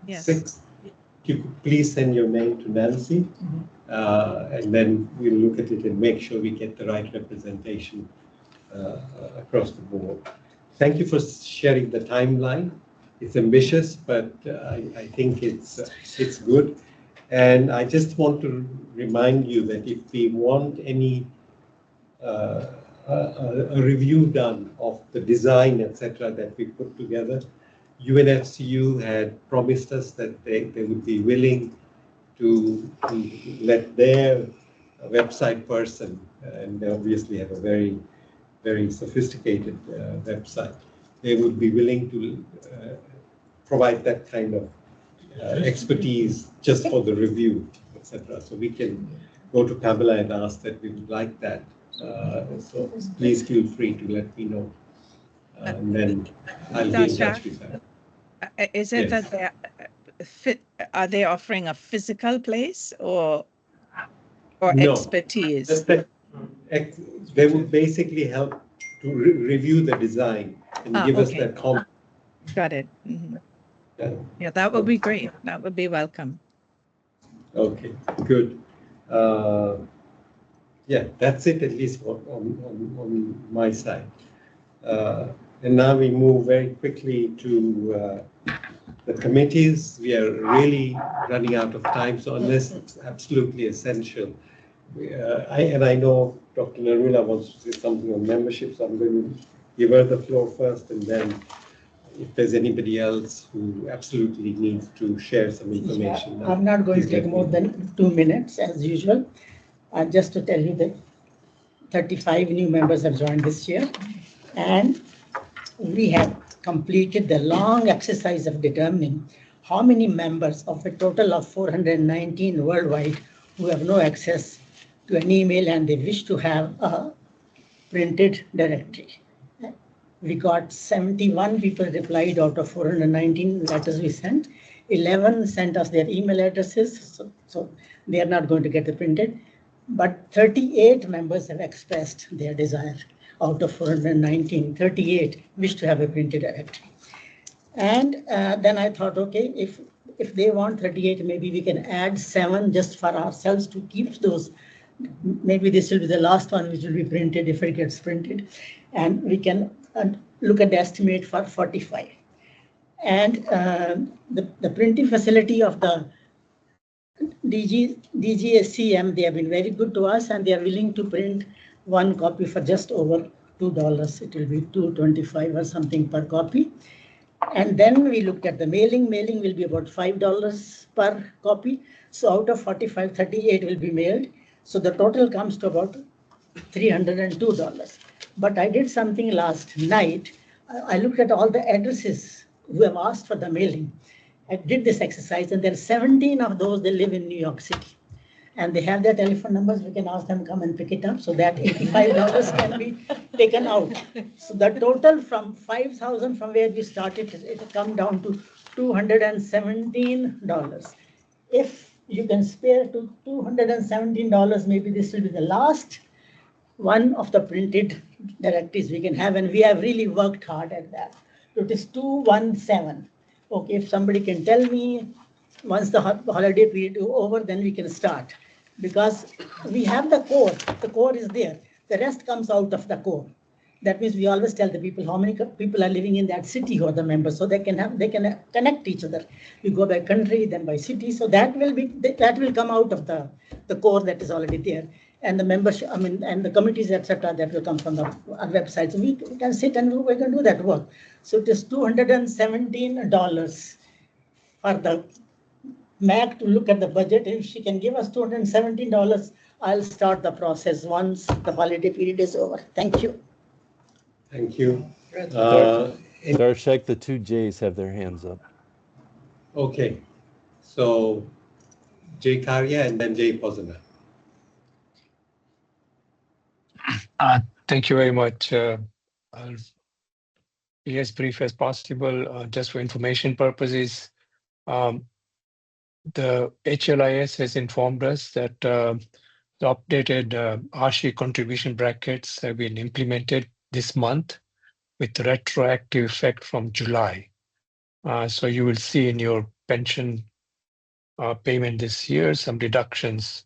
Yes. 6. You could please send your name to Nancy, and then we'll look at it and make sure we get the right representation across the board. Thank you for sharing the timeline. It's ambitious, but I think it's good. And I just want to remind you that if we want any a review done of the design, etc., that we put together, UNFCU had promised us that they would be willing to let their website person, and they obviously have a very, very sophisticated website, they would be willing to provide that kind of expertise just for the review, etc. So we can go to Pamela and ask that we would like that. So please feel free to let me know, and then I'll be in touch with her. Is it Yes. that are they offering a physical place or No. expertise? They would basically help to review the design and give us that comment. Got it. Mm-hmm. Yeah, that would be great. That would be welcome. Okay, good. Yeah, that's it, at least on my side. And now we move very quickly to the committees. We are really running out of time, so unless it's absolutely essential. I know Dr. Narula wants to say something on membership, so I'm going to give her the floor first, and then if there's anybody else who absolutely needs to share some information. I'm not going to take more than 2 minutes as usual. Just to tell you that 35 new members have joined this year, and we have completed the long exercise of determining how many members of a total of 419 worldwide who have no access to an email and they wish to have a printed directory. We got 71 people replied out of 419 letters we sent. 11 sent us their email addresses, so they are not going to get the printed. But 38 members have expressed their desire. Out of 419, 38 wish to have a printed directory. And then I thought, okay, if they want 38, maybe we can add 7 just for ourselves to keep those. Maybe this will be the last one which will be printed if it gets printed. And we can look at the estimate for 45. And the printing facility of the DGSCM, they have been very good to us, and they are willing to print 1 copy for just over $2. It will be $2.25 or something per copy. And then we looked at the mailing. Mailing will be about $5 per copy. So out of 45, 38 will be mailed. So the total comes to about $302. But I did something last night. I looked at all the addresses who have asked for the mailing. I did this exercise, and there are 17 of those, they live in New York City. And they have their telephone numbers, we can ask them come and pick it up, so that $85 can be taken out. So the total from 5,000 from where we started, it will come down to $217. If you can spare to $217, maybe this will be the last one of the printed directives we can have, and we have really worked hard at that. So it is 217. Okay, if somebody can tell me once the holiday period is over, then we can start. Because we have the core is there. The rest comes out of the core. That means we always tell the people how many people are living in that city who are the members, so they can connect each other. We go by country, then by city, so that will come out of the core that is already there. And the membership, and the committees, etc., that will come from our website. So we can sit and we can do that work. So it is $217 for the MAC to look at the budget. If she can give us $217, I'll start the process once the holiday period is over. Thank you. Thank you. Darshak, the two J's have their hands up. Okay, so Jay Karya and then Jay Posner. Thank you very much. I'll be as brief as possible, just for information purposes. The HLIS has informed us that the updated ASHI contribution brackets have been implemented this month with retroactive effect from July. So you will see in your pension payment this year some reductions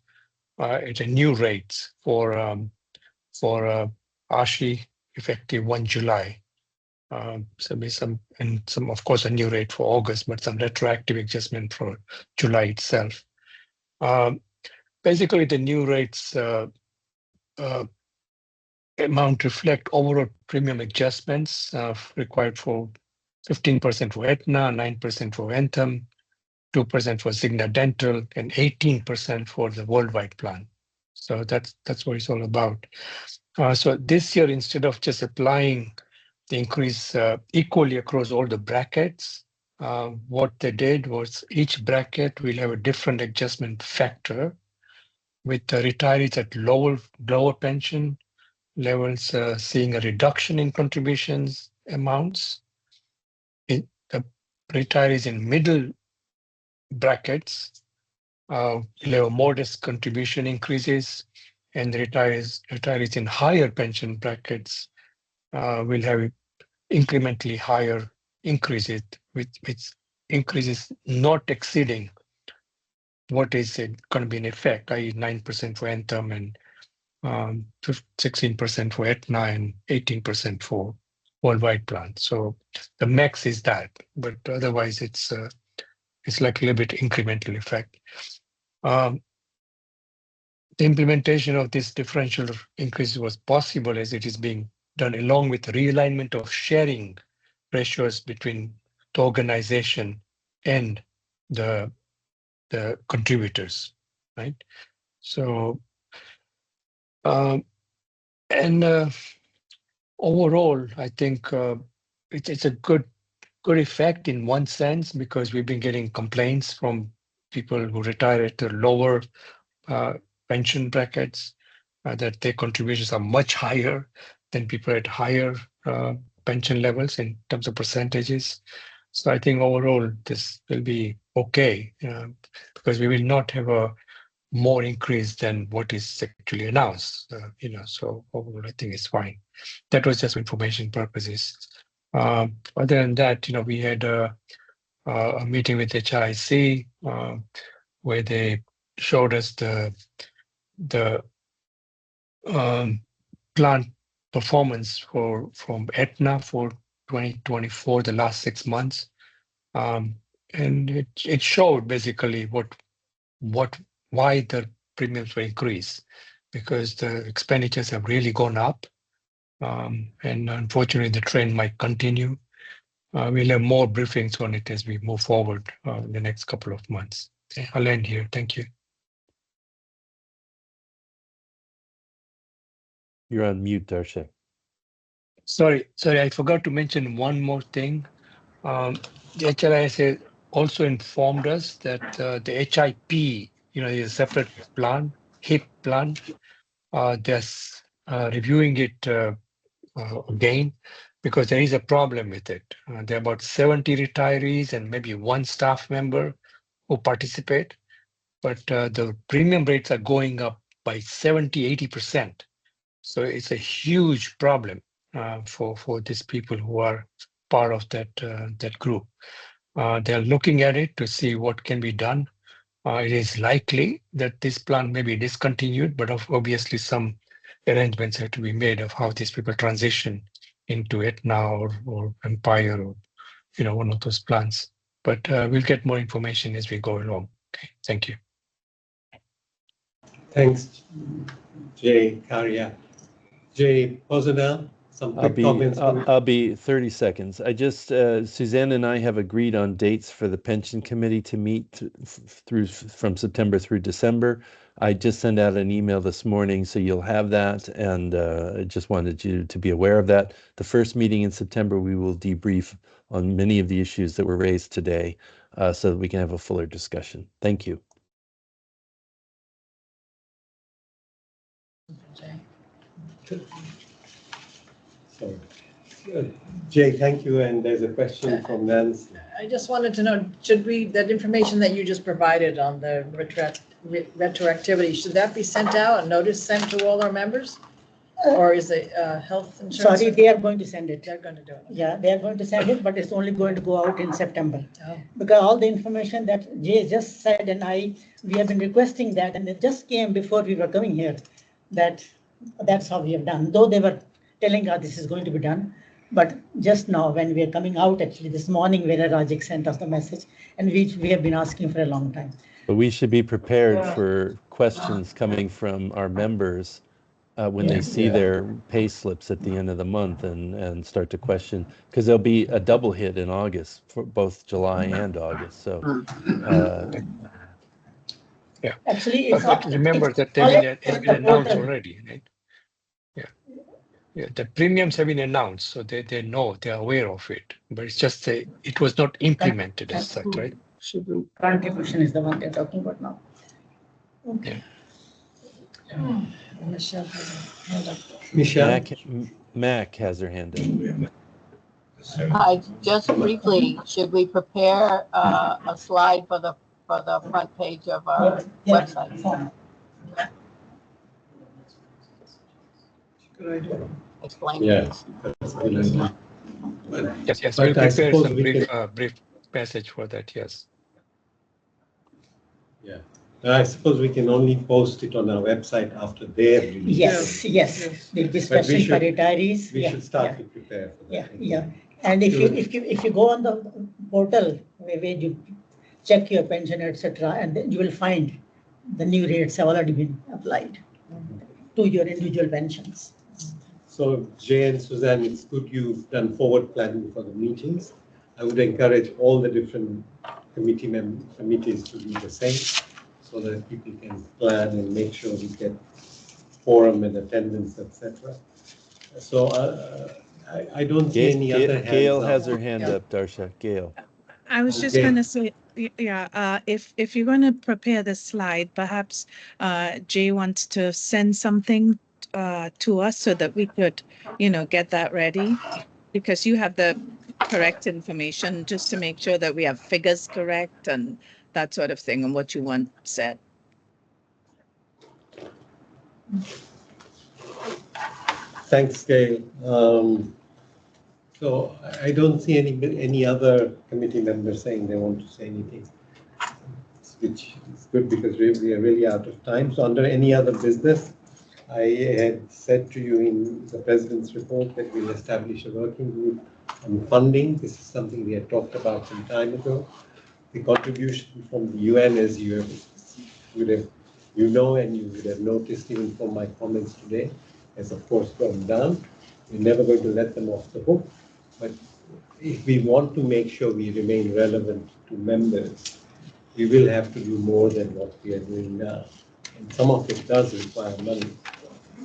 at a new rates for ASHI effective 1 July. So there's some, of course, a new rate for August, but some retroactive adjustment for July itself. Basically, the new rates amount reflect overall premium adjustments required for 15% for Aetna, 9% for Anthem, 2% for Cigna Dental, and 18% for the worldwide plan. So that's what it's all about. So this year, instead of just applying the increase equally across all the brackets, what they did was each bracket will have a different adjustment factor, with the retirees at lower pension levels seeing a reduction in contributions amounts. The retirees in middle brackets will have modest contribution increases, and the retirees in higher pension brackets will have incrementally higher increases, with increases not exceeding what is going to be in effect, i.e. 9% for Anthem and 16% for Aetna and 18% for worldwide plan. So the max is that, but otherwise it's like a little bit incremental effect. The implementation of this differential increase was possible as it is being done along with realignment of sharing ratios between the organization and the contributors, right? So, overall, I think it's a good effect in one sense, because we've been getting complaints from people who retire at the lower pension brackets that their contributions are much higher than people at higher pension levels in terms of percentages. So I think overall this will be okay, because we will not have a more increase than what is actually announced. So overall I think it's fine. That was just for information purposes. Other than that, we had a meeting with HIC where they showed us the plant performance from Aetna for 2024, the last 6 months, and it showed basically why the premiums were increased, because the expenditures have really gone up, and unfortunately the trend might continue. We'll have more briefings on it as we move forward in the next couple of months. Okay, I'll end here. Thank you. You're on mute, Darshak. Sorry, I forgot to mention one more thing. The HLIS also informed us that the HIP, is a separate plan, HIP plan. They're reviewing it again because there is a problem with it. There are about 70 retirees and maybe one staff member who participate, but the premium rates are going up by 70–80%. So it's a huge problem for these people who are part of that group. They're looking at it to see what can be done. It is likely that this plan may be discontinued, but obviously some arrangements have to be made of how these people transition into Aetna or Empire or one of those plans. But we'll get more information as we go along. Okay, thank you. Thanks, Jay Karya. Jay Posada, some quick comments. I'll be 30 seconds. I just, Suzanne and I have agreed on dates for the pension committee to meet from September through December. I just sent out an email this morning, so you'll have that, and I just wanted you to be aware of that. The first meeting in September, we will debrief on many of the issues that were raised today, so that we can have a fuller discussion. Thank you. So, Jay, thank you. And there's a question from Nancy. I just wanted to know, that information that you just provided on the retroactivity, should that be sent out, a notice sent to all our members? Or is it health insurance? Sorry, they are going to send it. They're going to do it. Yeah, they are going to send it, but it's only going to go out in September. Oh. Because all the information that Jay just said and we have been requesting that, and it just came before we were coming here, that's how we have done. Though they were telling us this is going to be done, but just now when we are coming out, actually this morning, where Rajik sent us the message, and we have been asking for a long time. But we should be prepared for questions coming from our members when they see their pay slips at the end of the month and start to question, because there'll be a double hit in August for both July and August. So yeah, actually, it's but remember that they've been announced already, right? Yeah, the premiums have been announced, so they know, they're aware of it, but it's just it was not implemented as such, right? Contribution is the one they're talking about now. Okay. Yeah. Michelle has a hand up. Michelle? Mac has her hand up. Just briefly, should we prepare a slide for the front page of our website? Good idea. Explain. Yes, that's good idea. Yes, we'll prepare some brief passage for that, yes. Yeah. I suppose we can only post it on our website after their release. Yes. There'll be special for retirees. We should start to prepare for that. Yeah. And if you go on the portal where you check your pension, etc., and then you will find the new rates have already been applied to your individual pensions. So Jay and Suzanne, it's good you've done forward planning for the meetings. I would encourage all the different committees to do the same, so that people can plan and make sure we get quorum and attendance, etc. So I don't see any other hands Gail up. has her hand up, Darsha. Gail. I was just going to say, if you're going to prepare the slide, perhaps Jay wants to send something to us so that we could, get that ready, because you have the correct information, just to make sure that we have figures correct and that sort of thing, and what you want said. Thanks, Gail. So I don't see any other committee members saying they want to say anything, which is good because we are really out of time. So under any other business, I had said to you in the President's report that we'll establish a working group on funding. This is something we had talked about some time ago. The contribution from the UN, as you would have noticed even from my comments today, has of course gone down. We're never going to let them off the hook. But if we want to make sure we remain relevant to members, we will have to do more than what we are doing now. And some of it does require money.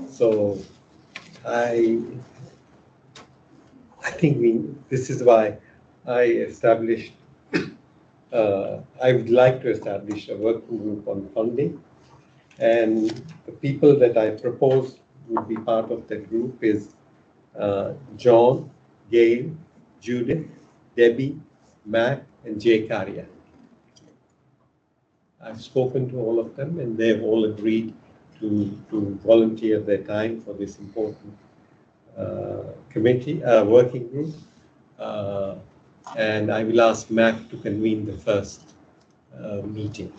So I think this is why I established I would like to establish a working group on funding. And the people that I propose would be part of that group is John, Gail, Judith, Debbie, Matt, and Jay Karia. I've spoken to all of them and they've all agreed to volunteer their time for this important committee, working group. And I will ask Matt to convene the first meeting.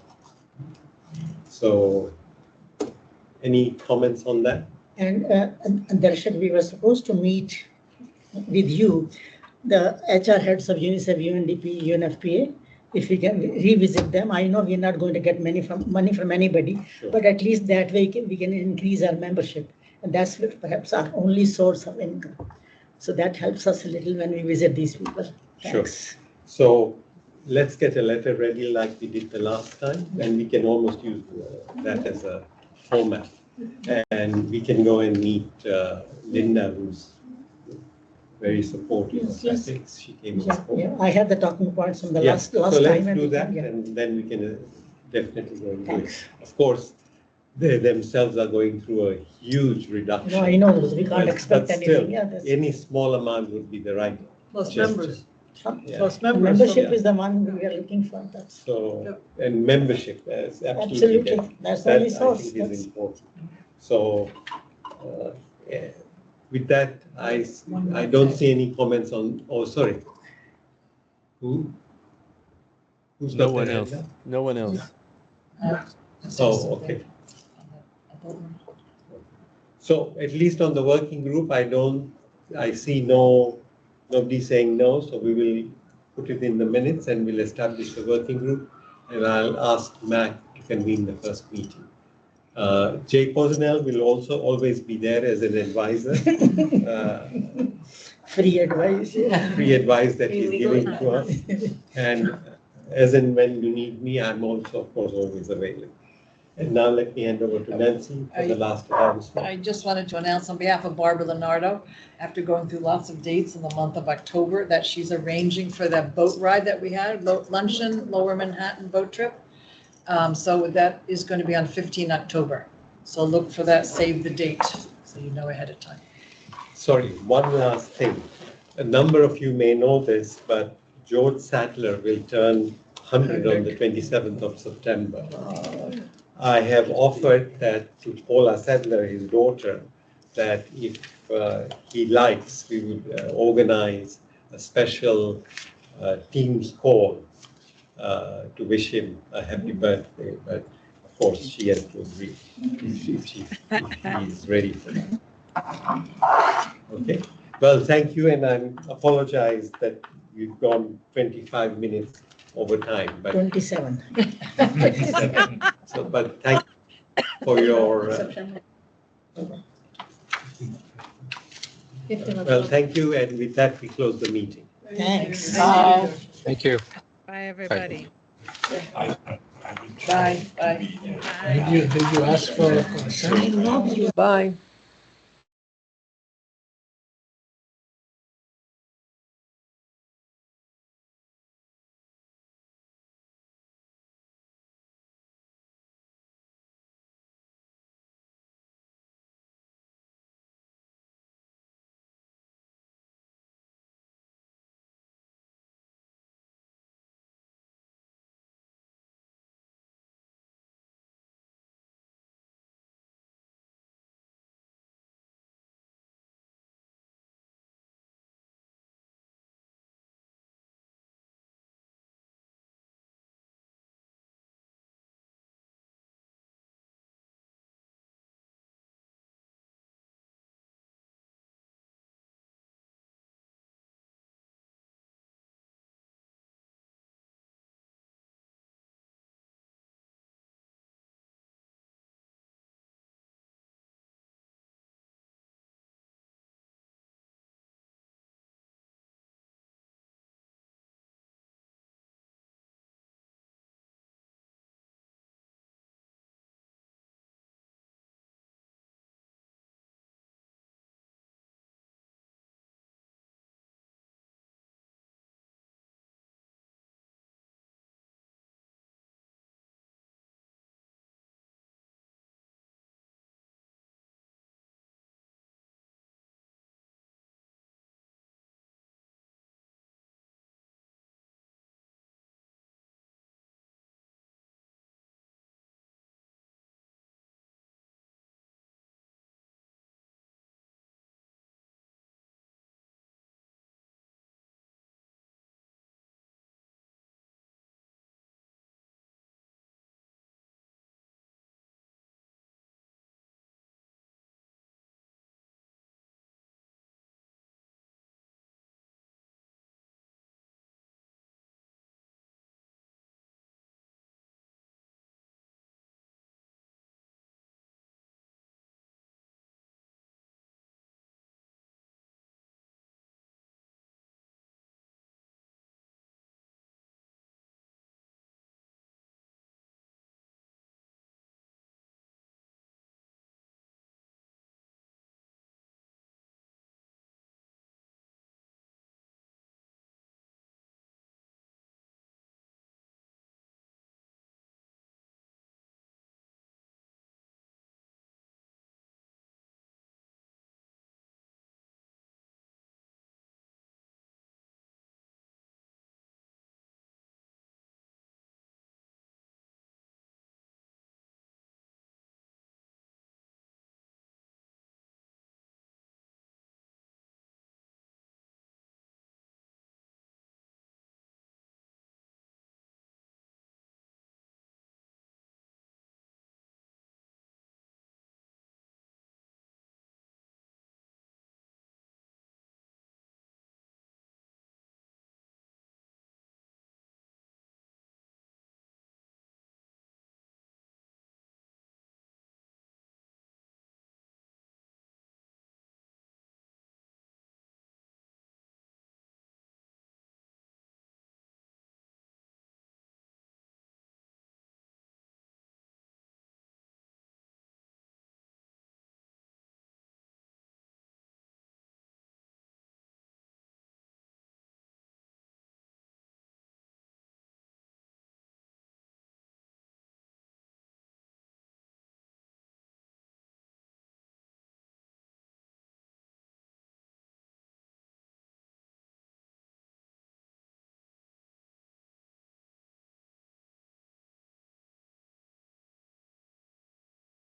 So, any comments on that? And Darshak, we were supposed to meet with you, the HR heads of UNICEF, UNDP, UNFPA. If we can revisit them, I know we're not going to get money from anybody, sure, but at least that way we can increase our membership. And that's perhaps our only source of income. So that helps us a little when we visit these people. Thanks. Sure. So let's get a letter ready like we did the last time, and we can almost use that as a format. And we can go and meet Linda, who's very supportive of AFICS. She came and spoke. Yeah, I had the talking points from the last so time. Let's do that, and then we can definitely go and do it. Of course, they themselves are going through a huge reduction. No, I know, we can't expect anything. Still, any small amount would be the right Plus gesture. members. Yeah. Plus members. Membership is the one we are looking for. That's so, and membership is absolutely. That's the only source. I think is important. So, yeah. With that, I don't see any comments on. Oh, sorry. Who? Who's no one else? No one else. Oh, okay. So at least on the working group, I see nobody saying no, so we will put it in the minutes and we'll establish the working group, and I'll ask Mac to convene the first meeting. Jay Posnell will also always be there as an advisor. Free advice. Yeah. Free advice that he's giving to us. And as and when you need me, I'm also, of course, always available. And now let me hand over to Nancy for the last announcement. I just wanted to announce on behalf of Barbara Leonardo, after going through lots of dates in the month of October, that she's arranging for that boat ride that we had, boat luncheon, Lower Manhattan boat trip. So that is going to be on 15 October. So look for that, save the date, so you know ahead of time. Sorry, one last thing. A number of you may know this, but George Sattler will turn 100 on the 27th of September. I have offered that to Paula Sattler, his daughter, that if he likes, we would organize a special Teams call to wish him a happy birthday. But of course, she has to agree if she is ready for that. Okay. Well, thank you, and I apologize that you've gone 25 minutes over time. But 27. 27. So, but thank you for your. Well, thank you, and with that, we close the meeting. Thanks. Bye. Thank you. Bye, everybody. Bye. Bye. Did you ask for consent? Bye.